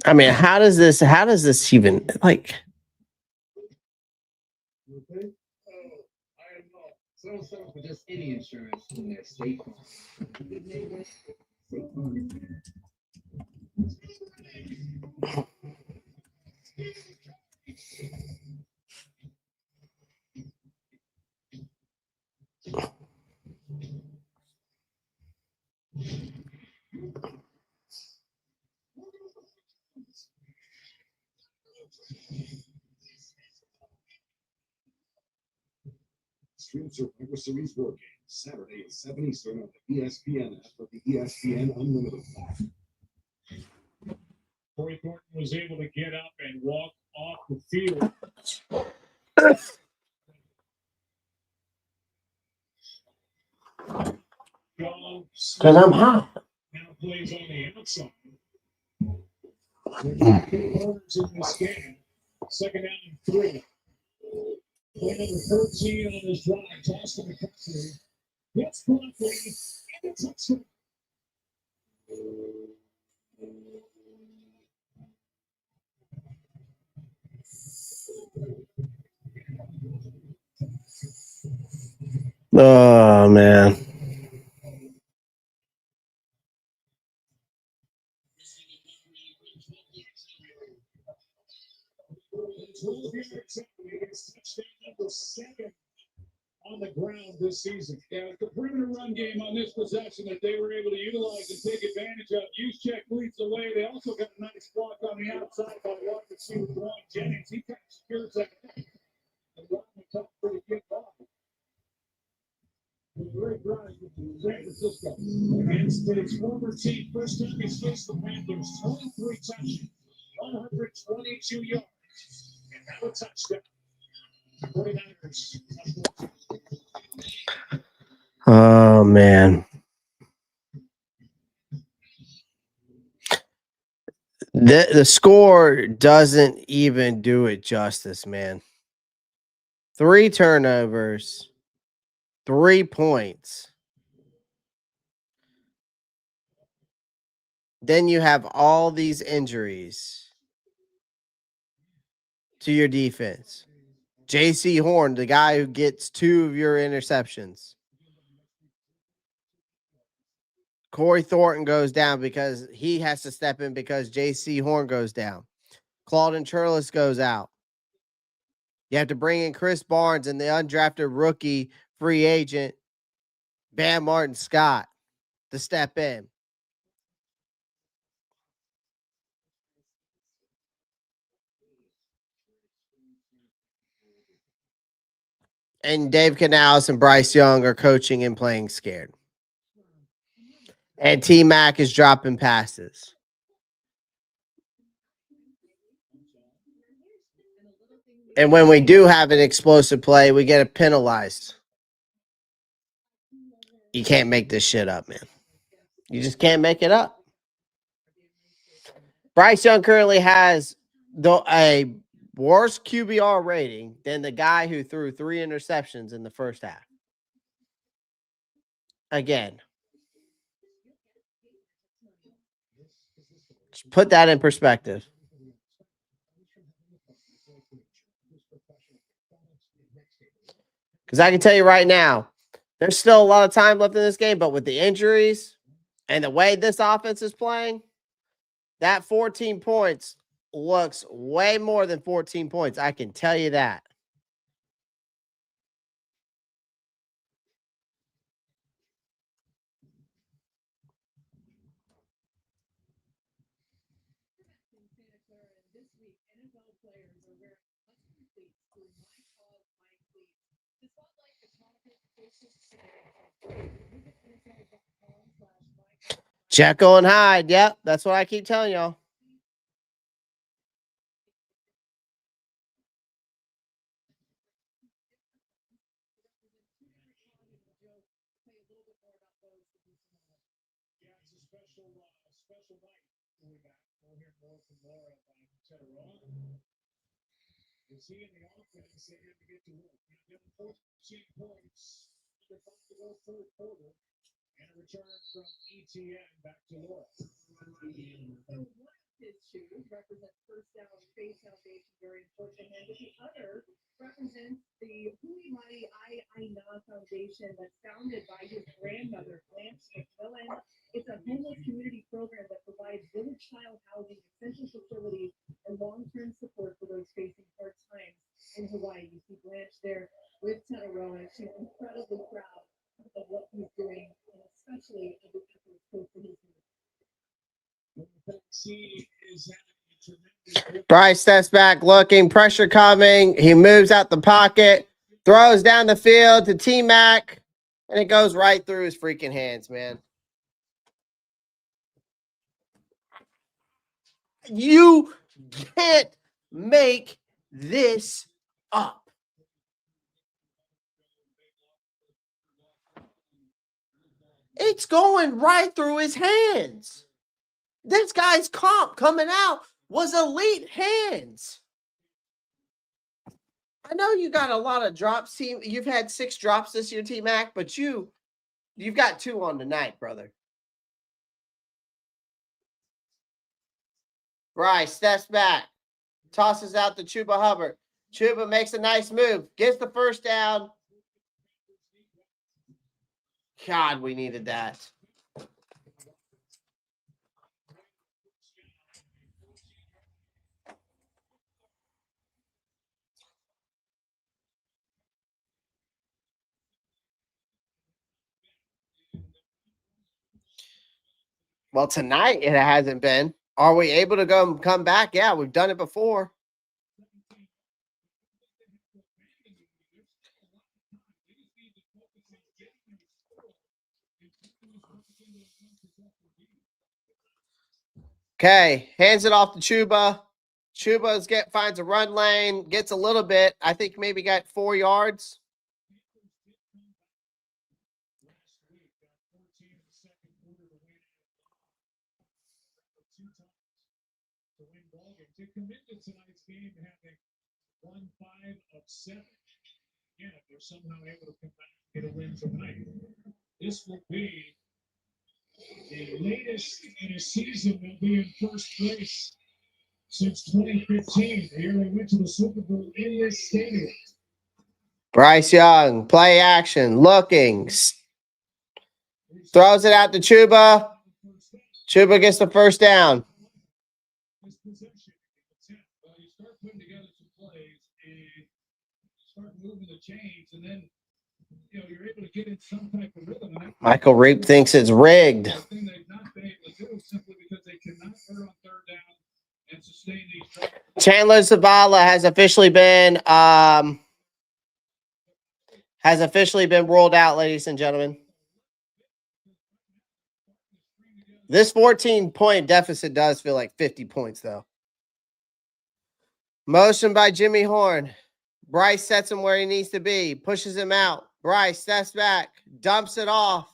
I mean, how does this even like? So don't settle for just any insurance in their state farm. Stream Survivor Series War Games Saturday at 7 Eastern on the ESPN app with the ESPN Unlimited plan. Corey Thornton was able to get up and walk off the field. Because I'm hot. Now plays on the outside. There's 2 corners in this game. Second down and 3. Play number 13 on this drive. Toss to McCaffrey. Gets Bluntly and a touchdown. Oh man. Touchdown number 7 on the ground this season. Yeah, the perimeter run game on this possession that they were able to utilize and take advantage of. Use check leads the way. They also got a nice block on the outside by wide receiver Ron Jennings. He kind of secures that. And Rodney tough for the kick off. Great drive with San Francisco against his former team. First time he's faced the Panthers. 23 touches, 122 yards, and now a touchdown. 49ers. Oh man. The score doesn't even do it justice, man. 3 turnovers, 3 points. Then you have all these injuries to your defense. J.C. Horn, the guy who gets 2 of your interceptions. Corey Thornton goes down because he has to step in because J.C. Horn goes down. Claudin Turles goes out. You have to bring in Chris Barnes and the undrafted rookie free agent, Bam Martin Scott, to step in. And Dave Canales and Bryce Young are coaching and playing scared. And T-Mac is dropping passes. And when we do have an explosive play, we get it penalized. You can't make this shit up, man. You just can't make it up. Bryce Young currently has a worse QBR rating than the guy who threw 3 interceptions in the first half. Again. Just put that in perspective. Because I can tell you right now, there's still a lot of time left in this game, but with the injuries and the way this offense is playing, that 14 points looks way more than 14 points. I can tell you that. Jekyll and Hyde. Yep, that's what I keep telling y'all. Yeah, it's a special night. We'll be back. We'll hear more from Laura about Tre'von. You see in the offense, they had to get to work. Now, them 14 points. They're about to go third quarter. And a return from ETN back to Laura. One of his shoes represents first down face foundation, very important. And the other represents the Hui Mai Aina Foundation that's founded by his grandmother, Blanche McMillan. It's a homeless community program that provides village style housing, essential facilities, and long-term support for those facing hard times in Hawaii. You see Blanche there with Tanaroa. She's incredibly proud of what he's doing, and especially of the efforts close to his Bryce steps back, looking, pressure coming. He moves out the pocket, throws down the field to T-Mac, and it goes right through his freaking hands, man. You can't make this up. It's going right through his hands. This guy's comp coming out was elite hands. I know you got a lot of drops, team. You've had 6 drops this year, T-Mac, but you've got 2 on tonight, brother. Bryce steps back, tosses out to Chuba Hubbard. Chuba makes a nice move, gets the first down. God, we needed that. Well, tonight it hasn't been. Are we able to come back? Yeah, we've done it before. Okay, hands it off to Chuba. Chuba finds a run lane, gets a little bit. I think maybe got 4 yards. To commit to tonight's game, having won 5 of 7. Again, if they're somehow able to come back and get a win tonight, this will be the latest in a season they'll be in first place since 2015. The year they went to the Super Bowl in this stadium. Bryce Young, play action, looking, throws it out to Chuba. Chuba gets the first down. You start putting together some plays and start moving the chains, and then you're able to get in some type of rhythm. Michael Reap thinks it's rigged. Thing they've not been able to do simply because they cannot hurt on third down and sustain these drives. Chandler Zavala has officially been ruled out, ladies and gentlemen. This 14-point deficit does feel like 50 points, though. Motion by Jimmy Horn. Bryce sets him where he needs to be, pushes him out. Bryce steps back, dumps it off.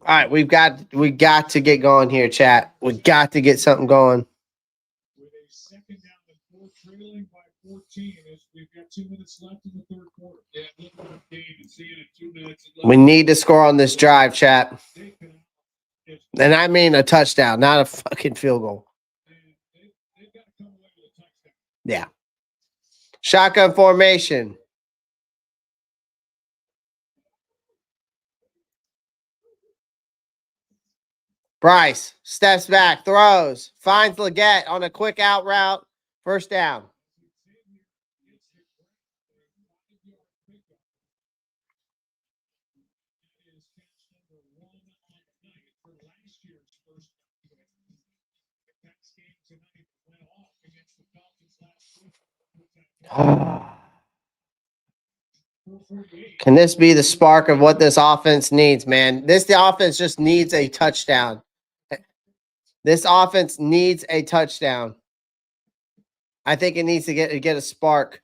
All right, we got to get going here, chat. We got to get something going. With a second down and 4, trailing by 14, as we've got 2 minutes left in the third quarter. Yeah, look at the game and see it at 2 minutes. We need to score on this drive, chat. And I mean a touchdown, not a fucking field goal. They've got to come away with a touchdown. Yeah. Shotgun formation. Bryce steps back, throws, finds Legette on a quick out route. First down. for last year's first game tonight went off against the Falcons last week. Can this be the spark of what this offense needs, man? The offense just needs a touchdown. This offense needs a touchdown. I think it needs to get a spark.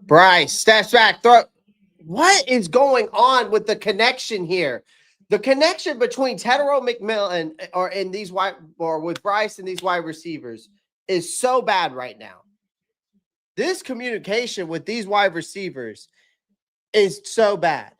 Bryce steps back, throw. What is going on with the connection here? The connection between Tedero McMillan with Bryce and these wide receivers is so bad right now. This communication with these wide receivers is so bad.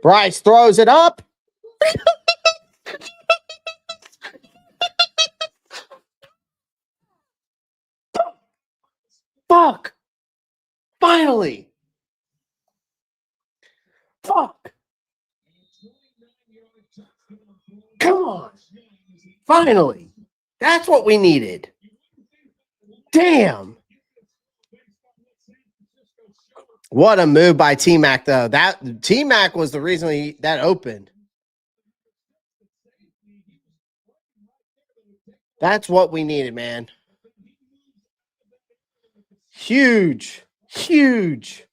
Bryce throws it up. Fuck. Finally. Fuck. Come on. Finally. That's what we needed. Damn. What a move by T-Mac, though. That T-Mac was the reason that opened. That's what we needed, man. Huge. Huge.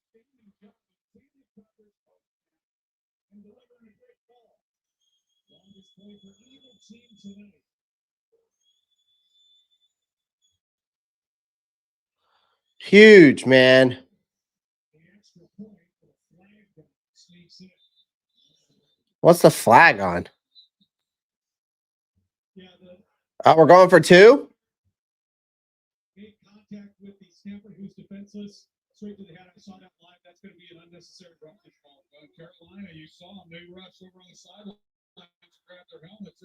Huge, man. What's the flag on? Oh, we're going for two? Made contact with the snapper who's defenseless. Straight to the head. I saw that live. That's going to be an unnecessary roughage ball. Carolina, you saw them. They rushed over on the sideline, grabbed their helmets.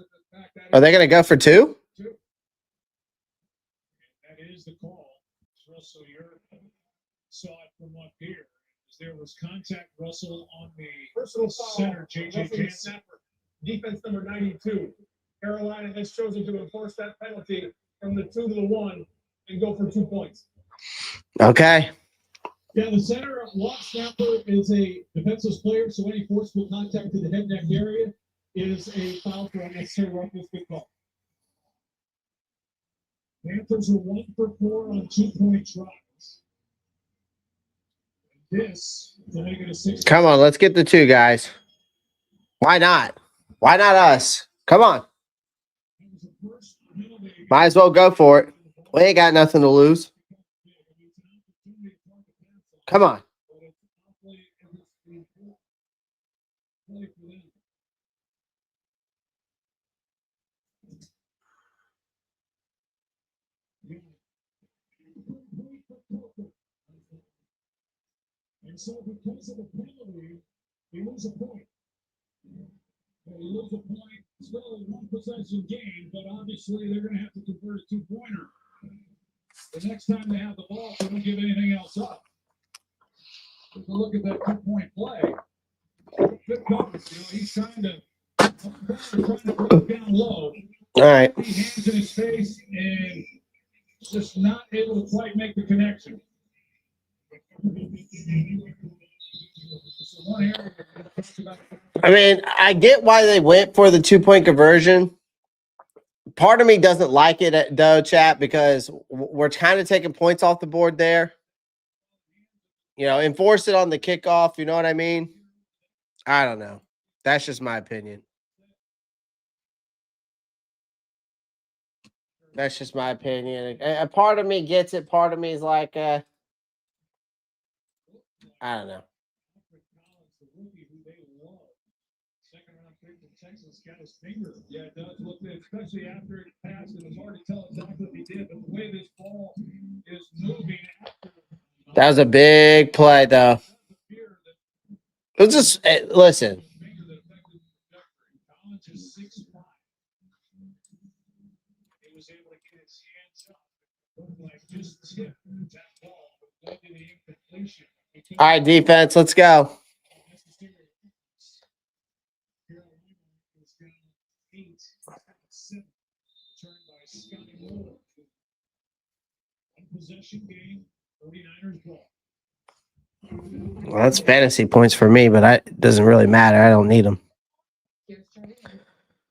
Are they going to go for two? That is the call. Russell, you saw it from up here. There was contact, Russell, on the personal center, J.J. Snapper. Defense number 92. Carolina has chosen to enforce that penalty from the 2 to the 1 and go for 2 points. Okay. Yeah, the center lock snapper is a defenseless player, so any forceful contact to the head neck area is a foul for unnecessary roughness. Good call. Panthers are 1 for 4 on 2-point tries. This to make it a 6. Come on, let's get the two, guys. Why not? Why not us? Come on. Might as well go for it. We ain't got nothing to lose. Come on. And so because of the penalty, they lose a point. They lose a point, still a 1 possession game, but obviously they're going to have to convert a 2-pointer. The next time they have the ball, they don't give anything else up. If you look at that 2-point play, good coverage. He's trying to put it down low. All right. He hands in his face and just not able to quite make the connection. I mean, I get why they went for the 2-point conversion. Part of me doesn't like it, though, chat, because we're kind of taking points off the board there. You know, enforce it on the kickoff. You know what I mean? I don't know. That's just my opinion. That's just my opinion. A part of me gets it. Part of me is like, I don't know. Texas got his finger. Yeah, it does look good, especially after it passed. It was hard to tell exactly what he did, but the way this ball is moving after. That was a big play, though. Let's just listen. was able to get his hands up. Looked like just tipped that ball, but led to the incompletion. All right, defense, let's go. Carolina was down 8-7, turned by Scotty Moore. One possession game, 49ers ball. Well, that's fantasy points for me, but it doesn't really matter. I don't need them.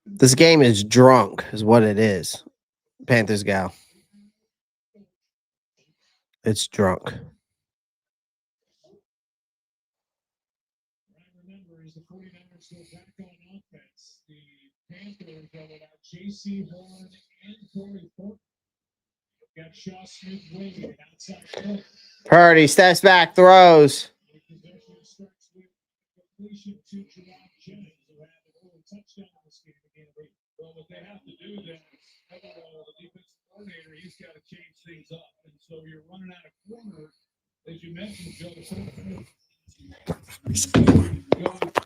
This game is drunk, is what it is. Panthers go. It's drunk. What I remember is the 49ers go back on offense. The Panthers got out J.C. Horn and Corey Thornton. Got Shaw Smith Wade outside throw. Purdy steps back, throws. The possession starts with completion to Tre'von Jennings, who had an early touchdown in this game again. Well, what they have to do then, the defensive coordinator, he's got to change things up. And so you're running out of corner, as you mentioned, Joe.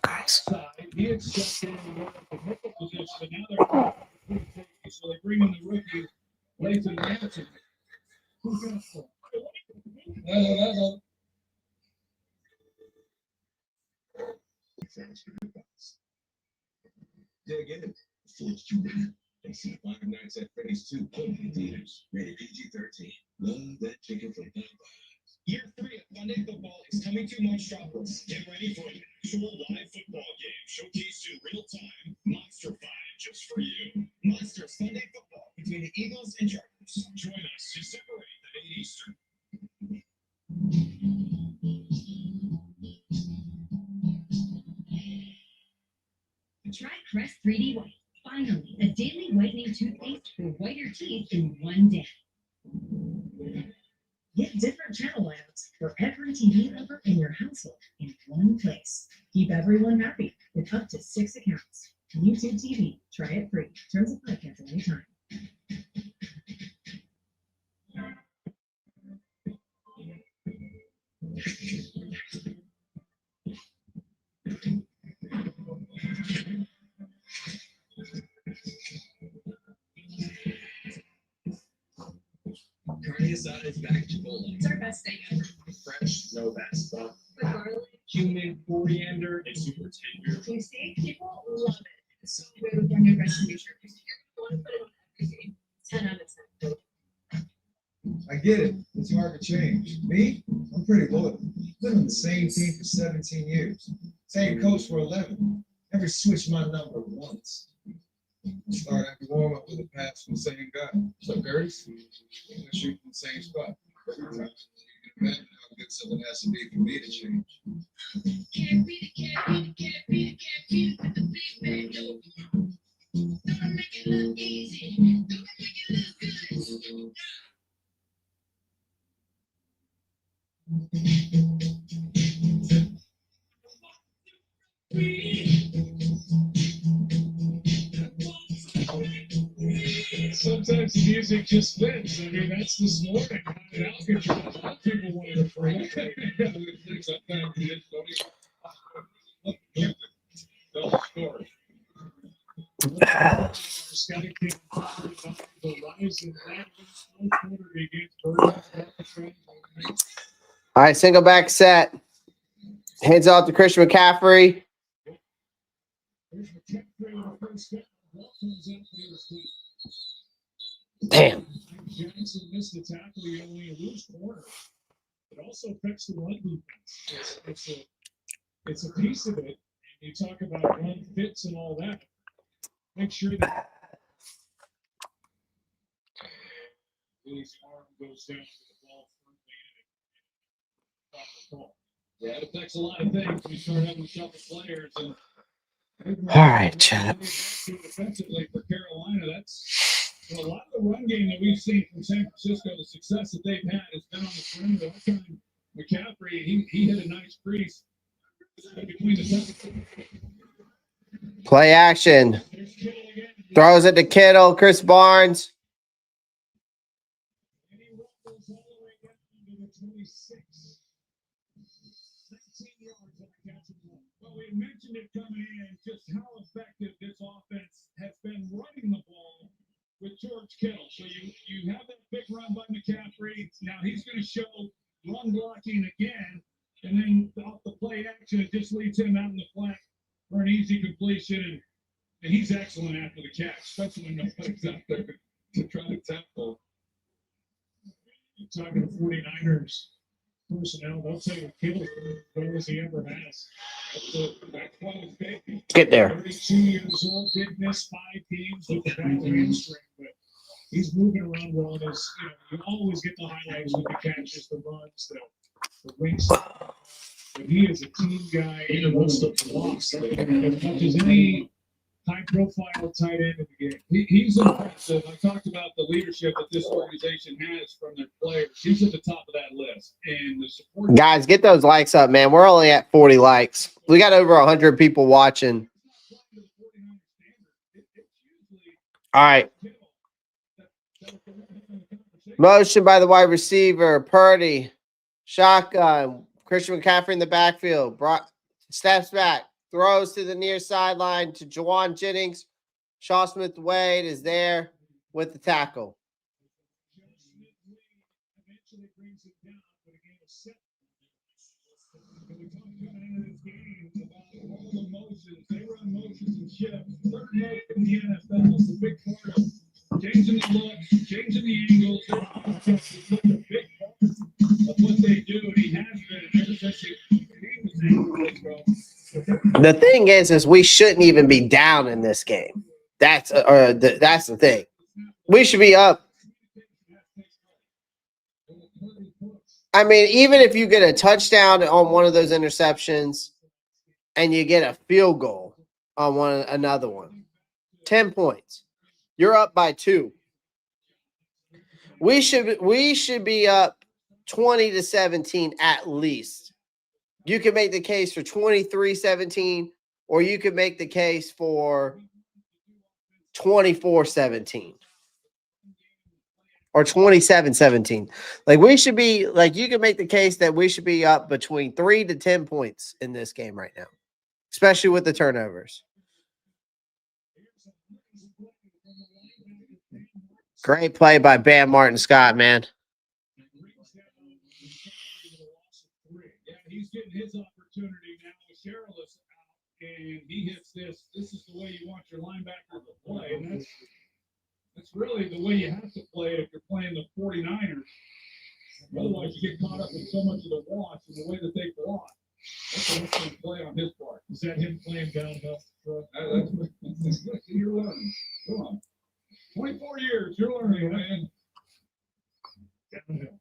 Outside, he had stepped in and went up the nickel position, but now they're so they bring in the rookie, Lathan Ransom. Who's going to score? Dig in. Force you in. They see 5 nights at Freddy's 2 Postgame theaters. Rated PG-13. Love that chicken from Popeyes. Year 3 of Sunday football is coming to Monstropoulos. Get ready for an actual live football game showcased in real time. Monster 5 just for you. Monster Sunday football between the Eagles and Chargers. Join us December 8th at 8 Eastern. Try Crest 3D White. Finally, a daily whitening toothpaste for whiter teeth in one day. Get different channel layouts for every TV lover in your household in one place. Keep everyone happy with up to 6 accounts. YouTube TV. Try it free. Terms apply at any time. Carne asada is back at Chipotle. It's our best thing ever. Fresh, no bad stuff. With garlic. Cumin, coriander, and super tender. Tasty. People love it. It's so good with your new recipe shirt. You're going to put it on everything. 10 out of 10. I get it. It's hard to change. Me? I'm pretty loyal. Been on the same team for 17 years. Same coach for 11. Never switched my number once. Start every warm up with a pass from the same guy. So Curtis, I'm gonna shoot from the same spot. You can imagine how good something has to be for me to change. Can't beat it, can't beat it, can't beat it, can't beat it with the big man, yo. Don't make it look easy. Don't make it look good. Sometimes the music just fits. I mean, that's this morning. Alcatraz. A lot of people wanted to break. Sometimes you just don't even tell the story. Scotty King, the rising quarter against Purdy. All right, single back set. Hands off to Christian McCaffrey. Here's McCaffrey on the first down. Ball comes up near his feet. Damn. Johnson missed the tackle. He only lose corner. It also affects the run defense. It's a piece of it. And you talk about run fits and all that. Make sure that his arm goes down to the ball firmly. Yeah, it affects a lot of things. We start having shuffle players. And All right, chat. defensively for Carolina, that's a lot of the run game that we've seen from San Francisco. The success that they've had has been on the perimeter. That time, McCaffrey, he hit a nice crease between the Play action. Throws it to Kittle. Chris Barnes. And he rumbles all the way down to the 26. 19 yards on the catch and run. Well, we mentioned it coming in, just how effective this offense has been running the ball with George George Kittle. So you have that big run by McCaffrey. Now he's going to show run blocking again, and then off the play action, it just leads him out in the flat for an easy completion. And he's excellent after the catch, especially when nobody's out there to try to tackle. You're talking to 49ers personnel, they'll say with Kittle, what as he ever has. That's why it's big. Get there. 32 years old, did miss 5 games with the back hamstring, but he's moving around well. There's, you always get the highlights with the catches, the runs, the wings. But he is a team guy. He wants to block as much as any high-profile tight end in the game. He's impressive. I talked about the leadership that this organization has from their players. He's at the top of that list. And the support. Guys, get those likes up, man. We're only at 40 likes. We got over 100 people watching. All right. Motion by the wide receiver, Purdy. Shotgun. Christian McCaffrey in the backfield. Steps back. Throws to the near sideline to Juwan Jennings. Shaw Smith-Wade is there with the tackle. They run motions and shifts. Third note in the NFL is a big part of changing the look, changing the angles. It's such a big part of what they do, and he has been ever since he The thing is we shouldn't even be down in this game. That's the thing. We should be up. I mean, even if you get a touchdown on one of those interceptions and you get a field goal on another one, 10 points, you're up by 2. We should be up 20-17 at least. You can make the case for 23-17, or you could make the case for 24-17 or 27-17. Like, we should be, like, you can make the case that we should be up between 3 to 10 points in this game right now, especially with the turnovers. Great play by Bam Martin Scott, man. He's getting his opportunity now with Cherilus out, and he hits this. This is the way you want your linebacker to play, and that's really the way you have to play it if you're playing the 49ers. Otherwise, you get caught up in so much of the watch and the way that they block. That's an excellent play on his part. Is that him playing downhill? You're learning. Come on. 24 years, you're learning, man. Downhill.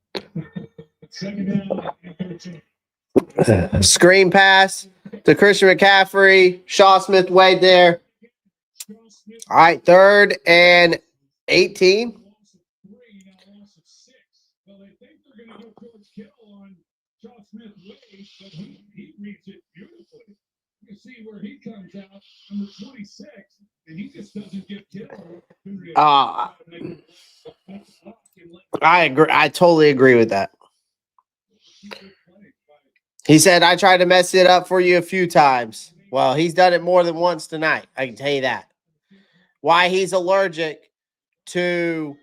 Second down and 13. Screen pass to Christian McCaffrey. Shaw Smith-Wade there. All right, 3rd and 18. Well, they think they're going to go George Kittle on Shaw Smith-Wade, but he reads it beautifully. You can see where he comes out, number 26, and he just doesn't give Kittle an opportunity. I agree. I totally agree with that. He said, I tried to mess it up for you a few times. Well, he's done it more than once tonight. I can tell you that. Why he's allergic to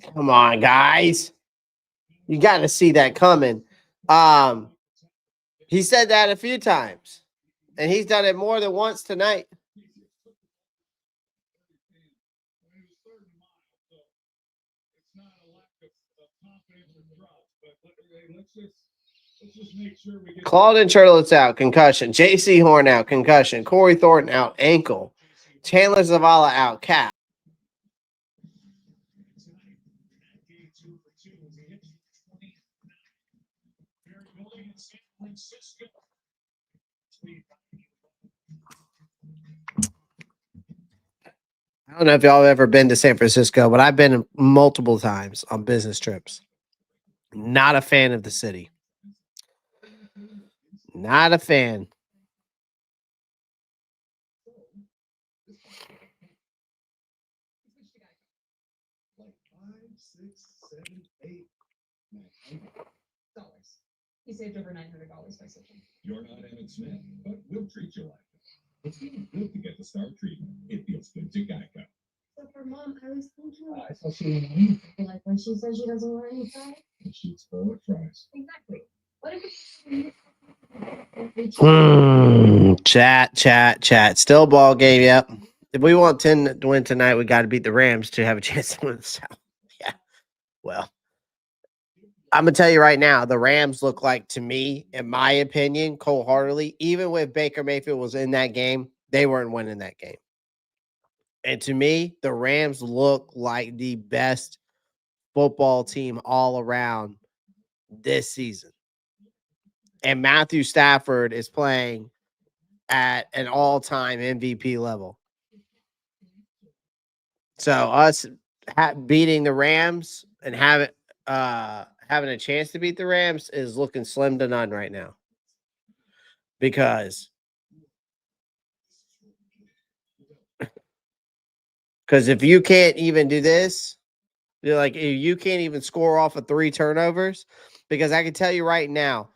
– come on, guys. You got to see that coming. He said that a few times, and he's done it more than once tonight. Claude Charlotte's out, concussion. J.C. Horn out, concussion. Corey Thornton out, ankle. Chandler Zavala out, calf. I don't know if y'all have ever been to San Francisco, but I've been multiple times on business trips. Not a fan of the city. Not a fan. He saved over $900 by switching. You're not Emmett Smith, but we'll treat you like it. It's feeling good to get the start treatment. It feels good to Geico. So for Mom, I was thinking, I thought she would eat. Like when she says she doesn't want any fries? She's full of fries. Exactly. What if Chat. Still ball game, yep. If we want 10 to win tonight, we got to beat the Rams to have a chance to win the South. Yeah. Well, I'm going to tell you right now, the Rams look like, to me, in my opinion, wholeheartedly, even with Baker Mayfield was in that game, they weren't winning that game. And to me, the Rams look like the best football team all around this season. And Matthew Stafford is playing at an all-time MVP level. So us beating the Rams and having a chance to beat the Rams is looking slim to none right now. Because if you can't even do this, you're like, you can't even score off of 3 turnovers, because I can tell you right now,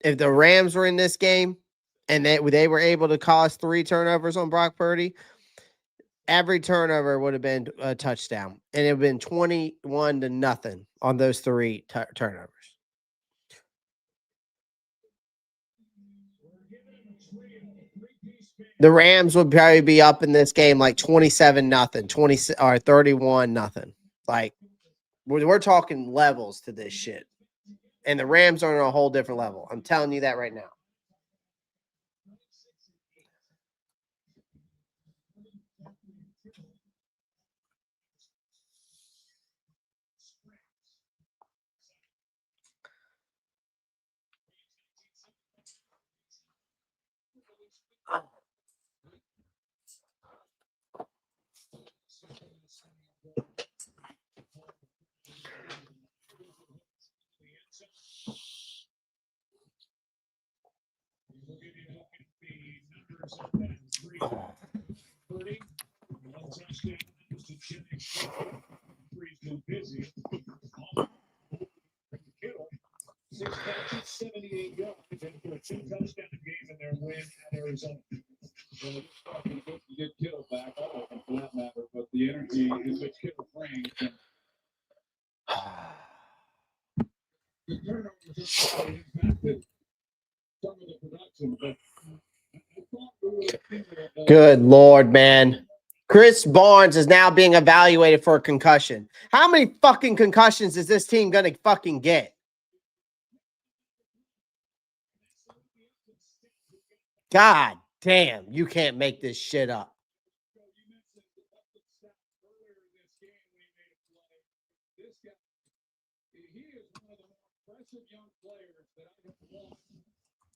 if the Rams were in this game and they were able to cause 3 turnovers on Brock Purdy, every turnover would have been a touchdown, and it would have been 21-0 on those 3 turnovers. The Rams would probably be up in this game like 27-0, 20 or 31-0. Like, we're talking levels to this shit. And the Rams are on a whole different level. I'm telling you that right now. Purdy, 1 touchdown. That was to busy. Kittle, 6 catches, 78 yards, and for a 2-touchdown game in their win at Arizona. Well, you get Kittle back, all of them for that matter, but the energy in which Kittle brings. The turnovers have impacted some of the production, but I thought we would have Good Lord, man. Chris Barnes is now being evaluated for a concussion. How many fucking concussions is this team going to fucking get? God damn, you can't make this shit up. young players that I have watched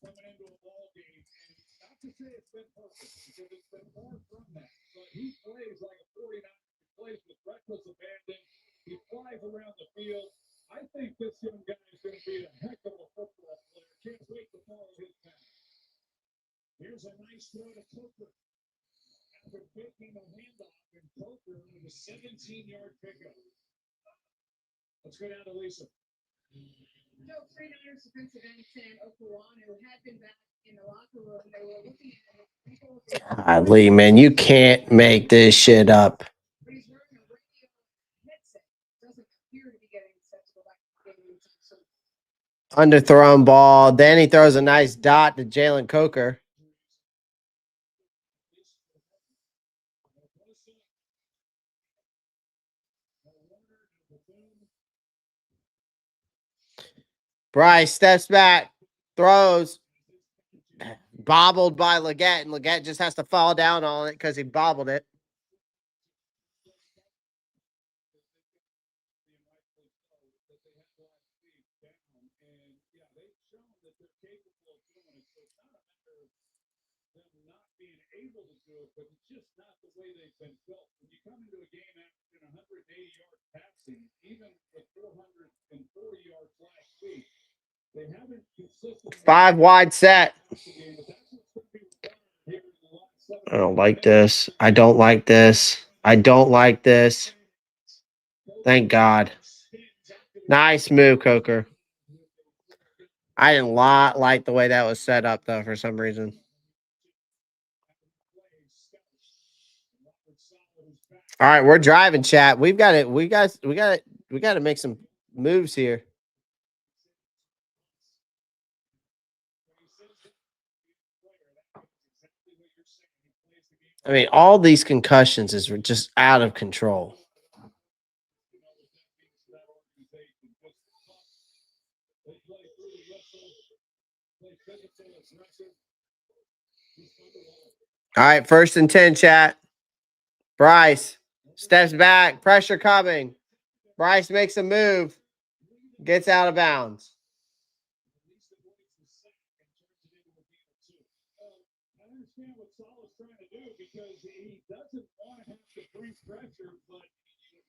coming into a ball game, and not to say it's been perfect, because it's been far from that, but he plays like a 49er. He plays with reckless abandon. He flies around the field. I think this young guy is going to be a heck of a football player. Can't wait to follow his path. Here's a nice throw to Coker. After taking a handoff, and Coker with a 17-yard pickup. Let's go down to Lisa. No, 49ers defensive end Sam Okuwan, who had been back in the locker room. They were looking at him. Lee, man, you can't make this shit up. But he's wearing a radio headset. Doesn't appear to be getting set to go back to the game. So Underthrown ball. Then he throws a nice dot to Jalen Coker. Bryce steps back, throws, bobbled by Legette, and Legette just has to fall down on it because he bobbled it. Able to do it, but it's just not the way they've been built. When you come into a game after 180 yards passing, even with 440 yards last week, they haven't consistently 5 wide set. I don't like this. I don't like this. I don't like this. Thank God. Nice move, Coker. I didn't like the way that was set up, though, for some reason. All right, we're driving, chat. We got to make some moves here. I mean, all these concussions is just out of control. All right, 1st and 10, chat. Bryce steps back, pressure coming. Bryce makes a move, gets out of bounds. I understand what Salah's trying to do because he doesn't want to have to bring pressure, but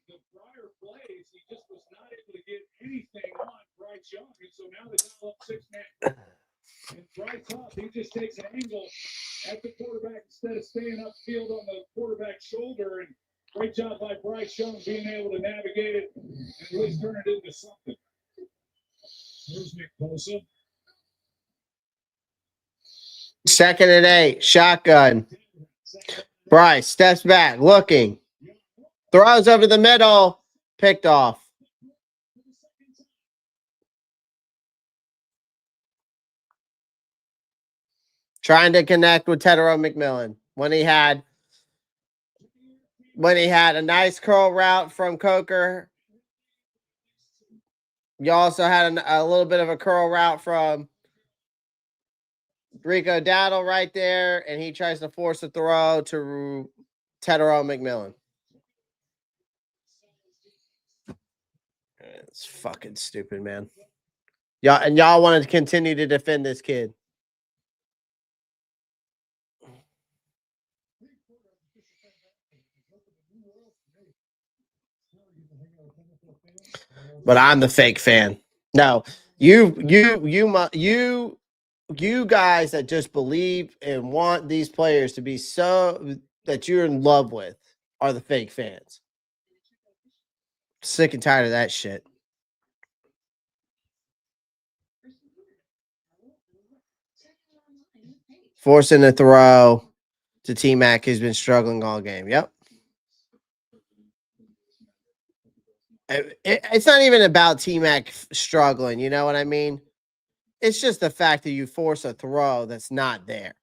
the prior plays, he just was not able to get anything on Bryce Young. And so now they dial up 6-man. And Bryce Huff, he just takes an angle at the quarterback instead of staying upfield on the quarterback's shoulder. And great job by Bryce Young being able to navigate it and at least turn it into something. Here's Nick Bosa. 2nd and 8, shotgun. Bryce steps back, looking. Throws over the middle, picked off. Trying to connect with Tedero McMillan when he had a nice curl route from Coker. You also had a little bit of a curl route from Rico Dowdle right there, and he tries to force a throw to Tedero McMillan. It's fucking stupid, man. Y'all want to continue to defend this kid. But I'm the fake fan. No, you guys that just believe and want these players to be so that you're in love with are the fake fans. Sick and tired of that shit. Forcing a throw to T-Mac, who's been struggling all game. Yep. It's not even about T-Mac struggling. You know what I mean? It's just the fact that you force a throw that's not there.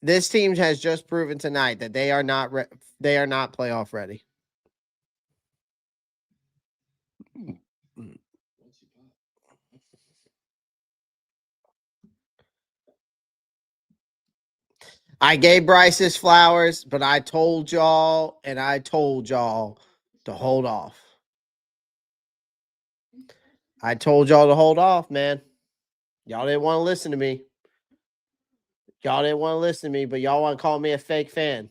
This team has just proven tonight that they are not playoff ready. I gave Bryce his flowers, but I told y'all to hold off. I told y'all to hold off, man. Y'all didn't want to listen to me. Y'all didn't want to listen to me, but y'all want to call me a fake fan.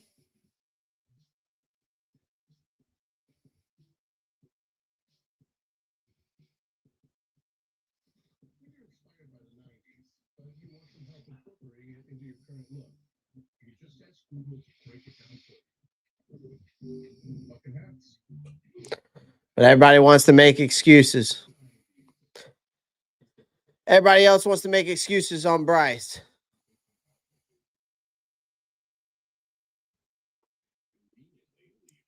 But everybody wants to make excuses. Everybody else wants to make excuses on Bryce.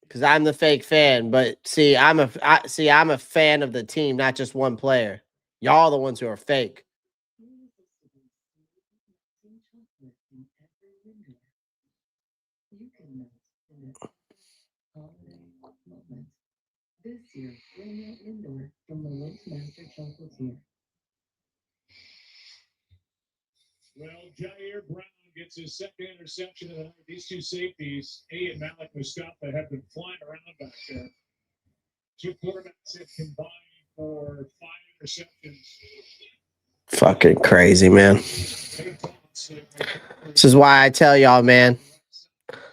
Because I'm the fake fan. But see, I'm a fan of the team, not just one player. Y'all are the ones who are fake. This year, bring out indoor from the Lake Master Chocolatier. Well, Jair Brown gets his 2nd interception of the night. These two safeties, A and Malik Mustafa, have been flying around back there. 2 quarterbacks have combined for 5 interceptions. Fucking crazy, man. This is why I tell y'all, man.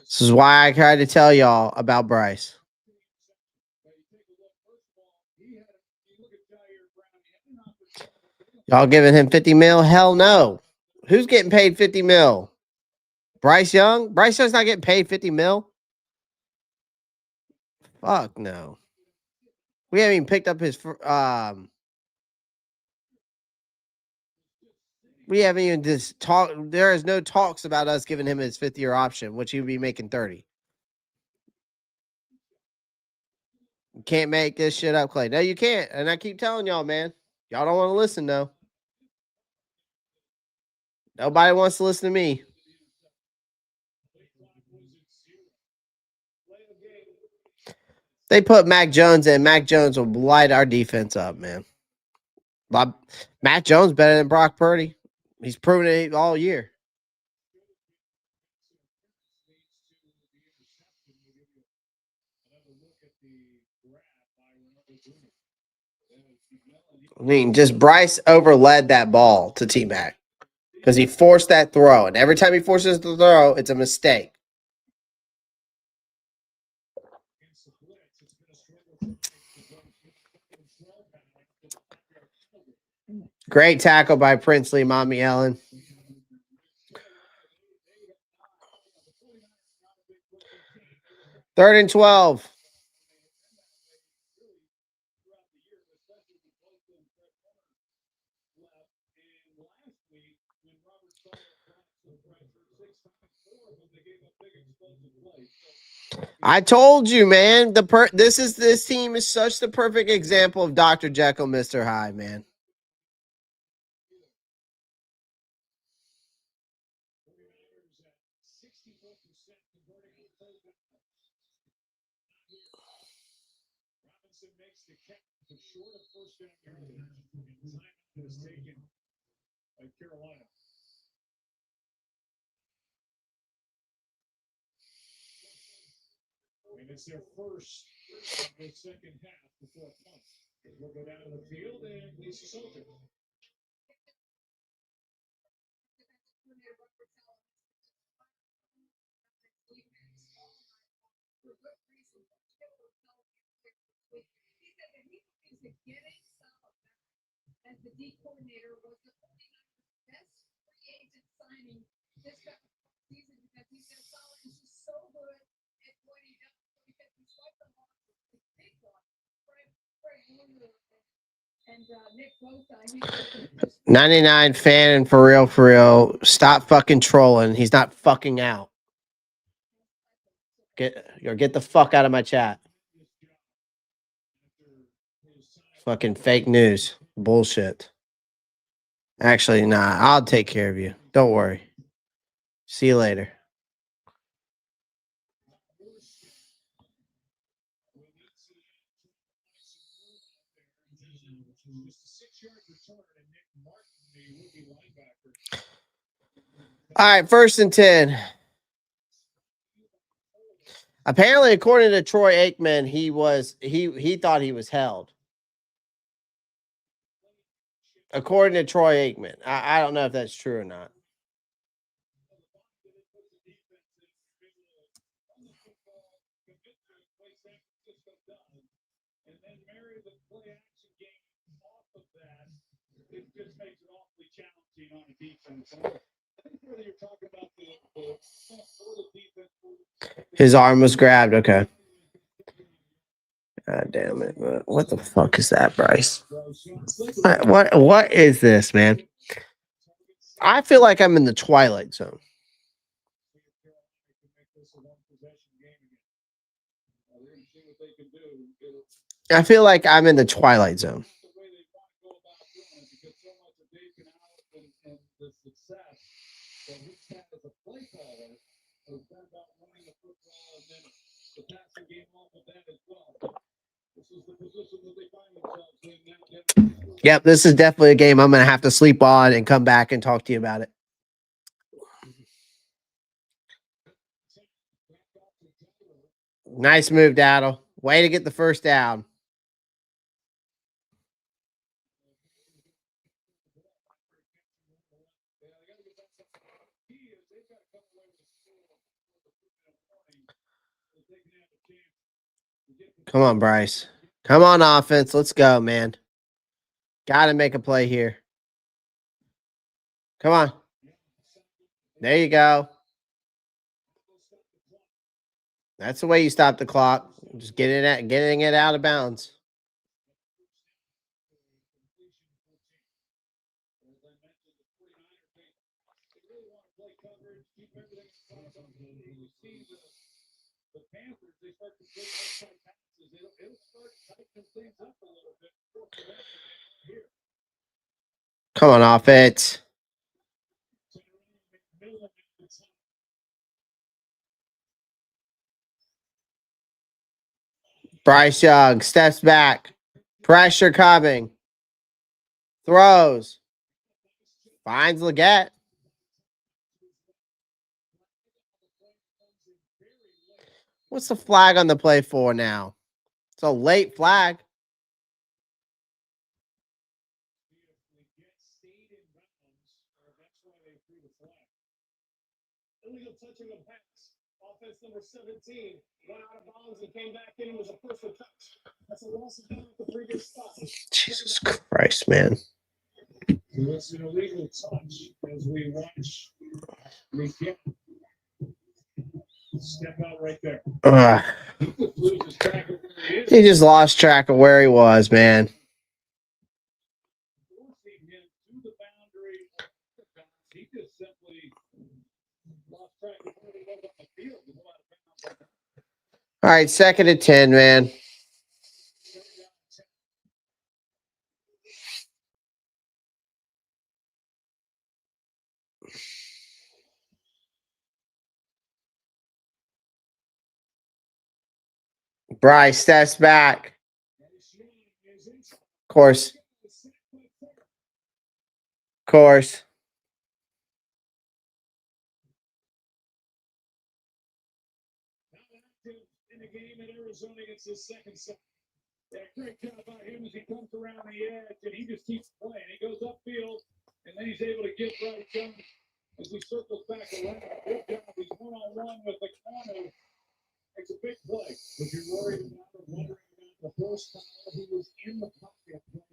This is why I try to tell y'all about Bryce. Y'all giving him 50 mil? Hell no. Who's getting paid 50 mil? Bryce Young? Bryce Young's not getting paid 50 mil. Fuck no. We haven't even picked up his. We haven't even just talk. There is no talks about us giving him his 5th-year option, which he would be making 30. You can't make this shit up, Clay. No, you can't. And I keep telling y'all, man. Y'all don't want to listen, though. Nobody wants to listen to me. They put Mac Jones in. Mac Jones will light our defense up, man. Mac Jones better than Brock Purdy. He's proven it all year. I mean, just Bryce overled that ball to T-Mac because he forced that throw. And every time he forces the throw, it's a mistake. Great tackle by Princely, Mommy Ellen. Third and 12. I told you, man. This team is such the perfect example of Dr. Jekyll, Mr. Hyde, man. Makes the catch short of first down yardage. Time is taken by Carolina. And it's their first of the second half before punt. We'll go down to the field and Lisa Salter. As the D coordinator was the 49ers' best free agent signing this season because he said Solomon is just so good at what he does because he swiped them off the big one. Fred Warner and Nick Bosa. 99 fan and for real. Stop fucking trolling. He's not fucking out. Get the fuck out of my chat. Fucking fake news. Bullshit. Actually, nah, I'll take care of you. Don't worry. See you later. All right, 1st and 10. Apparently, according to Troy Aikman, he thought he was held. According to Troy Aikman. I don't know if that's true or not. And then marry the play action game off of that, it just makes it awfully challenging on a defense. I think whether you're talking about the defense. His arm was grabbed. Okay. God damn it. What the fuck is that, Bryce? What is this, man? I feel like I'm in the Twilight Zone. I feel like I'm in the Twilight Zone. Yep, this is definitely a game I'm going to have to sleep on and come back and talk to you about it. Nice move, Daddle. Way to get the first down. Come on, Bryce. Come on, offense. Let's go, man. Got to make a play here. Come on. There you go. That's the way you stop the clock. Just getting it out of bounds. The Panthers, they start to take outside passes. It'll start tightening things up a little bit here. Come on, offense. Bryce Young steps back. Pressure coming. Throws. Finds Legette. What's the flag on the play for now? It's a late flag. Illegal touching of pass. Offense number 17 went out of bounds and came back in and was a personal touch. That's a loss of down at the previous spot. Jesus Christ, man. So it's an illegal touch as we watch Legette step out right there. He just loses track of where he is. He just lost track of where he was, man. Forcing him to the boundary. He just simply lost track of where he was on the field. All right, 2nd and 10, man. Bryce steps back. Of course. In the game in Arizona, it's his second sack. Yeah, great job by him as he comes around the edge and he just keeps playing. He goes upfield and then he's able to get Bryce Young as he circles back around. Good job. He's one-on-one with the corner. It's a big play. If you're worried about or wondering about the first time he was in the pocket, there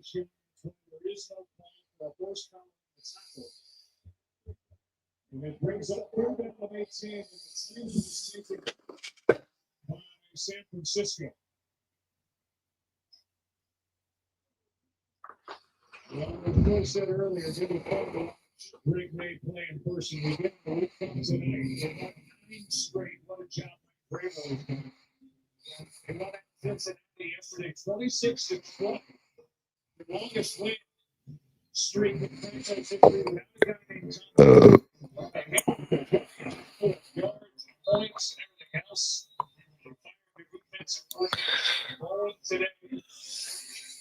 is no plan for a first time in the tackle. And it brings up 3rd down of 18 and the team is taking San Francisco. Well, as Bill said earlier, it's really fun to watch Greg May play in person. We get the week tonight. They won 9 straight. What a job by Grego has done. They won at Cincinnati yesterday, 26-20. The longest win streak in franchise history without a guy named Tom. Yards, points, everything else. Today.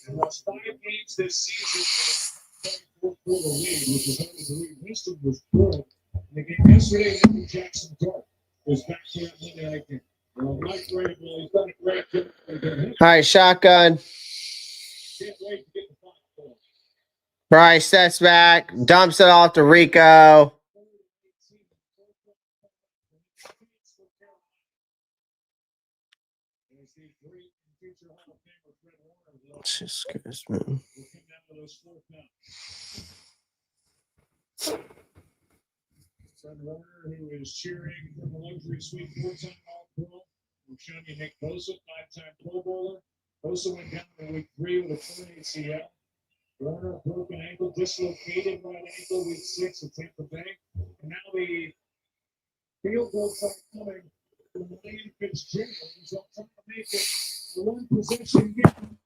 And lost 5 games this season. For the lead, which is always the lead. Winston was good. The game yesterday, Andrew Jackson Clark was back here at Monday Night Game. Well, Mike Vrabel, he's done a great job. All right, shotgun. Can't wait to get the final. Bryce steps back, dumps it off to Rico. Jesus Christ, man. Fred Warner, who is cheering from the luxury suite 4-time All-Pro. We're showing you Nick Bosa, 5-time Pro Bowler. Bosa went down in week 3 with a torn ACL. Warner, broken ankle, dislocated right ankle, week 6 at Tampa Bay. And now the field goals are coming from Ryan Fitzgerald. He's trying to make it a 1-possession game.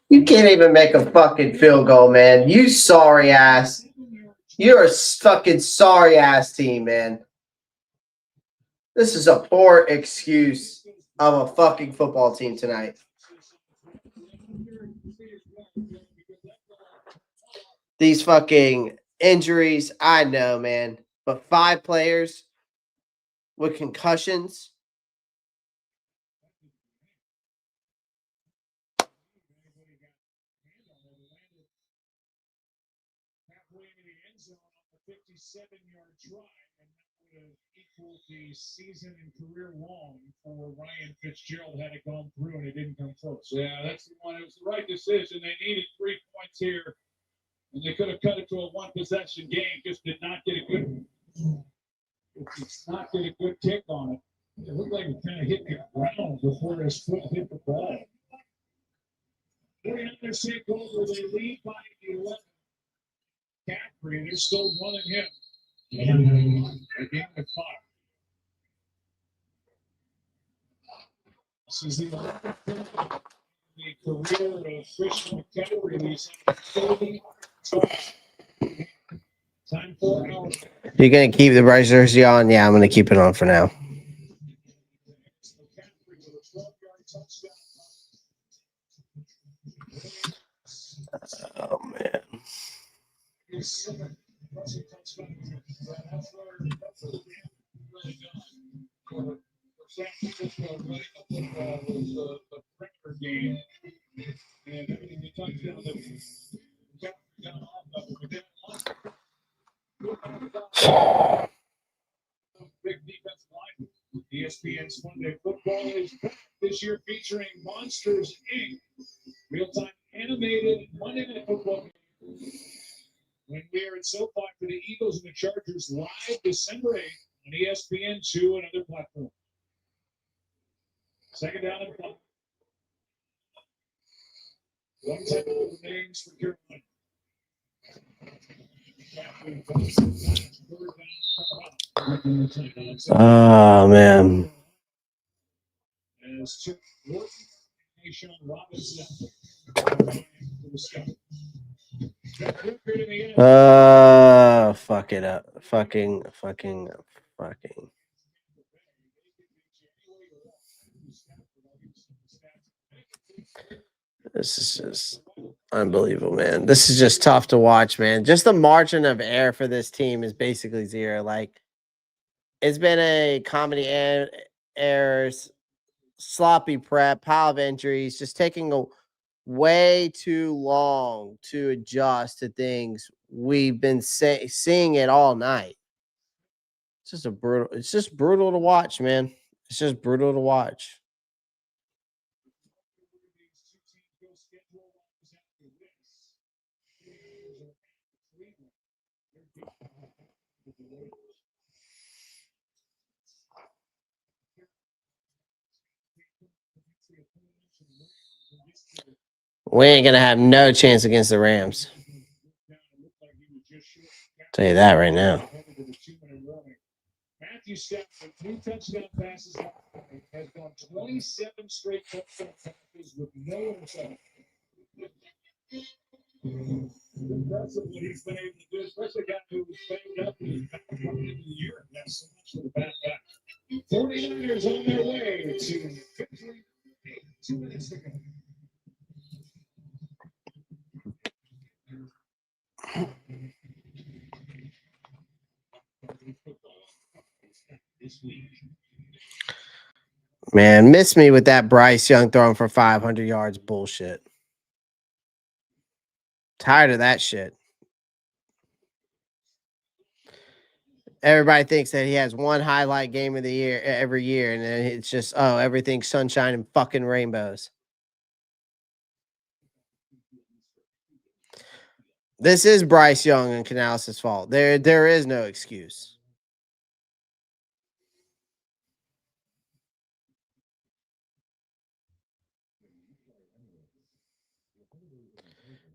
You can't even make a fucking field goal, man. You sorry ass. You're a fucking sorry ass team, man. This is a poor excuse of a fucking football team tonight. These fucking injuries, I know, man. But 5 players with concussions. A 57-yard drive, and that would have equaled the season and career long for Ryan Fitzgerald had it gone through and it didn't come close. Yeah, that's the one. It was the right decision. They needed 3 points here, and they could have cut it to a 1-possession game. Just did not get a good one. It's not get a good kick on it. It looked like it kind of hit the ground before his foot hit the ball. 49ers take over. They lead by 11. Caffrey, and they're still running him. Again at 5. This is the career of Christian McCaffrey. He's 30 touchdowns. Time for an hour. You're gonna keep the Bryce jersey on? Yeah, I'm gonna keep it on for now. Oh man. Game. And everything you touched down big defensive line. ESPN's Sunday Football is back this year featuring Monsters Inc. Real-time animated Monday Night Football. When we are at SoFi for the Eagles and the Chargers live December 8th on ESPN2 and other platforms. Second down and 5. One time remains for Carolina. Oh man. As Chip Wharton, Nation Robinson. Fuck it up. Fucking. This is just unbelievable, man. This is just tough to watch, man. Just the margin of error for this team is basically zero. Like, it's been a comedy errors, sloppy prep, pile of injuries, just taking a way too long to adjust to things. We've been seeing it all night. It's just brutal to watch, man. It's just brutal to watch. We ain't gonna have no chance against the Rams. Tell you that right now. Matthew Stafford, 3 touchdown passes, has gone 27 straight touchdown passes with no interception. Impressive what he's been able to do, especially a guy who was banged up in the beginning of the year. That's so much for the bad back. 49ers on their way to victory. 2 minutes to go. Man, miss me with that Bryce Young throwing for 500 yards bullshit. Tired of that shit. Everybody thinks that he has one highlight game of the year every year, and then it's just, oh, everything's sunshine and fucking rainbows. This is Bryce Young and Canales' fault. There is no excuse.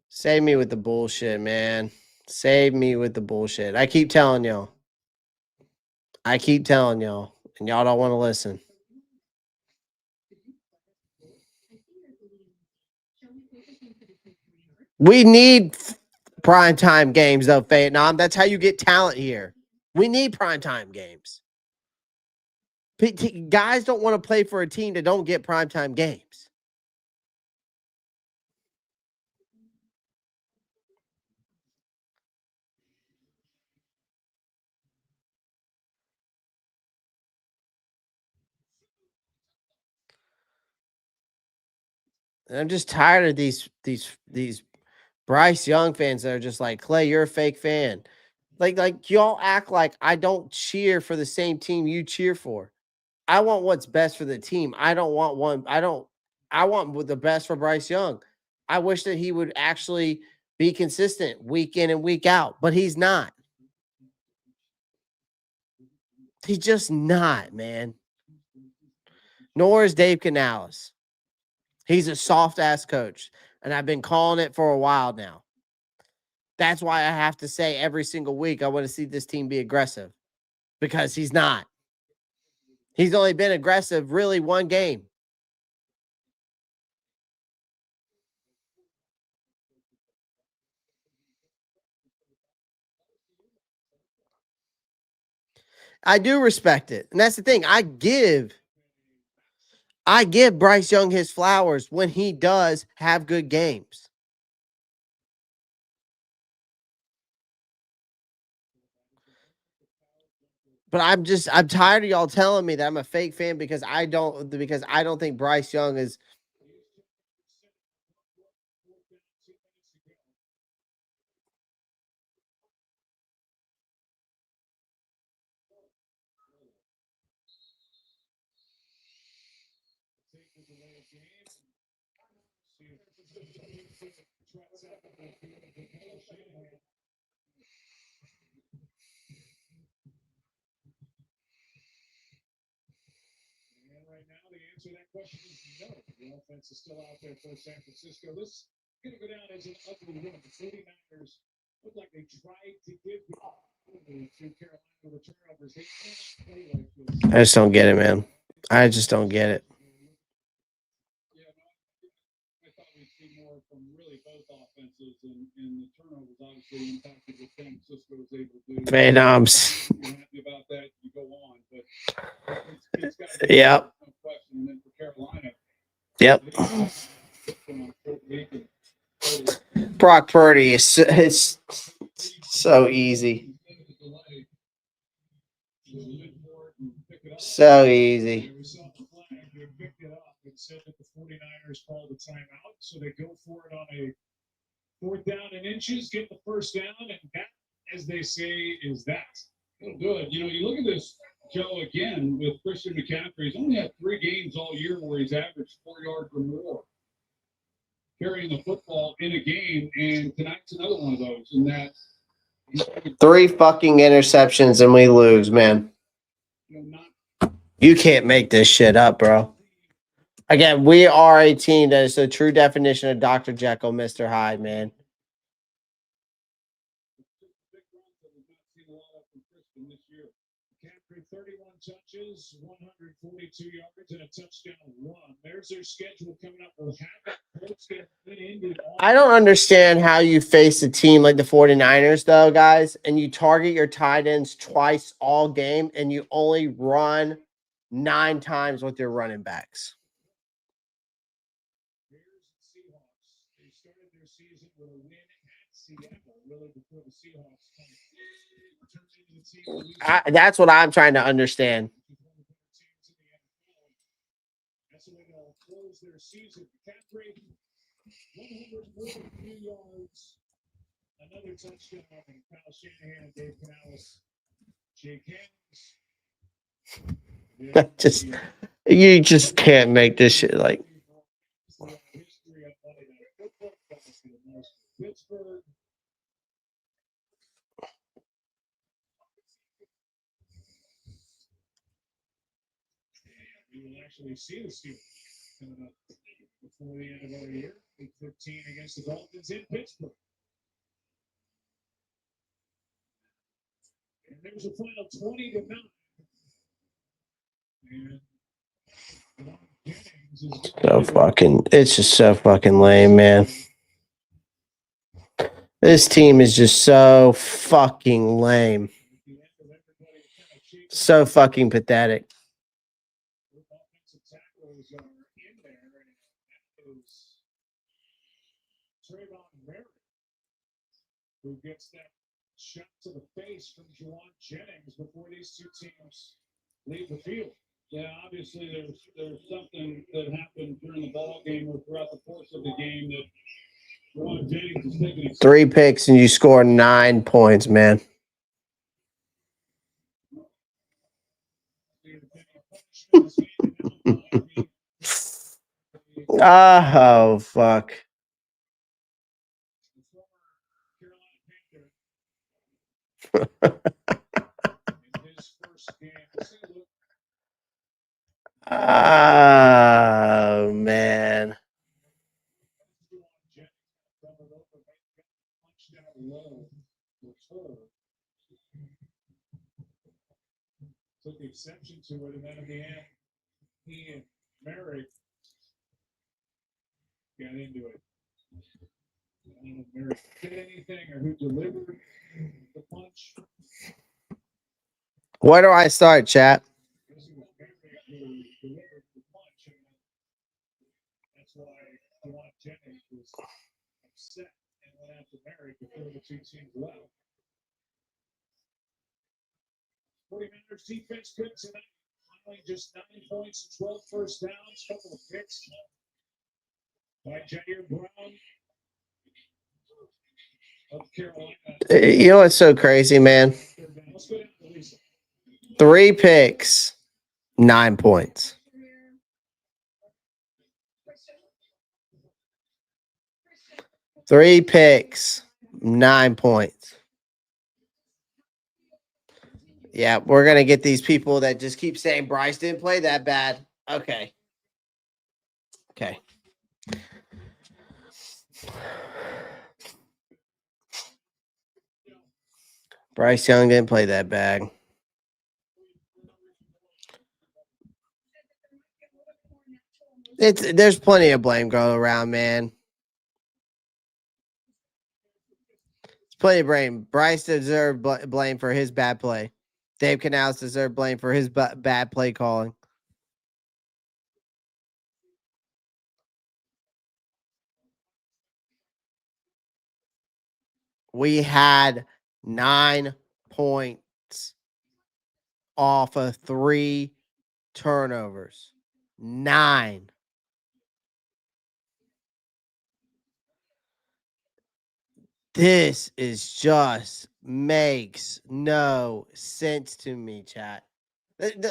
Save me with the bullshit, man. Save me with the bullshit. I keep telling y'all. And y'all don't want to listen. We need primetime games, though, Vietnam. That's how you get talent here. We need primetime games. Guys don't want to play for a team that don't get primetime games. And I'm just tired of these Bryce Young fans that are just like, Clay, you're a fake fan. Like y'all act like I don't cheer for the same team you cheer for. I want what's best for the team. I want the best for Bryce Young. I wish that he would actually be consistent week in and week out, but he's not. He's just not, man. Nor is Dave Canales. He's a soft-ass coach, and I've been calling it for a while now. That's why I have to say every single week I want to see this team be aggressive, because he's not. He's only been aggressive really one game. I do respect it. And that's the thing. I give Bryce Young his flowers when he does have good games. But I'm tired of y'all telling me that I'm a fake fan because I don't think Bryce Young is. Right now, the answer to that question is no. The offense is still out there for San Francisco. This is going to go down as an ugly win. The 49ers look like they tried to give the opportunity to Carolina with turnovers. They cannot play like this. I just don't get it, man. I just don't get it. Yeah, no, I thought we'd see more from really both offenses, and the turnovers obviously impacted what San Francisco was able to do. Phantoms. You're happy about that, you go on. But it's got to be Yep. no question. And then for Carolina, Yep. Brock Purdy is so easy. So easy. We saw the flag. They picked it up and said that the 49ers called a timeout. So they go for it on a 4th down and inches, get the first down, and that, as they say, is that. Good. You know, you look at this, Joe, again, with Christian McCaffrey. He's only had 3 games all year where he's averaged 4 yards or more carrying the football in a game, and tonight's another one of those. In that 3 fucking interceptions and we lose, man. You can't make this shit up, bro. Again, we are a team that is the true definition of Dr. Jekyll, Mr. Hyde, man. McCaffrey, 31 touches, 142 yards, and a touchdown run. There's their schedule coming up. We'll have that Postgame ended. I don't understand how you face a team like the 49ers, though, guys, and you target your tight ends twice all game, and you only run 9 times with your running backs. Bears and Seahawks. They started their season with a win at Seattle, really before the Seahawks turned into the team. That's what I'm trying to understand. That's the way they'll close their season. McCaffrey, 143 yards, another touchdown. And Kyle Shanahan and Dave Canales shake hands. You just can't make this shit like. Pittsburgh. We will actually see the Steelers coming up before the end of our year. Week 15 against the Dolphins in Pittsburgh. And there's a final 20-9. And It's just so fucking lame, man. This team is just so fucking lame. So fucking pathetic. offensive tackles are in there, and that is Tre'von, who gets that shot to the face from Juwan Jennings before these two teams leave the field. Yeah, obviously there's something that happened during the ball game or throughout the course of the game that Juwan Jennings is taking 3 picks and you score 9 points, man. Oh, fuck. his first game as Oh, man. Took exception to it, and then in the end, he and Merrick got into it. I don't know if Merrick did anything or who delivered the punch. Where do I start, chat? This is Merrick who delivered the punch, and that's why Juwan Jennings was upset and went after Merrick before the two teams left. 49ers defense good tonight. Finally, just 9 points, 12 first downs, couple of picks by Derrick Brown of Carolina. You know what's so crazy, man? Let's go down to Lisa. 3 picks, 9 points. Three picks, 9 points. Yeah, we're going to get these people that just keep saying Bryce didn't play that bad. Okay. Okay. Bryce Young didn't play that bad. There's plenty of blame going around, man. There's plenty of blame. Bryce deserved blame for his bad play. Dave Canales deserved blame for his bad play calling. We had 9 points off of 3 turnovers. 9. This is just makes no sense to me, chat.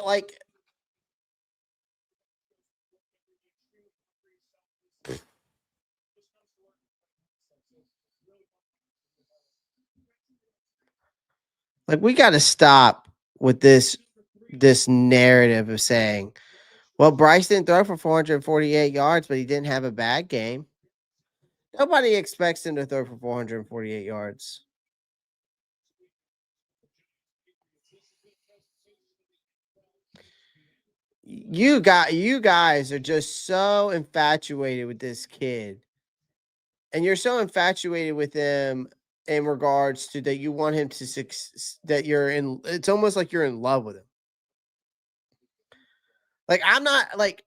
Like, we got to stop with this narrative of saying, well, Bryce didn't throw for 448 yards, but he didn't have a bad game. Nobody expects him to throw for 448 yards. You guys are just so infatuated with this kid. And you're so infatuated with him in regards to that you want him to that you're in. It's almost like you're in love with him. Like, I'm not like,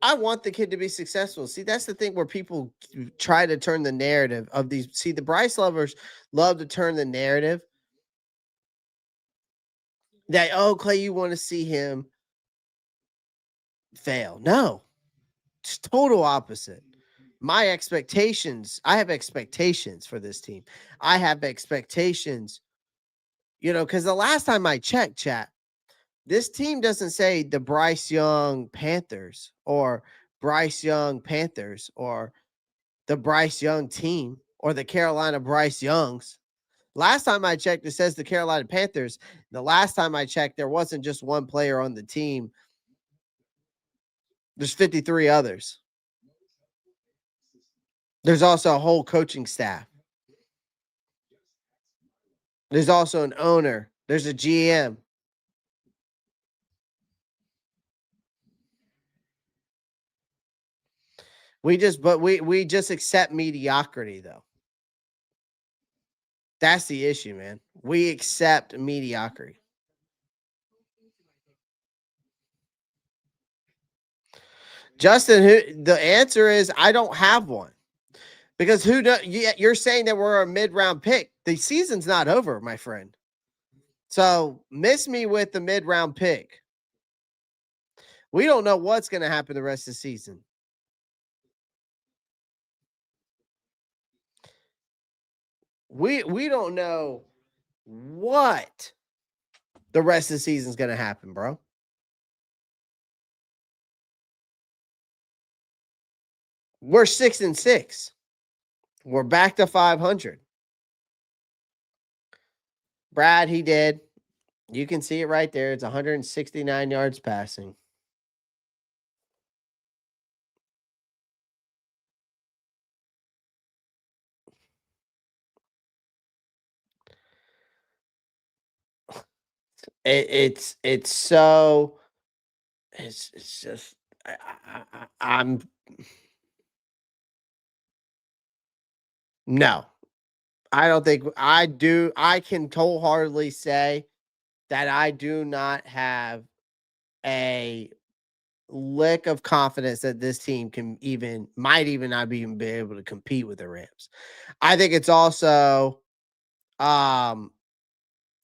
I want the kid to be successful. See, that's the thing where people try to turn the narrative of these. See, the Bryce lovers love to turn the narrative that, oh, Clay, you want to see him fail. No, it's total opposite. My expectations, I have expectations for this team. I have expectations, because the last time I checked, chat, this team doesn't say the Bryce Young Panthers or Bryce Young Panthers or the Bryce Young team or the Carolina Bryce Youngs. Last time I checked, it says the Carolina Panthers. The last time I checked, there wasn't just one player on the team. There's 53 others. There's also a whole coaching staff. There's also an owner. There's a GM. We just accept mediocrity, though. That's the issue, man. We accept mediocrity. Justin, the answer is I don't have one. Because you're saying that we're a mid-round pick. The season's not over, my friend. So miss me with the mid-round pick. We don't know what's going to happen the rest of the season. We don't know what the rest of the season is going to happen, bro. We're 6-6. We're back to 500. Brad, he did. You can see it right there. It's 169 yards passing. It's so it's just I'm no. I don't think I do. I can wholeheartedly say that I do not have a lick of confidence that this team might even not be able to compete with the Rams. I think it's also I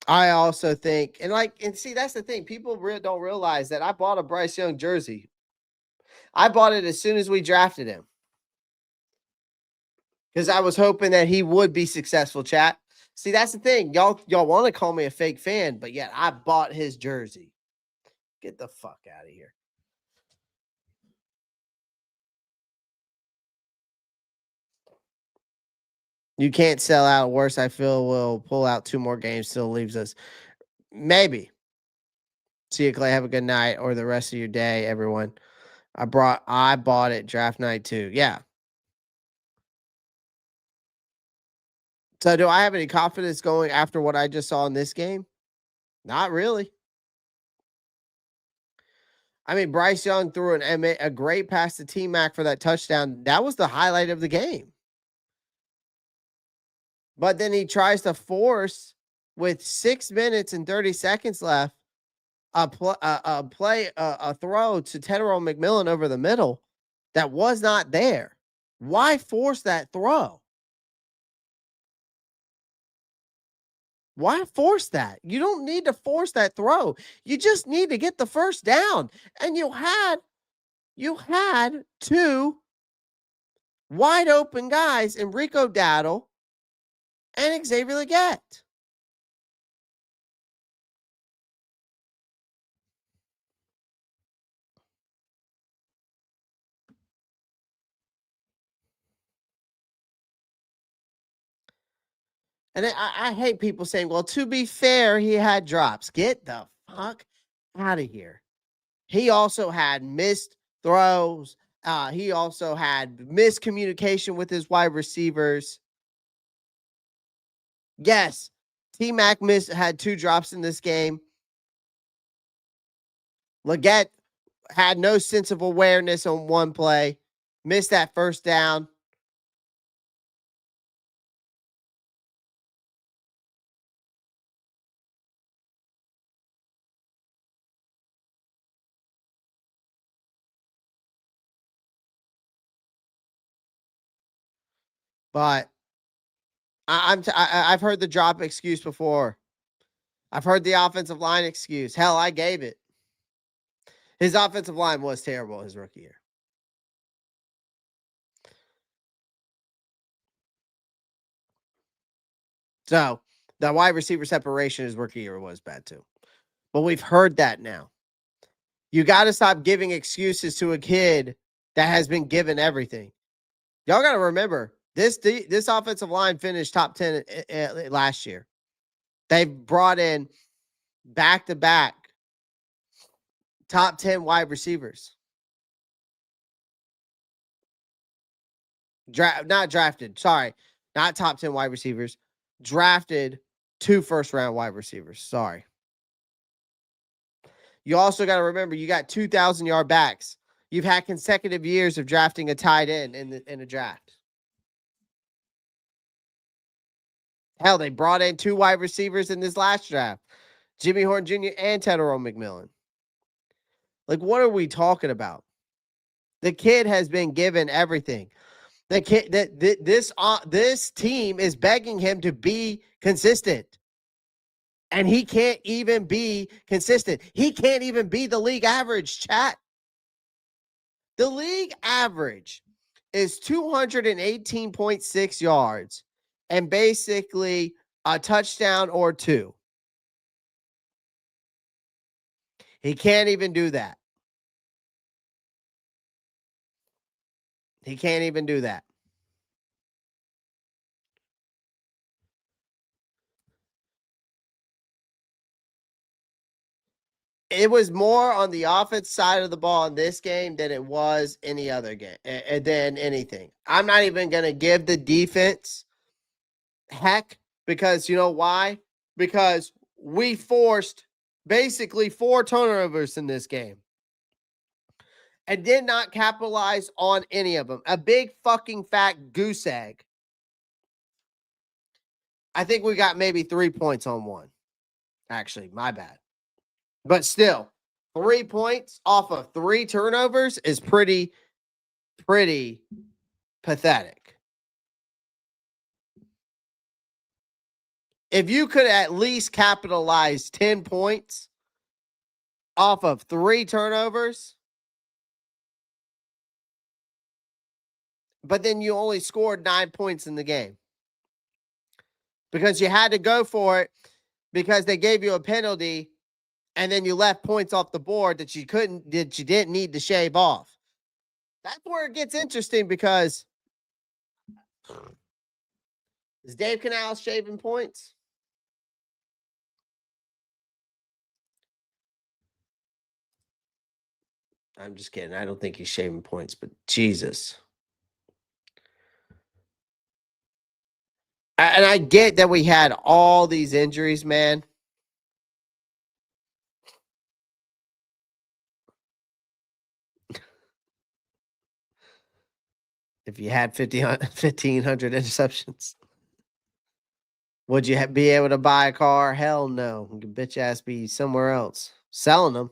also think and see that's the thing, people don't realize that I bought a Bryce Young jersey. I bought it as soon as we drafted him because I was hoping that he would be successful, chat. See, that's the thing. Y'all want to call me a fake fan, but yet I bought his jersey. Get the fuck out of here. You can't sell out. Worse, I feel we'll pull out 2 more games, still leaves us. Maybe. See you, Clay. Have a good night or the rest of your day, everyone. I bought it draft night too. Yeah. So do I have any confidence going after what I just saw in this game? Not really. I mean, Bryce Young threw a great pass to T-Mac for that touchdown. That was the highlight of the game. But then he tries to force, with 6 minutes and 30 seconds left, a throw to Tre'von McMillan over the middle that was not there. Why force that throw? Why force that? You don't need to force that throw. You just need to get the first down. And you had 2 wide open guys in Rico Dowdle and Xavier Legette. And I hate people saying, well, to be fair, he had drops. Get the fuck out of here. He also had missed throws. He also had miscommunication with his wide receivers. Yes, T-Mac had 2 drops in this game. Legette had no sense of awareness on one play, missed that first down. But I've heard the drop excuse before. I've heard the offensive line excuse. Hell, I gave it. His offensive line was terrible his rookie year. So the wide receiver separation his rookie year was bad too. But we've heard that now. You got to stop giving excuses to a kid that has been given everything. Y'all got to remember, this offensive line finished top 10 last year. They've brought in back-to-back top 10 wide receivers. Not drafted. Sorry. Not top 10 wide receivers. Drafted 2 first-round wide receivers. Sorry. You also got to remember, you got 2,000-yard backs. You've had consecutive years of drafting a tight end in a draft. Hell, they brought in 2 wide receivers in this last draft. Jimmy Horn Jr. and Tre'von McMillan. Like, what are we talking about? The kid has been given everything. The kid this team is begging him to be consistent. And he can't even be consistent. He can't even be the league average, chat. The league average is 218.6 yards and basically a touchdown or 2. He can't even do that. He can't even do that. It was more on the offense side of the ball in this game than it was any other game, than anything. I'm not even going to give the defense heck because you know why? Because we forced basically 4 turnovers in this game and did not capitalize on any of them. A big fucking fat goose egg. I think we got maybe 3 points on one. Actually, my bad. But still, 3 points off of 3 turnovers is pretty pathetic. If you could at least capitalize 10 points off of 3 turnovers, but then you only scored 9 points in the game because you had to go for it because they gave you a penalty and then you left points off the board that you didn't need to shave off. That's where it gets interesting because is Dave Canales shaving points? I'm just kidding. I don't think he's shaving points, but Jesus. And I get that we had all these injuries, man. If you had 1,500 interceptions, would you be able to buy a car? Hell no. You can bitch ass be somewhere else selling them.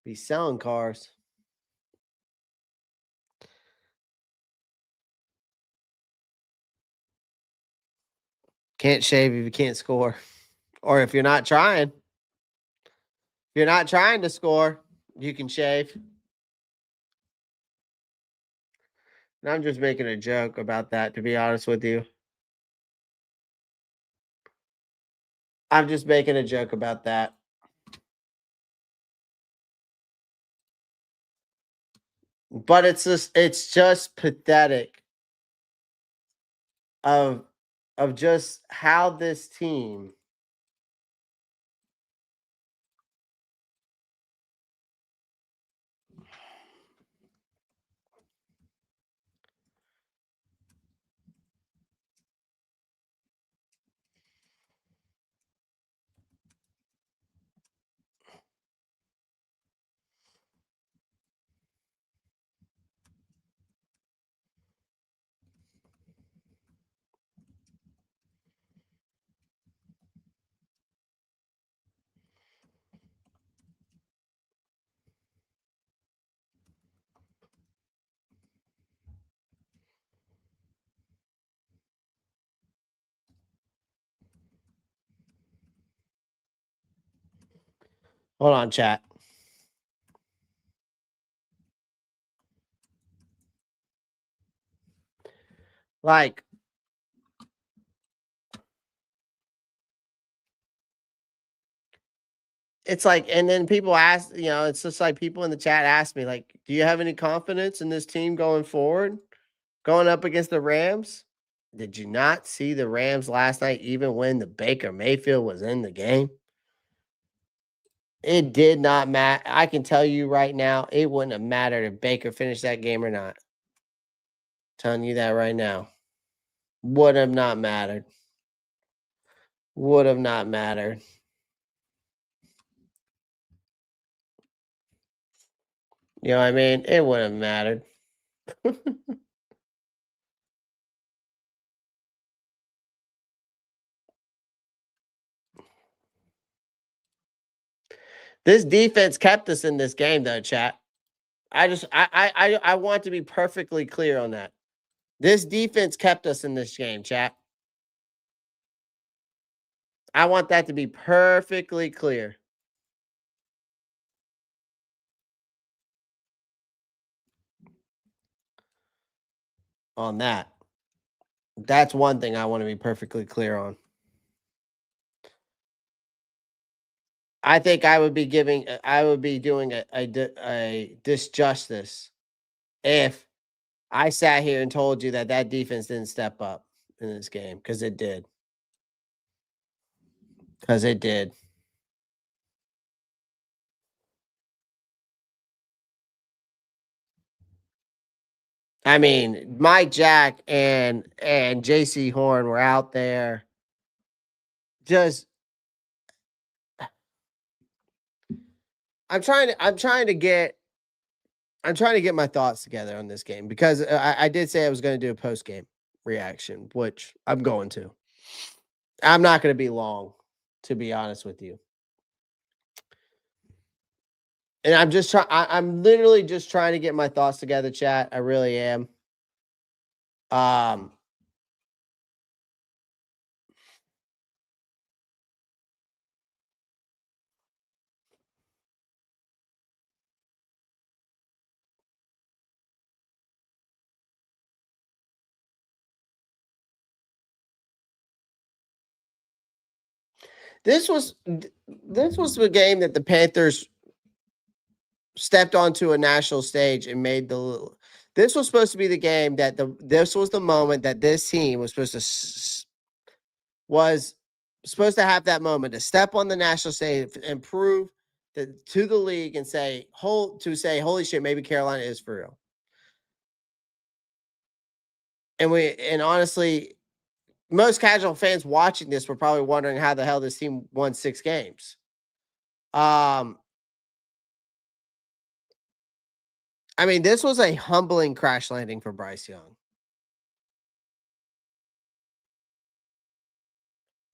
Be selling cars. Can't shave if you can't score. Or if you're not trying. If you're not trying to score, you can shave. And I'm just making a joke about that, to be honest with you. I'm just making a joke about that. But it's just pathetic of just how this team Hold on, chat. Like, it's like, and then people ask, it's just like people in the chat ask me, like, do you have any confidence in this team going forward, going up against the Rams? Did you not see the Rams last night, even when the Baker Mayfield was in the game? It did not matter. I can tell you right now, it wouldn't have mattered if Baker finished that game or not. Telling you that right now. Would have not mattered. Would have not mattered. You know what I mean? It wouldn't have mattered. This defense kept us in this game, though, chat. I want to be perfectly clear on that. This defense kept us in this game, chat. I want that to be perfectly clear. On that. That's one thing I want to be perfectly clear on. I think I would be doing a disjustice if I sat here and told you that defense didn't step up in this game, because it did. Because it did. I mean, Mike Jack and JC Horn were out there just I'm trying to get my thoughts together on this game because I did say I was going to do a post game reaction, which I'm going to. I'm not going to be long, to be honest with you. And I'm literally just trying to get my thoughts together, chat. I really am. This was the game that the Panthers stepped onto a national stage and made the. This was supposed to be the game that this was the moment that this team was supposed to have that moment to step on the national stage and prove to the league and say, holy shit, maybe Carolina is for real. And honestly, most casual fans watching this were probably wondering how the hell this team won 6 games. I mean, this was a humbling crash landing for Bryce Young.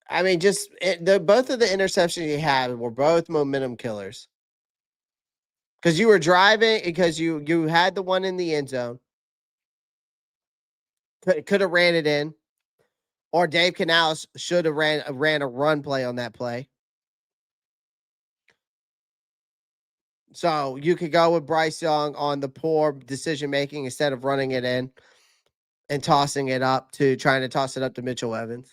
I mean, both of the interceptions he had were both momentum killers. Because you were driving, because you had the one in the end zone. Could have ran it in. Or Dave Canales should have ran a run play on that play. So you could go with Bryce Young on the poor decision making instead of running it in and trying to toss it up to Mitchell Evans.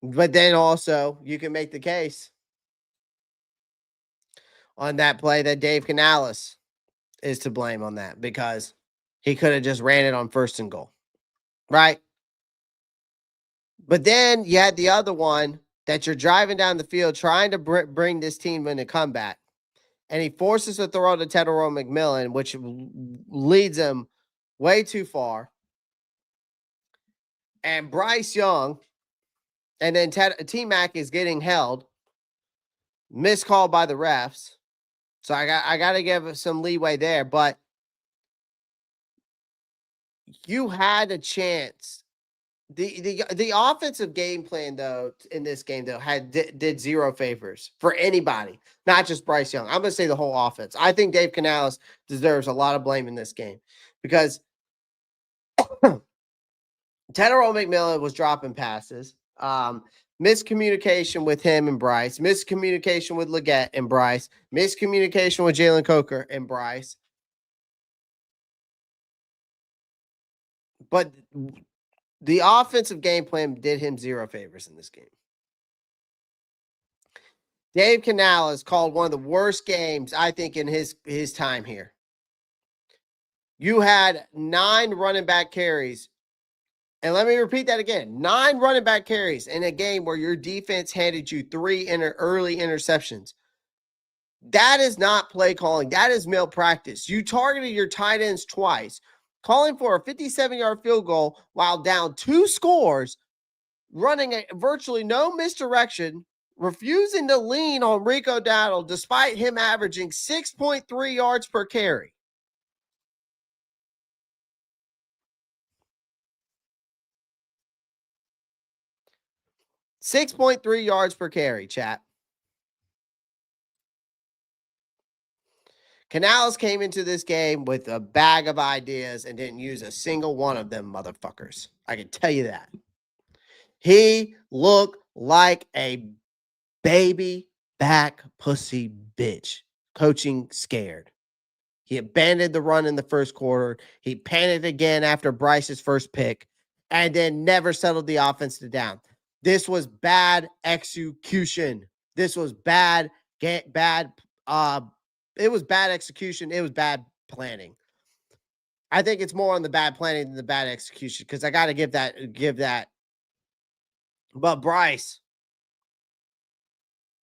But then also you can make the case on that play that Dave Canales is to blame on that because he could have just ran it on 1st and goal. Right? But then you had the other one that you're driving down the field trying to bring this team in a comeback. And he forces a throw to Tre'von McMillan, which leads him way too far. And Bryce Young, and then T-Mac is getting held. Miscalled by the refs. So I got to give some leeway there. But you had a chance. The offensive game plan, though, in this game, though, did zero favors for anybody, not just Bryce Young. I'm going to say the whole offense. I think Dave Canales deserves a lot of blame in this game because Tre'von McMillan was dropping passes, miscommunication with him and Bryce, miscommunication with Legette and Bryce, miscommunication with Jalen Coker and Bryce. But the offensive game plan did him zero favors in this game. Dave Canales called one of the worst games, I think, in his time here. You had 9 running back carries. And let me repeat that again. 9 running back carries in a game where your defense handed you 3 early interceptions. That is not play calling. That is malpractice. You targeted your tight ends twice, calling for a 57-yard field goal while down 2 scores, running virtually no misdirection, refusing to lean on Rico Dowdle despite him averaging 6.3 yards per carry. .3 yards per carry, chat. Canales came into this game with a bag of ideas and didn't use a single one of them, motherfuckers. I can tell you that. He looked like a baby back pussy bitch, coaching scared. He abandoned the run in the first quarter. He panicked again after Bryce's first pick and then never settled the offense down. This was bad execution. This was bad. It was bad execution. It was bad planning. I think it's more on the bad planning than the bad execution because I got to give that. But Bryce,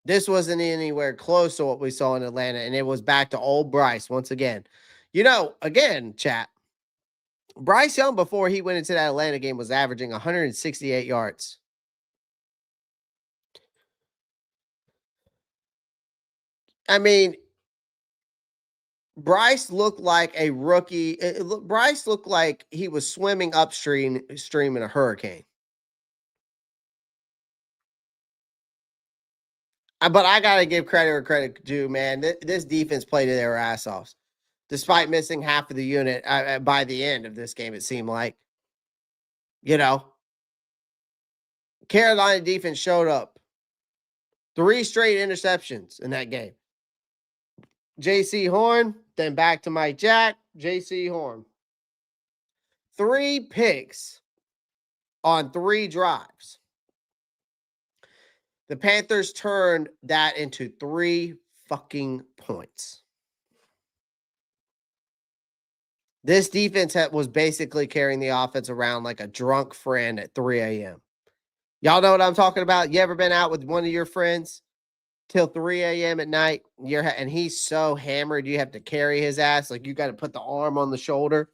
this wasn't anywhere close to what we saw in Atlanta, and it was back to old Bryce once again. Again, chat, Bryce Young, before he went into that Atlanta game, was averaging 168 yards. I mean, Bryce looked like a rookie. Bryce looked like he was swimming upstream in a hurricane. But I got to give credit where credit due, man. This defense played their ass off. Despite missing half of the unit by the end of this game, it seemed like. Carolina defense showed up. 3 straight interceptions in that game. J.C. Horn, then back to Mike Jack, J.C. Horn. 3 picks on 3 drives. The Panthers turned that into 3 fucking points. This defense was basically carrying the offense around like a drunk friend at 3 a.m. Y'all know what I'm talking about? You ever been out with one of your friends till 3 a.m. at night, and he's so hammered you have to carry his ass, like you got to put the arm on the shoulder?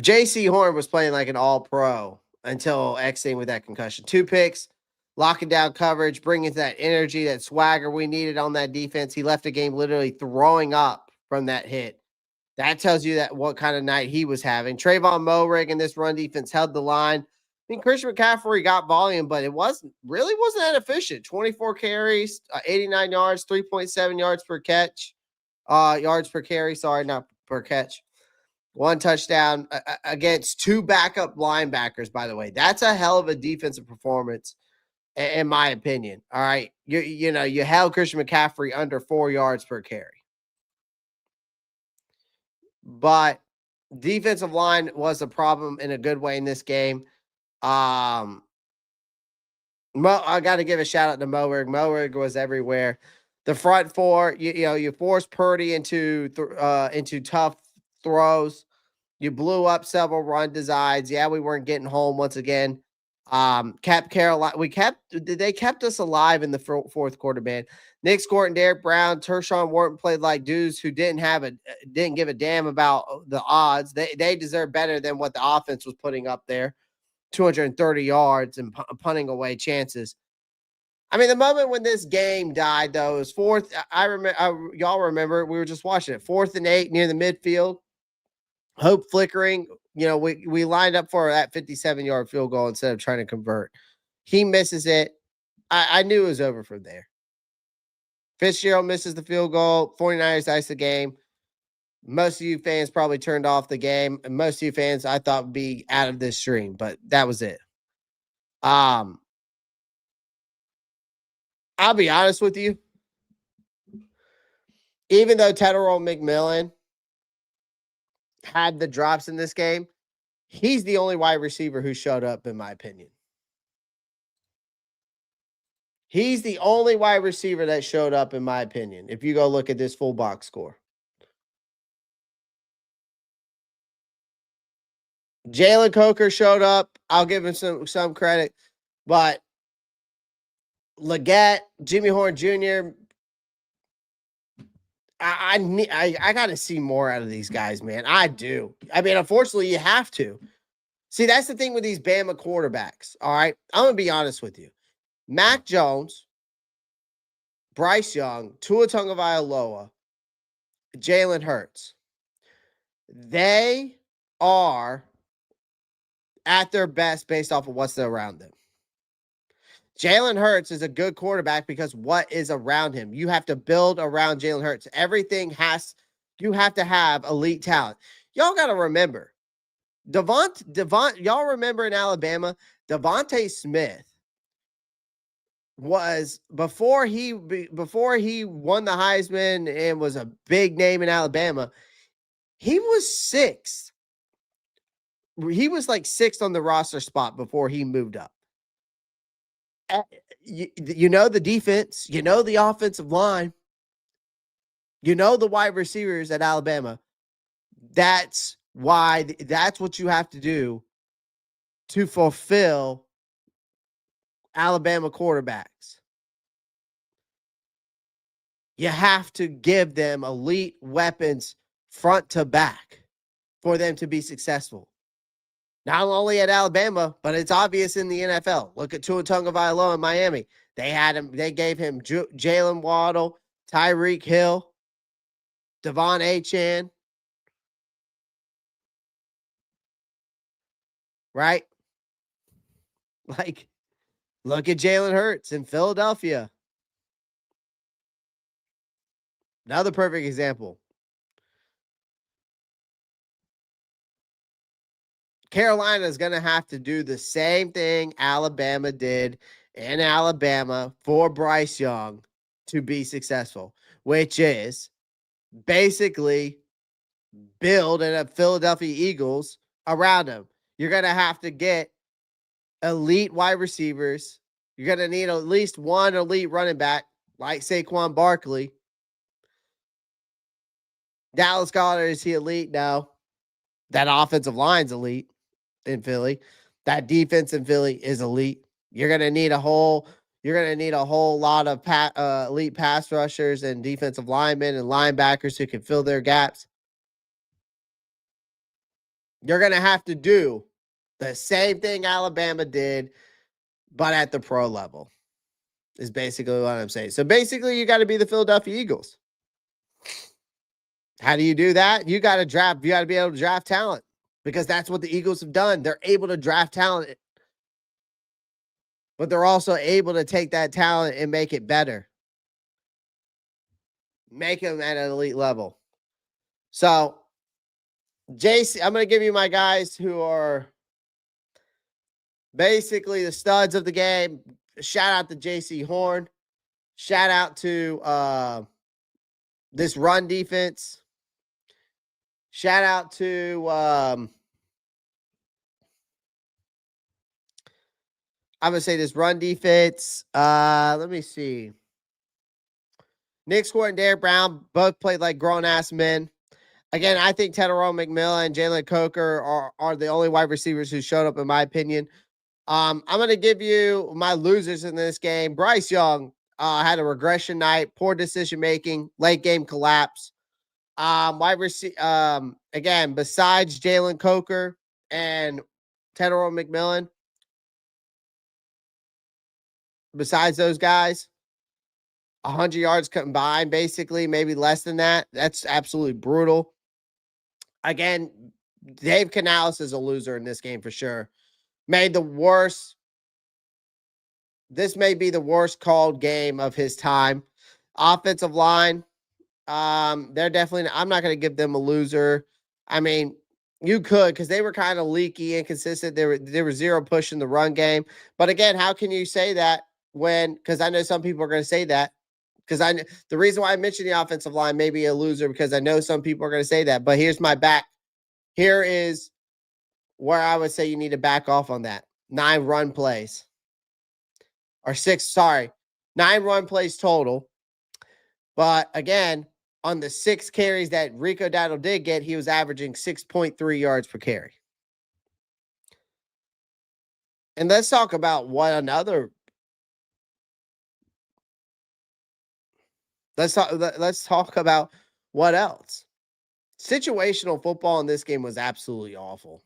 J.C. Horn was playing like an all-pro until exiting with that concussion. 2 picks, locking down coverage, bringing that energy, that swagger we needed on that defense. He left the game literally throwing up from that hit. That tells you that what kind of night he was having. Tre'von Moehrig and this run defense held the line. I mean, Christian McCaffrey got volume, but it wasn't that efficient. 24 carries, 89 yards, 3.7 yards per catch. Yards per carry, sorry, not per catch. 1 touchdown against 2 backup linebackers, by the way. That's a hell of a defensive performance, in my opinion. All right. You held Christian McCaffrey under 4 yards per carry. But defensive line was a problem in a good way in this game. I got to give a shout out to Moehrig. Moehrig was everywhere. The front 4, you forced Purdy into tough throws. You blew up several run designs. Yeah, we weren't getting home once again. Kept Carolina. They kept us alive in the 4th quarter, man. Nick Scourton, Derrick Brown, Tershawn Wharton played like dudes who didn't give a damn about the odds. They deserve better than what the offense was putting up there. 230 yards and punting away chances. I mean, the moment when this game died, though, was 4th. I remember. Y'all remember? We were just watching it. 4th and 8 near the midfield. Hope flickering. We lined up for that 57-yard field goal instead of trying to convert. He misses it. I knew it was over from there. Fitzgerald misses the field goal. 49ers ice the game. Most of you fans probably turned off the game. And most of you fans I thought would be out of this stream, but that was it. I'll be honest with you. Even though Tetherall McMillan had the drops in this game, he's the only wide receiver who showed up, in my opinion. He's the only wide receiver that showed up, in my opinion, if you go look at this full box score. Legette Coker showed up. I'll give him some credit. But Legette, Jimmy Horn Jr., I got to see more out of these guys, man. I do. I mean, unfortunately, you have to. See, that's the thing with these Bama quarterbacks, all right? I'm going to be honest with you. Mac Jones, Bryce Young, Tua Tagovailoa, Jalen Hurts. They are at their best based off of what's around them. Jalen Hurts is a good quarterback because what is around him? You have to build around Jalen Hurts. You have to have elite talent. Y'all got to remember, y'all remember in Alabama, Devontae Smith was before he won the Heisman and was a big name in Alabama, he was 6th. He was like 6th on the roster spot before he moved up. You know the defense, you know the offensive line, you know the wide receivers at Alabama. That's what you have to do to fulfill Alabama quarterbacks. You have to give them elite weapons front to back for them to be successful. Not only at Alabama, but it's obvious in the NFL. Look at Tua Tagovailoa in Miami. They had him. They gave him Jalen Waddle, Tyreek Hill, Devon Achane. Right? Like, look at Jalen Hurts in Philadelphia. Another perfect example. Carolina is going to have to do the same thing Alabama did in Alabama for Bryce Young to be successful, which is basically build a Philadelphia Eagles around him. You're going to have to get elite wide receivers. You're going to need at least one elite running back like Saquon Barkley. Dallas Goedert, is he elite? No. That offensive line's elite in Philly. That defense in Philly is elite. You're gonna need a whole lot of elite pass rushers and defensive linemen and linebackers who can fill their gaps. You're gonna have to do the same thing Alabama did, but at the pro level. Is basically what I'm saying. So basically, you got to be the Philadelphia Eagles. How do you do that? You got to draft. You got to be able to draft talent because that's what the Eagles have done. They're able to draft talent, but they're also able to take that talent and make it better. Make them at an elite level. So, JC, I'm going to give you my guys who are basically the studs of the game. Shout out to JC Horn. Shout out to this run defense. Shout out to I'm going to say this run defense. Let me see. Nick Scourton and Derrick Brown both played like grown-ass men. Again, I think Tre'von, McMillan, and Legette Coker are the only wide receivers who showed up, in my opinion. I'm going to give you my losers in this game. Bryce Young had a regression night, poor decision-making, late-game collapse. Again, besides Legette Coker and Tre'von McMillan, besides those guys, 100 yards combined, basically, maybe less than that. That's absolutely brutal. Again, Dave Canales is a loser in this game for sure. Made the worst. This may be the worst called game of his time. Offensive line, they're definitely. I'm not going to give them a loser. I mean, you could because they were kind of leaky, inconsistent. There was zero push in the run game. But again, how can you say that when? Because I know some people are going to say that. Because the reason why I mentioned the offensive line may be a loser because I know some people are going to say that. But here's my back. Here is where I would say you need to back off on that. 9 run plays. Or 9 run plays total. But again, on the 6 carries that Rico Dowdle did get, he was averaging 6.3 yards per carry. And let's talk about what another. Let's talk about what else. Situational football in this game was absolutely awful.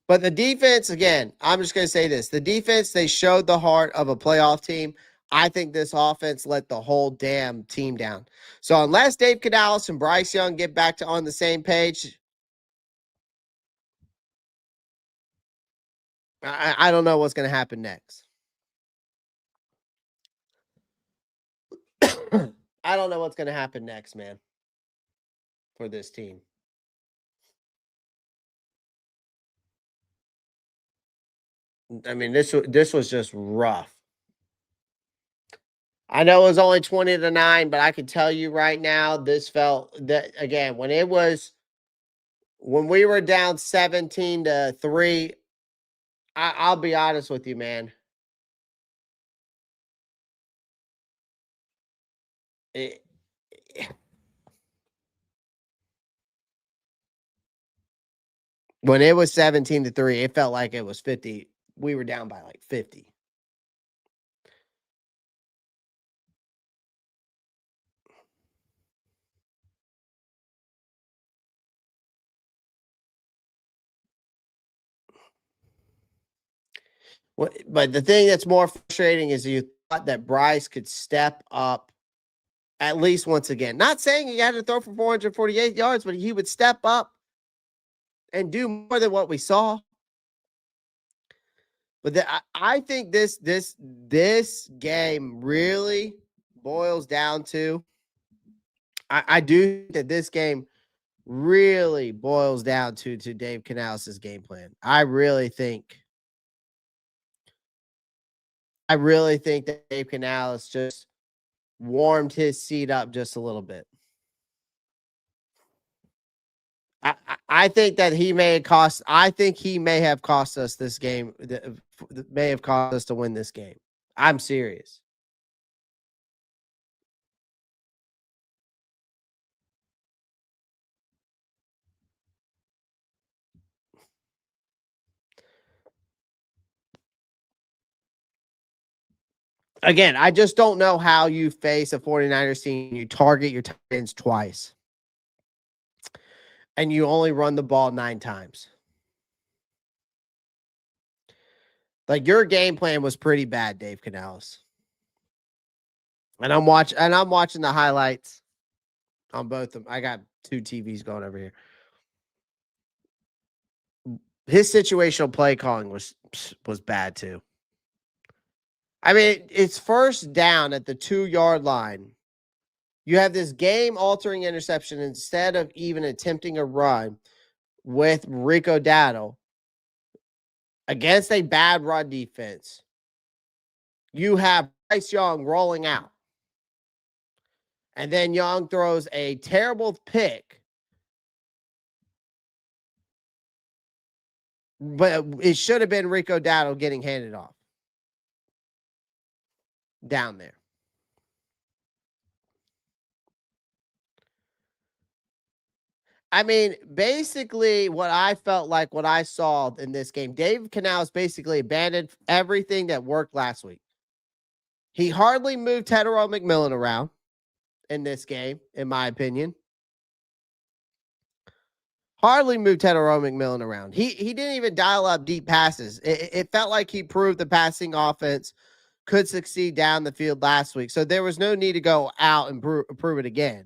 But the defense, again, I'm just going to say this. The defense, they showed the heart of a playoff team. I think this offense let the whole damn team down. So unless Dave Canales and Bryce Young get back to on the same page, I don't know what's going to happen next. I don't know what's going to happen next, man, for this team. I mean, this was just rough. I know it was only 20-9, but I can tell you right now, this felt that again when we were down 17-3. I'll be honest with you, man. When it was 17-3, it felt like it was 50. We were down by like 50. But the thing that's more frustrating is you thought that Bryce could step up at least once again. Not saying he had to throw for 448 yards, but he would step up and do more than what we saw. But I think this game really boils down to. I do think that this game really boils down to Dave Canales' game plan. I really think that Dave Canales just warmed his seat up just a little bit. I think that he may have cost. I think he may have cost us this game. May have cost us to win this game. I'm serious. Again, I just don't know how you face a 49ers team. You target your tight ends twice. And you only run the ball 9 times. Like, your game plan was pretty bad, Dave Canales. And I'm watching the highlights on both of them. I got 2 TVs going over here. His situational play calling was bad too. I mean, it's first down at the 2-yard line. You have this game-altering interception instead of even attempting a run with Rico Dowdle against a bad run defense. You have Bryce Young rolling out. And then Young throws a terrible pick. But it should have been Rico Dowdle getting handed off down there. I mean, basically what I felt like what I saw in this game, Dave Canales basically abandoned everything that worked last week. He hardly moved Tre'von McMillan around in this game, in my opinion. Hardly moved Tre'von McMillan around. He didn't even dial up deep passes. It felt like he proved the passing offense could succeed down the field last week. So there was no need to go out and prove it again.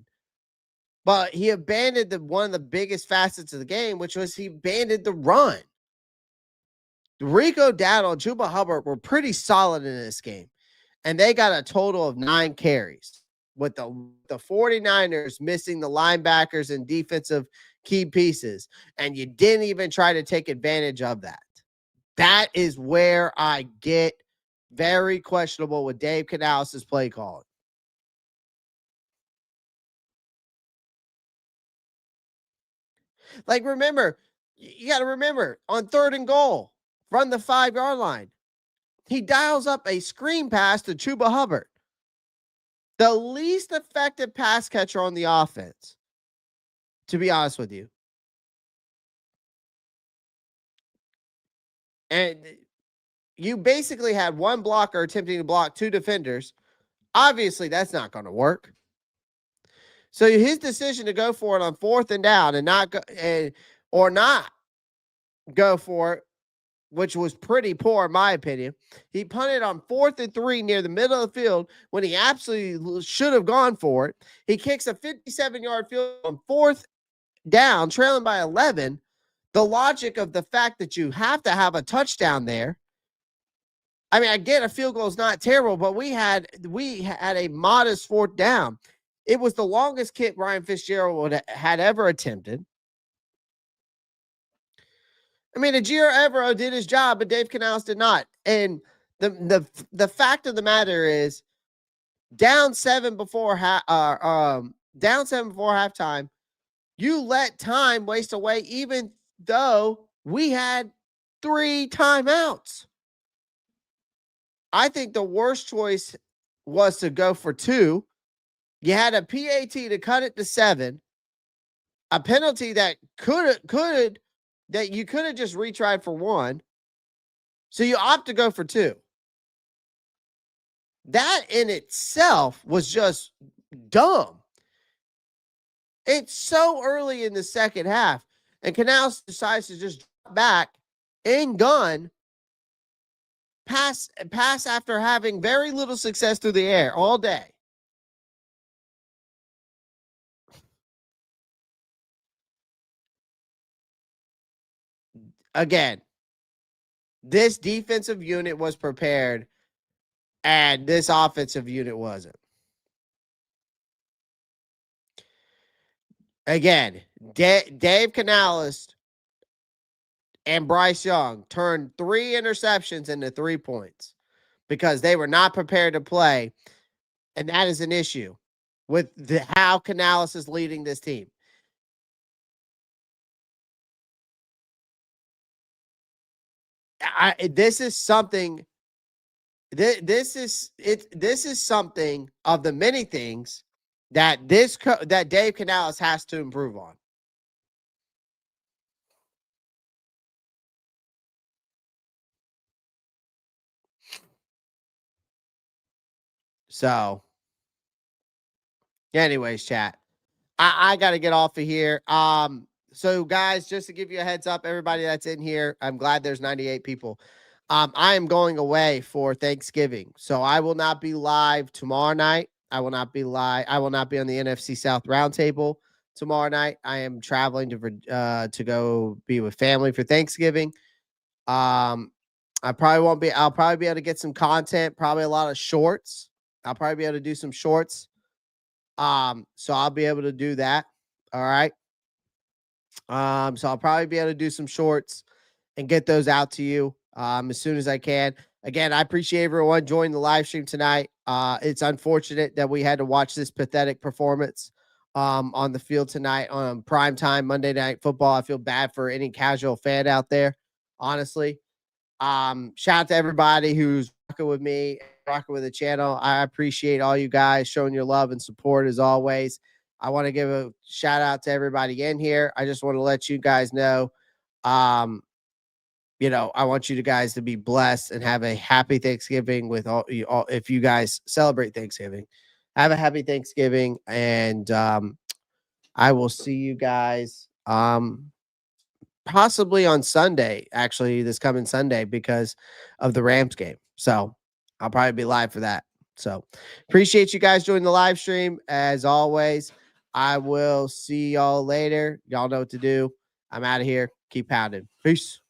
But he abandoned one of the biggest facets of the game, which was he abandoned the run. Rico Dowdle and Chuba Hubbard were pretty solid in this game. And they got a total of 9 carries, with the 49ers missing the linebackers and defensive key pieces. And you didn't even try to take advantage of that. That is where I get very questionable with Dave Canales' play calling. Like, remember, you got to remember, on 3rd and goal from the 5-yard line, he dials up a screen pass to Chuba Hubbard, the least effective pass catcher on the offense, to be honest with you. And you basically had one blocker attempting to block 2 defenders. Obviously, that's not going to work. So his decision to go for it on 4th and down and not go for it, which was pretty poor in my opinion. He punted on 4th and 3 near the middle of the field when he absolutely should have gone for it. He kicks a 57-yard field on 4th down, trailing by 11. The logic of the fact that you have to have a touchdown there. I mean, I get a field goal is not terrible, but we had a modest 4th down. It was the longest kick Ryan Fitzgerald had ever attempted. I mean, Ejiro Evero did his job, but Dave Canales did not. And the fact of the matter is, down 7 before halftime, you let time waste away, even though we had 3 timeouts. I think the worst choice was to go for 2. You had a PAT to cut it to 7, a penalty that that you could have just retried for 1. So you opt to go for 2. That in itself was just dumb. It's so early in the second half, and Canales decides to just drop back in gun pass after having very little success through the air all day. Again, this defensive unit was prepared, and this offensive unit wasn't. Again, Dave Canales and Bryce Young turned 3 interceptions into 3 points because they were not prepared to play, and that is an issue with how Canales is leading this team. This is something. This is something of the many things that that Dave Canales has to improve on. So, anyways, chat, I got to get off of here. So guys, just to give you a heads up, everybody that's in here, I'm glad there's 98 people. I am going away for Thanksgiving, so I will not be live tomorrow night. I will not be live. I will not be on the NFC South Roundtable tomorrow night. I am traveling to go be with family for Thanksgiving. I probably won't be. I'll probably be able to get some content. Probably a lot of shorts. I'll probably be able to do some shorts. So I'll be able to do that. All right. So I'll probably be able to do some shorts and get those out to you as soon as I can. Again, I appreciate everyone joining the live stream tonight. It's unfortunate that we had to watch this pathetic performance on the field tonight on primetime Monday Night Football. I feel bad for any casual fan out there, honestly. Shout out to everybody who's rocking with me, rocking with the channel. I appreciate all you guys showing your love and support as always. I want to give a shout out to everybody in here. I just want to let you guys know, I want you guys to be blessed and have a happy Thanksgiving with all. If you guys celebrate Thanksgiving, have a happy Thanksgiving, and I will see you guys possibly on Sunday, actually this coming Sunday because of the Rams game. So I'll probably be live for that. So appreciate you guys joining the live stream as always. I will see y'all later. Y'all know what to do. I'm out of here. Keep pounding. Peace.